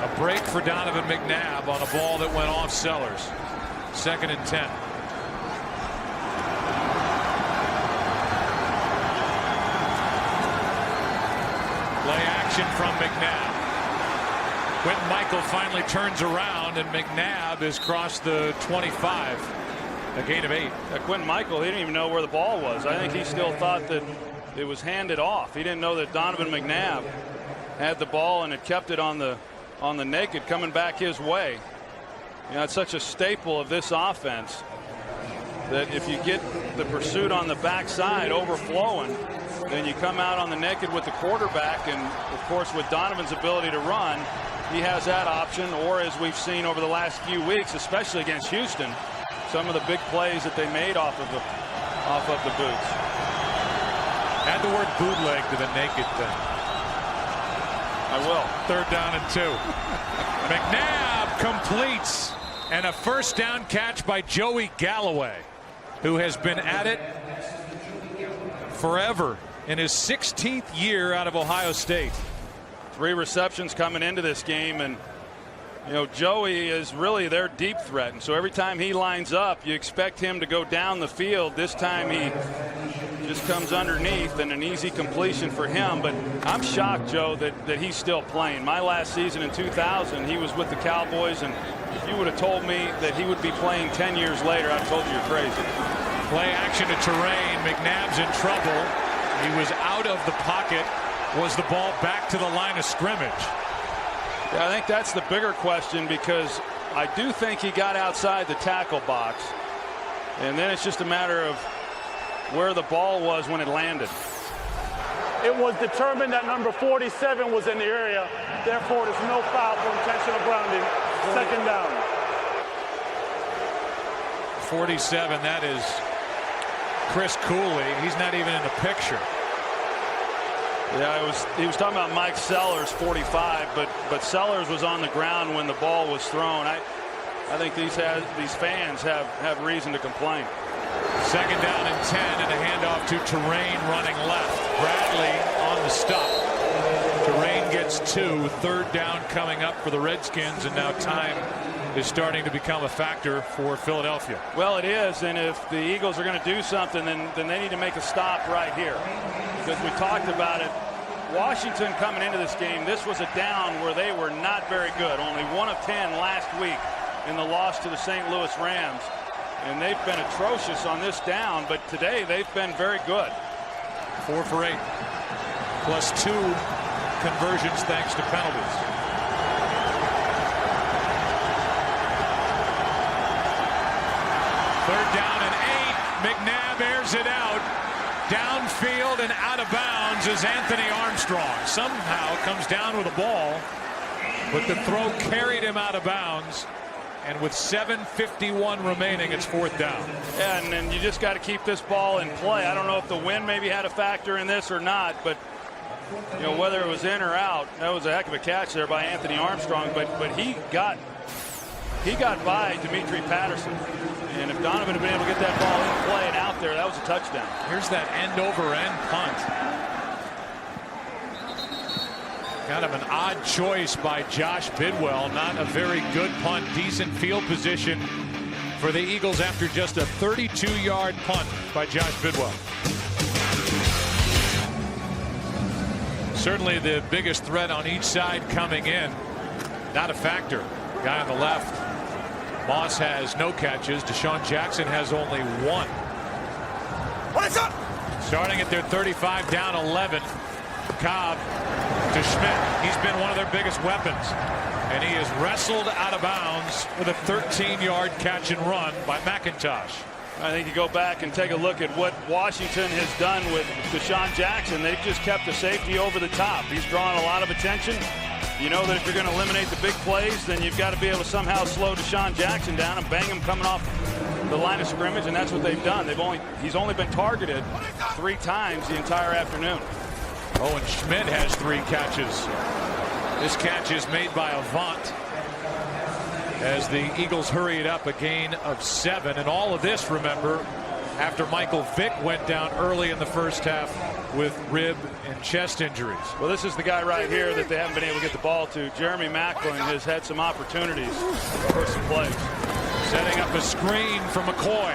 Speaker 2: A break for Donovan McNabb on a ball that went off Sellers. 2nd and 10. Play action from McNabb. Quentin Michael finally turns around, and McNabb has crossed the 25. A gain of 8.
Speaker 3: Quentin Michael, he didn't even know where the ball was. I think he still thought that it was handed off. He didn't know that Donovan McNabb had the ball and had kept it on the naked coming back his way. It's such a staple of this offense that if you get the pursuit on the backside overflowing, then you come out on the naked with the quarterback, and of course with Donovan's ability to run, he has that option. Or as we've seen over the last few weeks, especially against Houston, some of the big plays that they made off of the boots.
Speaker 2: Add the word bootleg to the naked thing.
Speaker 3: I will.
Speaker 2: 3rd down and 2. McNabb completes, and a first down catch by Joey Galloway, who has been at it forever in his 16th year out of Ohio State.
Speaker 3: 3 receptions coming into this game, and Joey is really their deep threat, and so every time he lines up, you expect him to go down the field. This time he just comes underneath, and an easy completion for him. But I'm shocked, Joe, that he's still playing. My last season in 2000, he was with the Cowboys, and if you would have told me that he would be playing 10 years later, I'd have told you you're crazy.
Speaker 2: Play action to Terrain. McNabb's in trouble. He was out of the pocket. Was the ball back to the line of scrimmage?
Speaker 3: Yeah, I think that's the bigger question, because I do think he got outside the tackle box, and then it's just a matter of where the ball was when it landed.
Speaker 4: It was determined that number 47 was in the area. Therefore, there's no foul for intentional grounding. 2nd down.
Speaker 2: 47, that is Chris Cooley. He's not even in the picture.
Speaker 3: Yeah, he was talking about Mike Sellers, 45, but Sellers was on the ground when the ball was thrown. I think these fans have reason to complain.
Speaker 2: 2nd down and 10, and a handoff to Terrain running left. Bradley on the stop. Terrain gets 2. 3rd down coming up for the Redskins, and now time is starting to become a factor for Philadelphia.
Speaker 3: Well, it is, and if the Eagles are going to do something, then they need to make a stop right here. Because we talked about it, Washington coming into this game, this was a down where they were not very good. Only 1 of 10 last week in the loss to the St. Louis Rams. And they've been atrocious on this down, but today they've been very good.
Speaker 2: 4 for 8. Plus 2 conversions thanks to penalties. Third down and 8. McNabb airs it out. Downfield and out of bounds is Anthony Armstrong. Somehow comes down with the ball, but the throw carried him out of bounds. And with 7:51 remaining, it's 4th down.
Speaker 3: Yeah, and you just got to keep this ball in play. I don't know if the wind maybe had a factor in this or not, but whether it was in or out, that was a heck of a catch there by Anthony Armstrong. But he got by Dimitri Patterson. And if Donovan had been able to get that ball in play and out there, that was a touchdown.
Speaker 2: Here's that end-over-end punt. Kind of an odd choice by Josh Bidwell. Not a very good punt. Decent field position for the Eagles after just a 32-yard punt by Josh Bidwell. Certainly the biggest threat on each side coming in. Not a factor. Guy on the left. Moss has no catches. Deshaun Jackson has only 1.
Speaker 1: What is up?
Speaker 2: Starting at their 35, down 11. Cobb to Schmidt. He's been one of their biggest weapons. And he is wrestled out of bounds with a 13-yard catch and run by McIntosh.
Speaker 3: I think you go back and take a look at what Washington has done with Deshaun Jackson. They've just kept the safety over the top. He's drawn a lot of attention. You know that if you're going to eliminate the big plays, then you've got to be able to somehow slow Deshaun Jackson down and bang him coming off the line of scrimmage, and that's what they've done. He's only been targeted 3 times the entire afternoon.
Speaker 2: Owen Schmidt has 3 catches. This catch is made by Avant as the Eagles hurry it up, a gain of 7. And all of this, remember, after Michael Vick went down early in the first half with rib and chest injuries.
Speaker 3: Well, this is the guy right here that they haven't been able to get the ball to. Jeremy Maclin has had some opportunities for some plays.
Speaker 2: Setting up a screen for McCoy.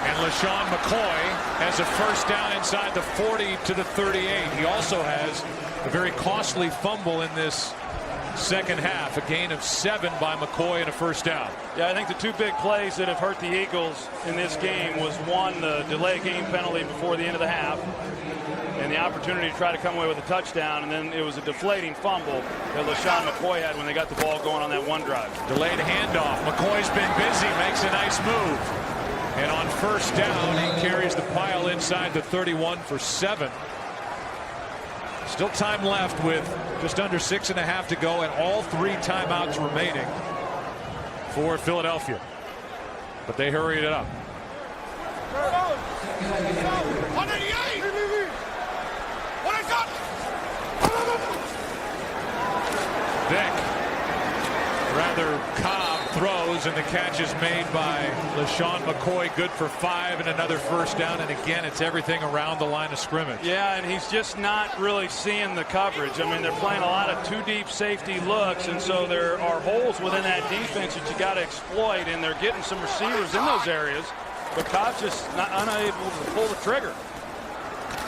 Speaker 2: And LaShawn McCoy has a first down inside the 40 to the 38. He also has a very costly fumble in this second half, a gain of 7 by McCoy and a first down.
Speaker 3: Yeah, I think the 2 big plays that have hurt the Eagles in this game was, one, the delay game penalty before the end of the half, and the opportunity to try to come away with a touchdown, and then it was a deflating fumble that LaShawn McCoy had when they got the ball going on that one drive.
Speaker 2: Delayed handoff. McCoy's been busy, makes a nice move. And on first down, he carries the pile inside the 31 for 7. Still time left with just under 6.5 to go and all 3 timeouts remaining for Philadelphia. But they hurried it up.
Speaker 1: 188! What is that?
Speaker 2: Vick, rather, Cobb throws, and the catch is made by LaShawn McCoy, good for 5 and another first down. And again, it's everything around the line of scrimmage.
Speaker 3: Yeah, and he's just not really seeing the coverage. I mean, they're playing a lot of 2 deep safety looks, and so there are holes within that defense that you got to exploit, and they're getting some receivers in those areas, but Cobb's just unable to pull the trigger.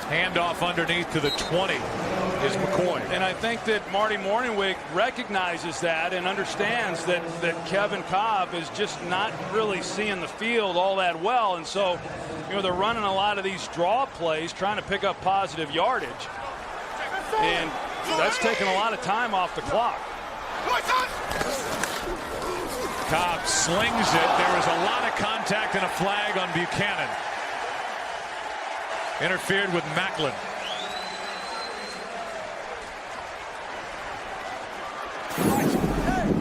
Speaker 2: Handoff underneath to the 20 is McCoy.
Speaker 3: And I think that Marty Morningwig recognizes that and understands that Kevin Cobb is just not really seeing the field all that well. And so, you know, they're running a lot of these draw plays, trying to pick up positive yardage. And that's taking a lot of time off the clock.
Speaker 2: Cobb slings it. There was a lot of contact and a flag on Buchanan. Interfered with Maclin.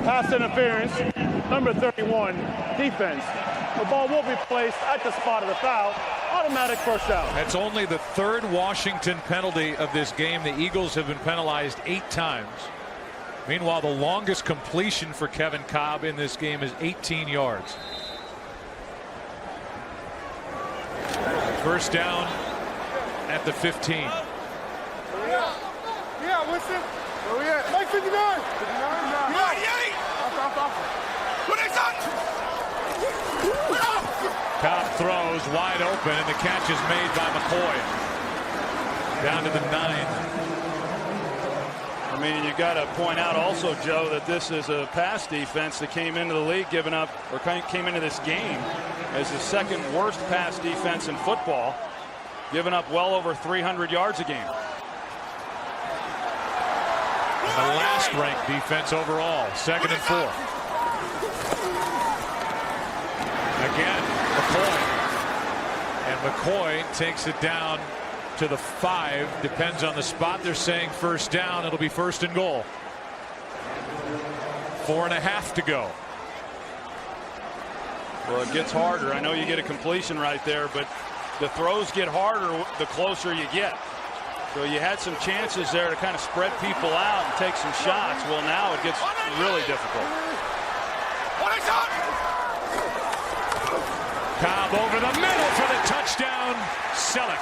Speaker 4: Pass interference, number 31, defense. The ball will be placed at the spot of the foul. Automatic first down.
Speaker 2: That's only the 3rd Washington penalty of this game. The Eagles have been penalized 8 times. Meanwhile, the longest completion for Kevin Cobb in this game is 18 yards. First down at the 15.
Speaker 1: Yeah, Winston. Where we at? Mike 59. 98. What is that?
Speaker 2: Cobb throws wide open, and the catch is made by McCoy. Down to the 9.
Speaker 3: I mean, you got to point out also, Joe, that this is a pass defense that came into the league giving up, or came into this game as the 2nd worst pass defense in football, giving up well over 300 yards a game.
Speaker 2: The last ranked defense overall, 2nd and 4. Again, McCoy. And McCoy takes it down to the 5. Depends on the spot. They're saying first down. It'll be 1st and goal. 4.5 to go.
Speaker 3: Well, it gets harder. I know you get a completion right there, but the throws get harder the closer you get. So you had some chances there to kind of spread people out and take some shots. Well, now it gets really difficult.
Speaker 2: Cobb over the middle for the touchdown. Selleck.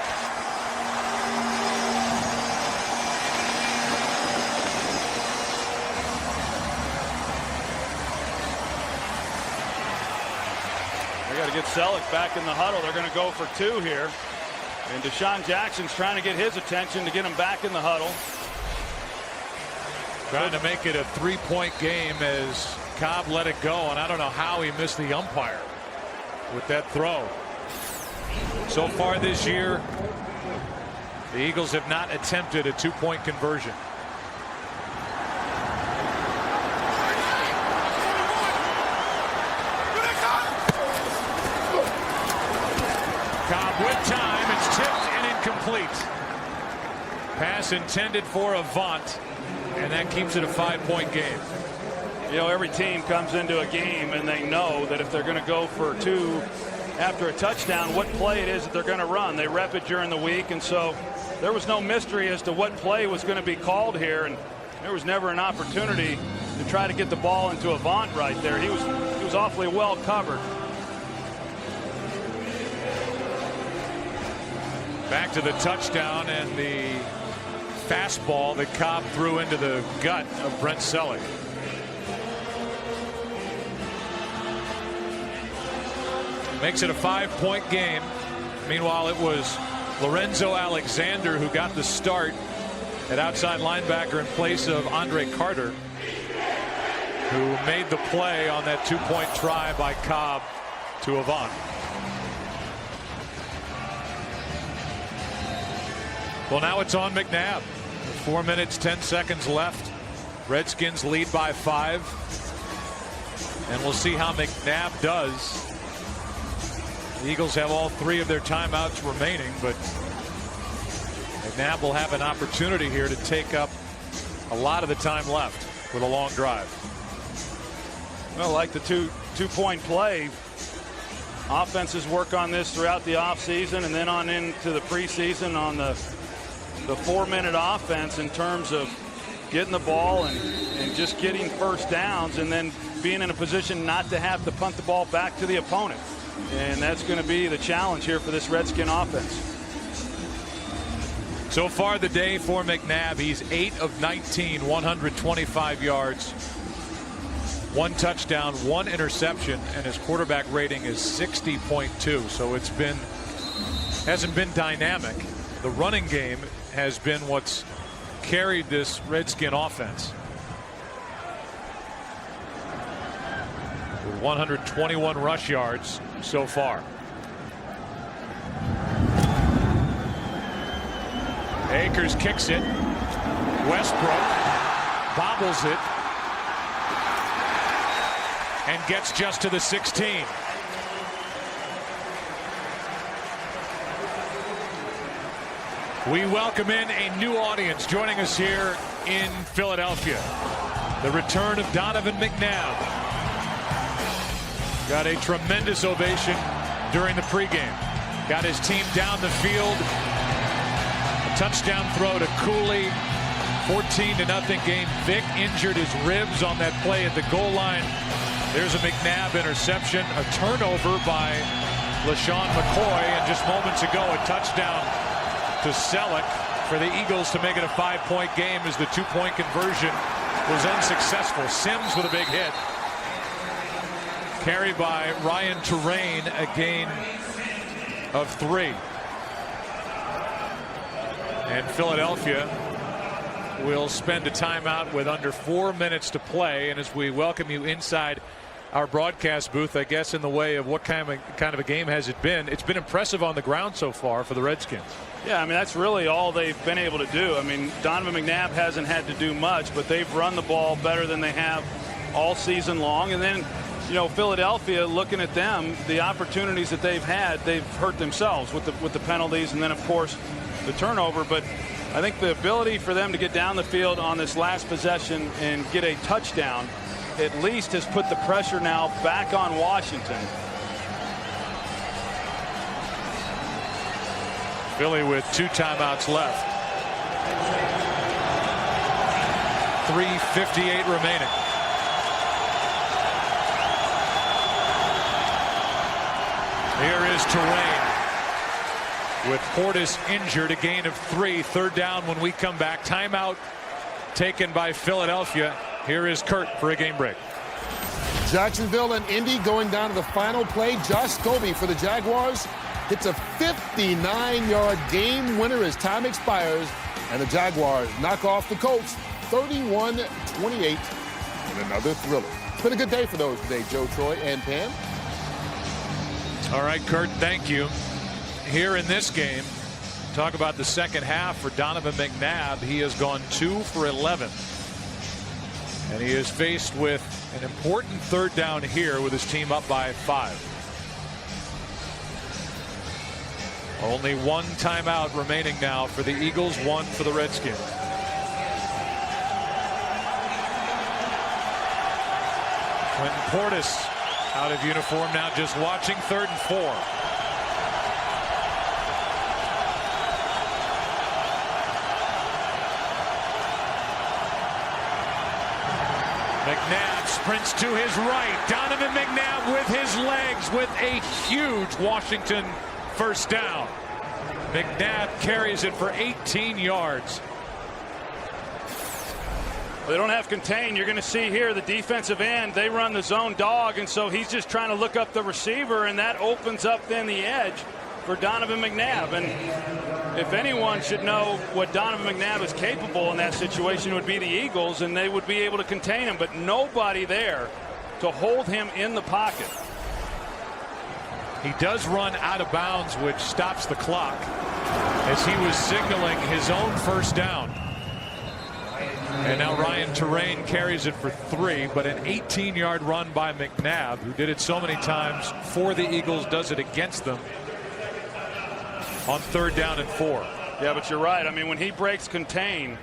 Speaker 3: They got to get Selleck back in the huddle. They're going to go for 2 here. And Deshaun Jackson's trying to get his attention to get him back in the huddle.
Speaker 2: Trying to make it a 3-point game as Cobb let it go, and I don't know how he missed the umpire with that throw. So far this year, the Eagles have not attempted a 2-point conversion. Cobb with time. It's tipped and incomplete. Pass intended for Avant. and that keeps it a 5-point game.
Speaker 3: You know, every team comes into a game and they know that if they're going to go for 2 after a touchdown, what play it is that they're going to run. They rep it during the week, and so there was no mystery as to what play was going to be called here, and there was never an opportunity to try to get the ball into Avant right there. He was awfully well covered.
Speaker 2: Back to the touchdown and the fastball that Cobb threw into the gut of Brent Selleck. Makes it a 5-point game. Meanwhile, it was Lorenzo Alexander who got the start at outside linebacker in place of Andre Carter, who made the play on that 2-point try by Cobb to Avant. Well, now it's on McNabb. 4 minutes, 10 seconds left. Redskins lead by 5. And we'll see how McNabb does. The Eagles have all 3 of their timeouts remaining, but McNabb will have an opportunity here to take up a lot of the time left with a long drive.
Speaker 3: Well, like the two-point play, offenses work on this throughout the offseason and then on into the preseason on the 4-minute offense in terms of getting the ball and just getting first downs and then being in a position not to have to punt the ball back to the opponent. And that's going to be the challenge here for this Redskin offense.
Speaker 2: So far the day for McNabb, he's 8 of 19, 125 yards, 1 touchdown, 1 interception, and his quarterback rating is 60.2. So hasn't been dynamic. The running game has been what's carried this Redskin offense. With 121 rush yards so far. Akers kicks it. Westbrook bobbles it and gets just to the 16. We welcome in a new audience joining us here in Philadelphia. The return of Donovan McNabb. Got a tremendous ovation during the pregame. Got his team down the field. A touchdown throw to Cooley. 14-0 game. Vick injured his ribs on that play at the goal line. There's a McNabb interception. A turnover by LaShawn McCoy. And just moments ago, a touchdown to Selleck for the Eagles to make it a 5-point game as the 2-point conversion was unsuccessful. Sims with a big hit. Carried by Ryan Terrain, a gain of 3. And Philadelphia will spend a timeout with under 4 minutes to play. And as we welcome you inside our broadcast booth, I guess in the way of what kind of a game has it been? It's been impressive on the ground so far for the Redskins.
Speaker 3: Yeah, I mean, that's really all they've been able to do. I mean, Donovan McNabb hasn't had to do much, but they've run the ball better than they have all season long. And then, you know, Philadelphia, looking at them, the opportunities that they've had, they've hurt themselves with the penalties and then, of course, the turnover. But I think the ability for them to get down the field on this last possession and get a touchdown at least has put the pressure now back on Washington.
Speaker 2: Philly with 2 timeouts left. 3:58 remaining. Here is Terrain with Portis injured, a gain of 3. 3rd down when we come back. Timeout taken by Philadelphia. Here is Kurt for a game break.
Speaker 5: Jacksonville and Indy going down to the final play. Josh Scobie for the Jaguars hits a 59-yard game winner as time expires, and the Jaguars knock off the Colts 31-28 in another thriller. It's been a good day for those today, Joe, Troy, and Pam.
Speaker 2: All right, Kurt, thank you. Here in this game, talk about the second half for Donovan McNabb. He has gone 2 for 11. And he is faced with an important 3rd down here with his team up by 5. Only 1 timeout remaining now for the Eagles, 1 for the Redskins. Clinton Portis out of uniform now, just watching 3rd and 4. McNabb sprints to his right. Donovan McNabb with his legs with a huge Washington first down. McNabb carries it for 18 yards.
Speaker 3: They don't have contain. You're going to see here the defensive end. They run the zone dog, and so he's just trying to look up the receiver, and that opens up then the edge for Donovan McNabb. And if anyone should know what Donovan McNabb is capable in that situation, it would be the Eagles, and they would be able to contain him, but nobody there to hold him in the pocket.
Speaker 2: He does run out of bounds, which stops the clock as he was signaling his own first down. And now Ryan Terrain carries it for 3, but an 18-yard run by McNabb, who did it so many times for the Eagles, does it against them on 3rd down and 4.
Speaker 3: Yeah, but you're right. I mean, when he breaks contain,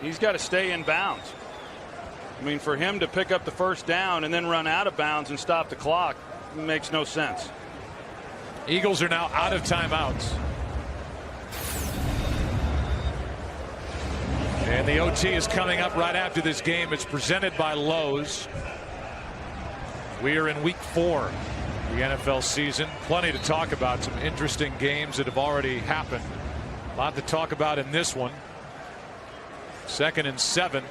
Speaker 3: he's got to stay in bounds. I mean, for him to pick up the first down and then run out of bounds and stop the clock makes no sense.
Speaker 2: Eagles are now out of timeouts. And the OT is coming up right after this game. It's presented by Lowe's. We are in week 4 of the NFL season. Plenty to talk about. Some interesting games that have already happened. A lot to talk about in this one. 2nd and 7.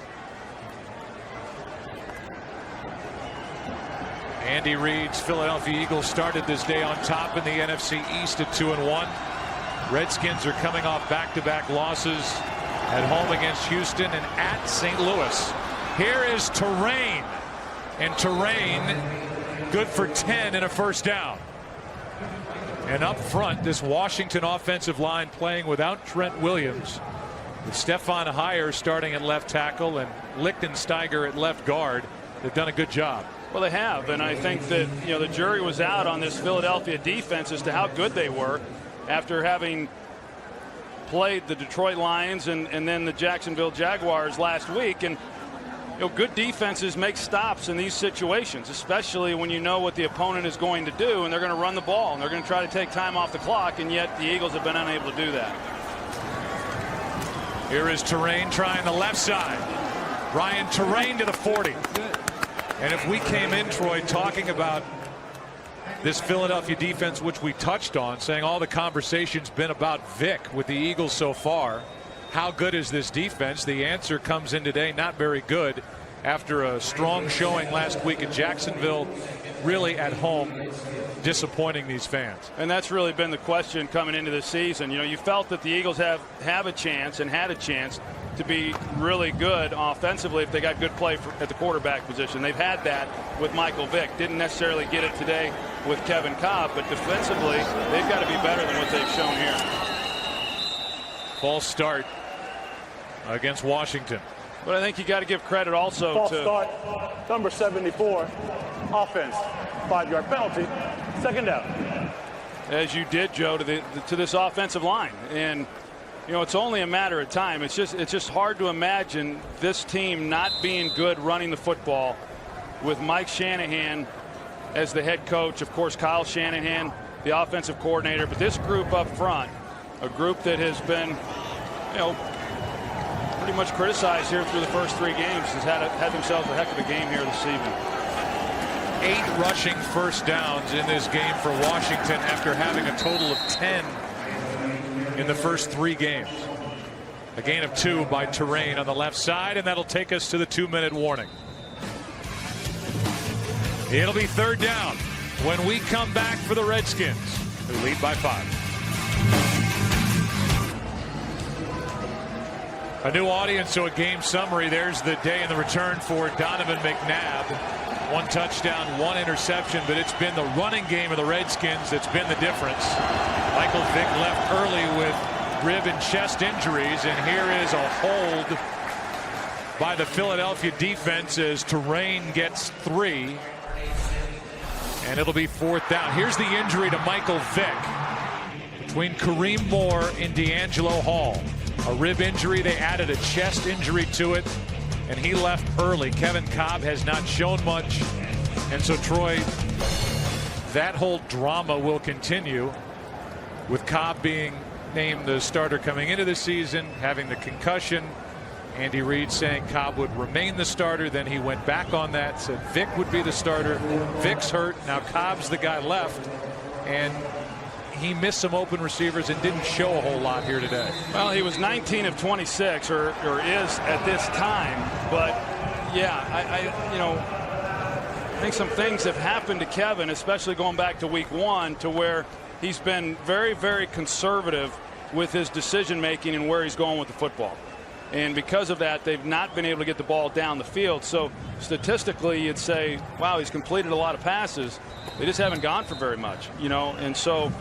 Speaker 2: Andy Reid's Philadelphia Eagles started this day on top in the NFC East at 2-1. Redskins are coming off back-to-back losses at home against Houston and at St. Louis. Here is Terrain, and Terrain good for 10 and a first down. And up front, this Washington offensive line playing without Trent Williams, with Stefan Heyer starting at left tackle and Lichtensteiger at left guard. They've done a good job.
Speaker 3: Well, they have, and I think that, you know, the jury was out on this Philadelphia defense as to how good they were after having played the Detroit Lions and then the Jacksonville Jaguars last week. And, you know, good defenses make stops in these situations, especially when you know what the opponent is going to do, and they're going to run the ball and they're going to try to take time off the clock, and yet the Eagles have been unable to do that.
Speaker 2: Here is Terrain trying the left side. Ryan Terrain to the 40. And if we came in, Troy, talking about this Philadelphia defense, which we touched on, saying all the conversation's been about Vic with the Eagles so far, how good is this defense? The answer comes in today, not very good, after a strong showing last week in Jacksonville, really at home, disappointing these fans.
Speaker 3: And that's really been the question coming into this season. You know, you felt that the Eagles have a chance and had a chance to be really good offensively if they got good play at the quarterback position. They've had that with Michael Vick. Didn't necessarily get it today with Kevin Cobb, but defensively they've got to be better than what they've shown here.
Speaker 2: False start against Washington.
Speaker 3: But I think you got to give credit also
Speaker 4: False
Speaker 3: to
Speaker 4: start, number 74, offense, 5-yard penalty, 2nd down.
Speaker 3: As you did, Joe, to this offensive line. And you know, it's only a matter of time. It's just hard to imagine this team not being good running the football with Mike Shanahan as the head coach. Of course, Kyle Shanahan, the offensive coordinator. But this group up front, a group that has been, you know, pretty much criticized here through the first 3 games, has had themselves a heck of a game here this evening.
Speaker 2: 8 rushing first downs in this game for Washington after having a total of 10 in the first 3 games. A gain of 2 by Terrain on the left side, and that'll take us to the 2-minute warning. It'll be 3rd down when we come back for the Redskins, who lead by 5. A new audience, so a game summary. There's the day in the return for Donovan McNabb. 1 touchdown, 1 interception, but it's been the running game of the Redskins that's been the difference. Michael Vick left early with rib and chest injuries, and here is a hold by the Philadelphia defense as Terrain gets 3, and it'll be 4th down. Here's the injury to Michael Vick between Kareem Moore and D'Angelo Hall. A rib injury, they added a chest injury to it, and he left early. Kevin Cobb has not shown much And so, Troy, that whole drama will continue with Cobb being named the starter coming into the season, having the concussion. Andy Reid saying Cobb would remain the starter. Then he went back on that, said Vic would be the starter. Vic's hurt. Now Cobb's the guy left. And he missed some open receivers and didn't show a whole lot here today.
Speaker 3: Well, he was 19 of 26, or is at this time. But, yeah, I think some things have happened to Kevin, especially going back to week 1, to where he's been very, very conservative with his decision-making and where he's going with the football. And because of that, they've not been able to get the ball down the field. So statistically, you'd say, wow, he's completed a lot of passes. They just haven't gone for very much, And so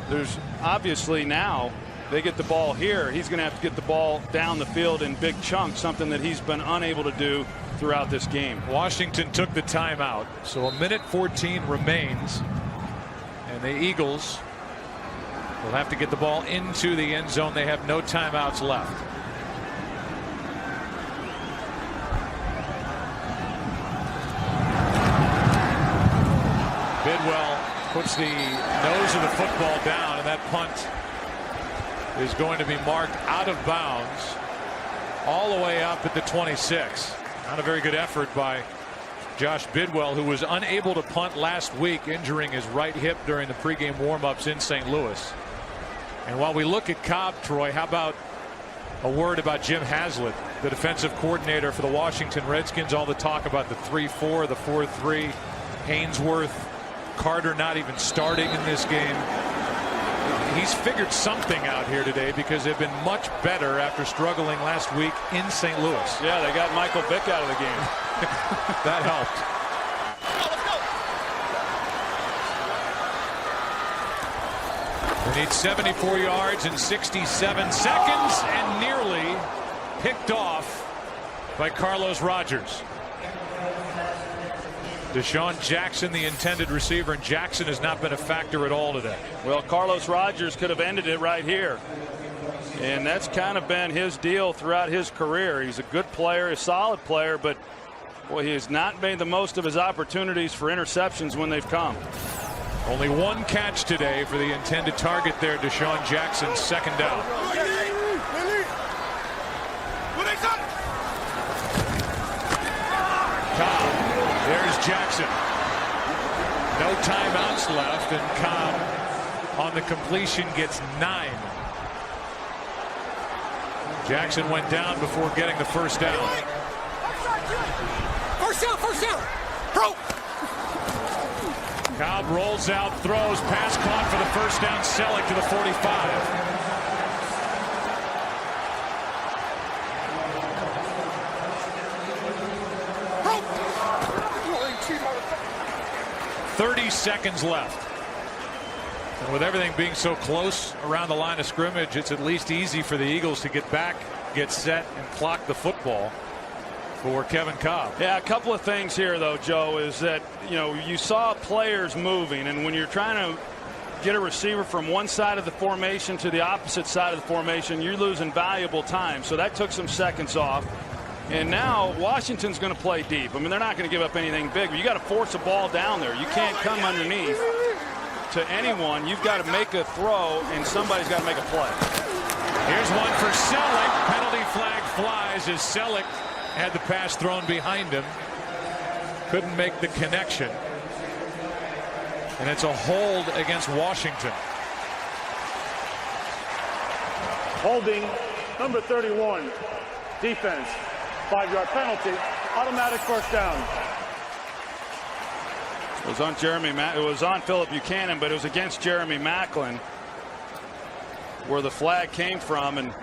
Speaker 3: there's obviously now they get the ball here. He's going to have to get the ball down the field in big chunks, something that he's been unable to do throughout this game.
Speaker 2: Washington took the timeout. So 1:14 remains. And the Eagles will have to get the ball into the end zone. They have no timeouts left. Bidwell puts the nose of the football down, and that punt is going to be marked out of bounds all the way up at the 26. Not a very good effort by Josh Bidwell, who was unable to punt last week, injuring his right hip during the pregame warm-ups in St. Louis. And while we look at Cobb, Troy, how about a word about Jim Haslett, the defensive coordinator for the Washington Redskins? All the talk about the 3-4, the 4-3, Haynesworth, Carter not even starting in this game. He's figured something out here today because they've been much better after struggling last week in St. Louis.
Speaker 3: Yeah, they got Michael Vick out of the game.
Speaker 2: That helped. They need 74 yards in 67 seconds and nearly picked off by Carlos Rogers. Deshaun Jackson, the intended receiver, and Jackson has not been a factor at all today.
Speaker 3: Well, Carlos Rogers could have ended it right here. And that's kind of been his deal throughout his career. He's a good player, a solid player, but boy, he has not made the most of his opportunities for interceptions when they've come.
Speaker 2: Only one catch today for the intended target there, Deshaun Jackson, second down. Cobb. There's Jackson. No timeouts left, and Cobb on the completion gets 9. Jackson went down before getting the first down.
Speaker 1: First down. Bro.
Speaker 2: Cobb rolls out, throws, pass caught for the first down. Selleck to the 45. 30 seconds left. And with everything being so close around the line of scrimmage, it's at least easy for the Eagles to get back, get set, and clock the football for Kevin Cobb.
Speaker 3: Yeah, a couple of things here, though, Joe, is that, you saw players moving, and when you're trying to get a receiver from one side of the formation to the opposite side of the formation, you're losing valuable time. So that took some seconds off. And now Washington's going to play deep. I mean, they're not going to give up anything big, but you got to force a ball down there. You can't come underneath to anyone. You've got to make a throw, and somebody's got to make a play.
Speaker 2: Here's one for Selleck. Penalty flag flies as Selleck had the pass thrown behind him. Couldn't make the connection. And it's a hold against Washington.
Speaker 4: Holding number 31. Defense. 5-yard penalty. Automatic first down.
Speaker 3: It was on it was on Phillip Buchanan, but it was against Jeremy Maclin where the flag came from, and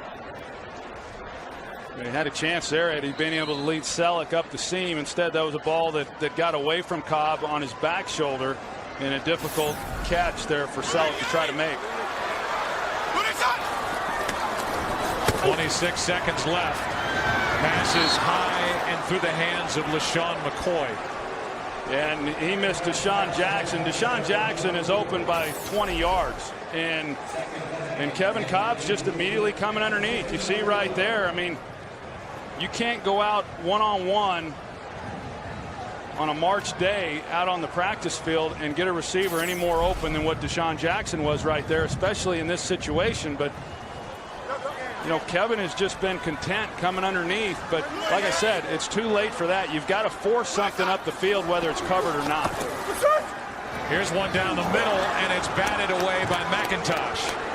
Speaker 3: he had a chance there had he been able to lead Selleck up the seam. Instead, that was a ball that got away from Cobb on his back shoulder, and a difficult catch there for Selleck to try to make.
Speaker 2: 26 seconds left. Passes high and through the hands of LaShawn McCoy.
Speaker 3: And he missed Deshaun Jackson. Deshaun Jackson is open by 20 yards. And Kevin Cobb's just immediately coming underneath. You see right there, I mean, you can't go out one-on-one on a March day out on the practice field and get a receiver any more open than what Deshaun Jackson was right there, especially in this situation. But you know, Kevin has just been content coming underneath. But like I said, it's too late for that. You've got to force something up the field, whether it's covered or not.
Speaker 2: Here's one down the middle, and it's batted away by McIntosh.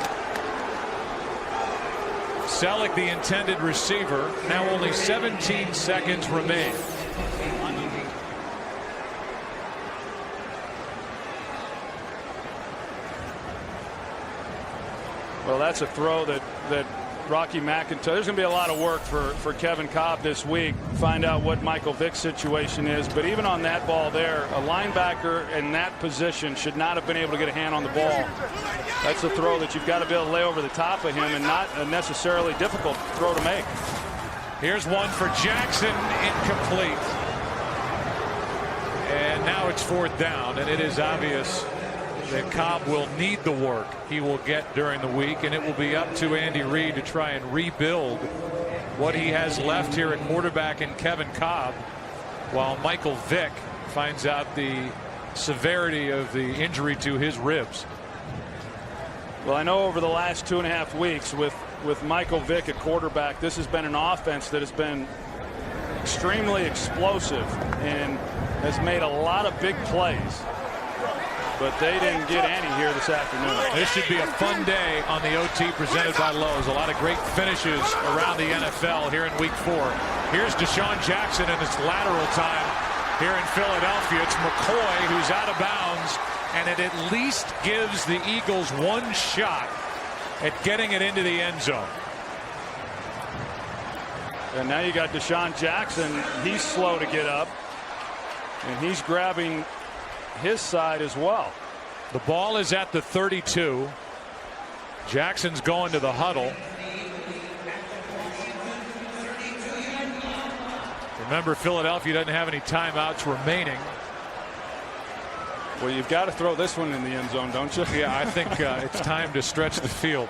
Speaker 2: Selleck, the intended receiver. Now only 17 seconds remain.
Speaker 3: Well, that's a throw that Rocky McIntosh. There's going to be a lot of work for Kevin Cobb this week. Find out what Michael Vick's situation is. But even on that ball there, a linebacker in that position should not have been able to get a hand on the ball. That's a throw that you've got to be able to lay over the top of him, and not a necessarily difficult throw to make.
Speaker 2: Here's one for Jackson, incomplete. And now it's 4th down, and it is obvious that Cobb will need the work he will get during the week, and it will be up to Andy Reid to try and rebuild what he has left here at quarterback in Kevin Cobb, while Michael Vick finds out the severity of the injury to his ribs.
Speaker 3: Well, I know over the last 2.5 weeks with Michael Vick at quarterback, this has been an offense that has been extremely explosive and has made a lot of big plays. But they didn't get any here this afternoon.
Speaker 2: This should be a fun day on the OT presented by Lowe's. A lot of great finishes around the NFL here in week 4. Here's Deshaun Jackson in his lateral time here in Philadelphia. It's McCoy who's out of bounds, and it at least gives the Eagles one shot at getting it into the end zone.
Speaker 3: And now you got Deshaun Jackson. He's slow to get up, and he's grabbing his side as well.
Speaker 2: The ball is at the 32. Jackson's going to the huddle. Remember, Philadelphia doesn't have any timeouts remaining.
Speaker 3: Well, you've got to throw this one in the end zone, don't you?
Speaker 2: Yeah, I think it's time to stretch the field.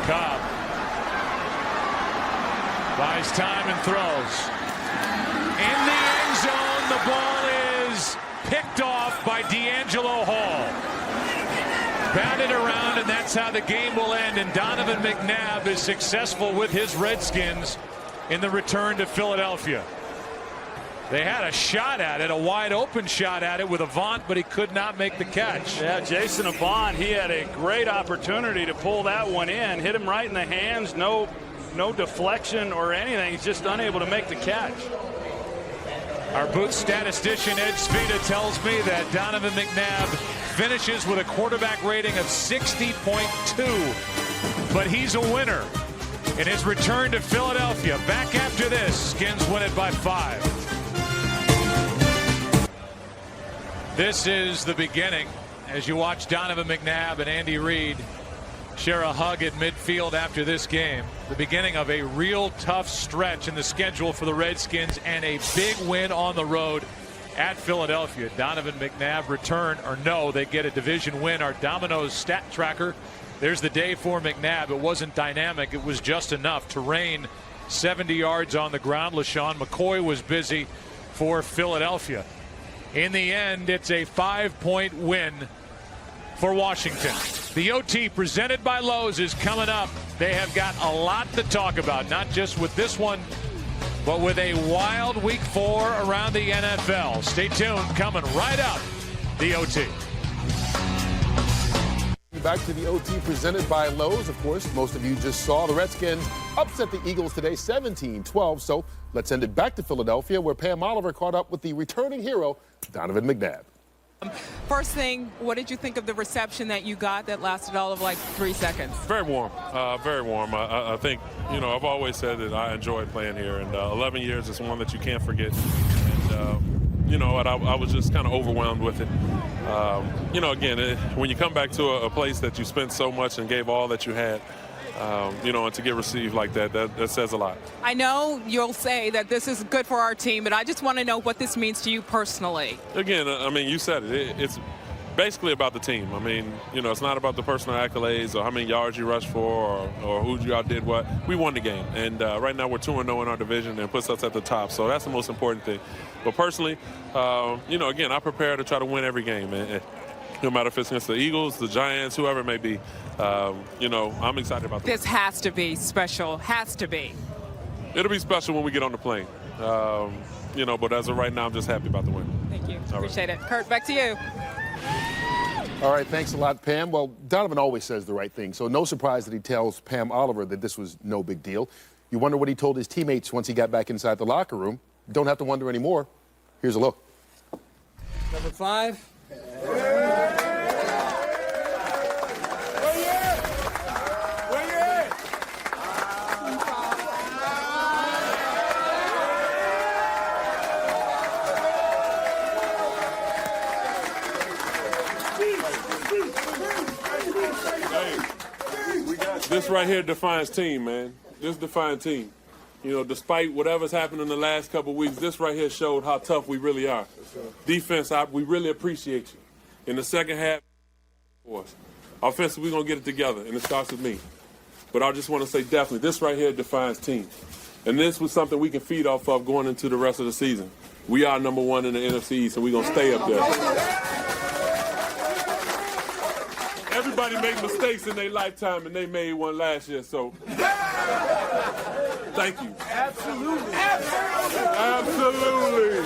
Speaker 2: Cobb buys time and throws. In the end zone, the ball is picked off by D'Angelo Hall. Batted around, and that's how the game will end. And Donovan McNabb is successful with his Redskins in the return to Philadelphia. They had a shot at it, a wide open shot at it with Avant, but he could not make the catch.
Speaker 3: Yeah, Jason Avant, he had a great opportunity to pull that one in, hit him right in the hands, no deflection or anything. He's just unable to make the catch.
Speaker 2: Our booth statistician Ed Svita tells me that Donovan McNabb finishes with a quarterback rating of 60.2, but he's a winner in his return to Philadelphia. Back after this, Skins win it by 5. This is the beginning as you watch Donovan McNabb and Andy Reid share a hug at midfield after this game. The beginning of a real tough stretch in the schedule for the Redskins and a big win on the road at Philadelphia. Donovan McNabb return or no, they get a division win. Our Domino's stat tracker. There's the day for McNabb. It wasn't dynamic. It was just enough to rain 70 yards on the ground. LaShawn McCoy was busy for Philadelphia. In the end, it's a 5-point win for Washington. The OT presented by Lowe's is coming up. They have got a lot to talk about, not just with this one, but with a wild week 4 around the NFL. Stay tuned. Coming right up, the OT.
Speaker 5: Back to the OT presented by Lowe's. Of course, most of you just saw the Redskins upset the Eagles today 17-12. So let's send it back to Philadelphia, where Pam Oliver caught up with the returning hero, Donovan McNabb.
Speaker 6: First thing, what did you think of the reception that you got that lasted all of like 3 seconds?
Speaker 12: Very warm, very warm. I think, you know, I've always said that I enjoy playing here, and 11 years is one that you can't forget. And, you know, I was just kind of overwhelmed with it. You know, again, when you come back to a place that you spent so much and gave all that you had, you know, and to get received like that says a lot.
Speaker 6: I know you'll say that this is good for our team, but I just want to know what this means to you personally.
Speaker 12: Again, I mean, you said it. basically about the team. I mean, you know, it's not about the personal accolades or how many yards you rushed for or who you outdid what. We won the game. And right now we're 2-0 in our division and puts us at the top. So that's the most important thing. But personally, you know, again, I prepare to try to win every game. And no matter if it's against the Eagles, the Giants, whoever it may be, you know, I'm excited about
Speaker 6: This has to be special. Has to be.
Speaker 12: It'll be special when we get on the plane. You know, but as of right now, I'm just happy about the win.
Speaker 6: Thank you.
Speaker 12: All
Speaker 6: Appreciate it. Kurt, back to you.
Speaker 5: All right, thanks a lot, Pam. Well, Donovan always says the right thing, so no surprise that he tells Pam Oliver that this was no big deal. You wonder what he told his teammates once he got back inside the locker room. Don't have to wonder anymore. Here's a look.
Speaker 13: Number 5.
Speaker 12: This right here defines team, man. This defines team. You know, despite whatever's happened in the last couple of weeks, this right here showed how tough we really are. Defense, we really appreciate you. In the second half, for us. Offensively, we're going to get it together, and it starts with me. But I just want to say definitely, this right here defines team. And this was something we can feed off of going into the rest of the season. We are number 1 in the NFC East, and we're going to stay up there. Everybody make mistakes in their lifetime, and they made one last year, so thank you.
Speaker 1: Absolutely.
Speaker 12: Absolutely.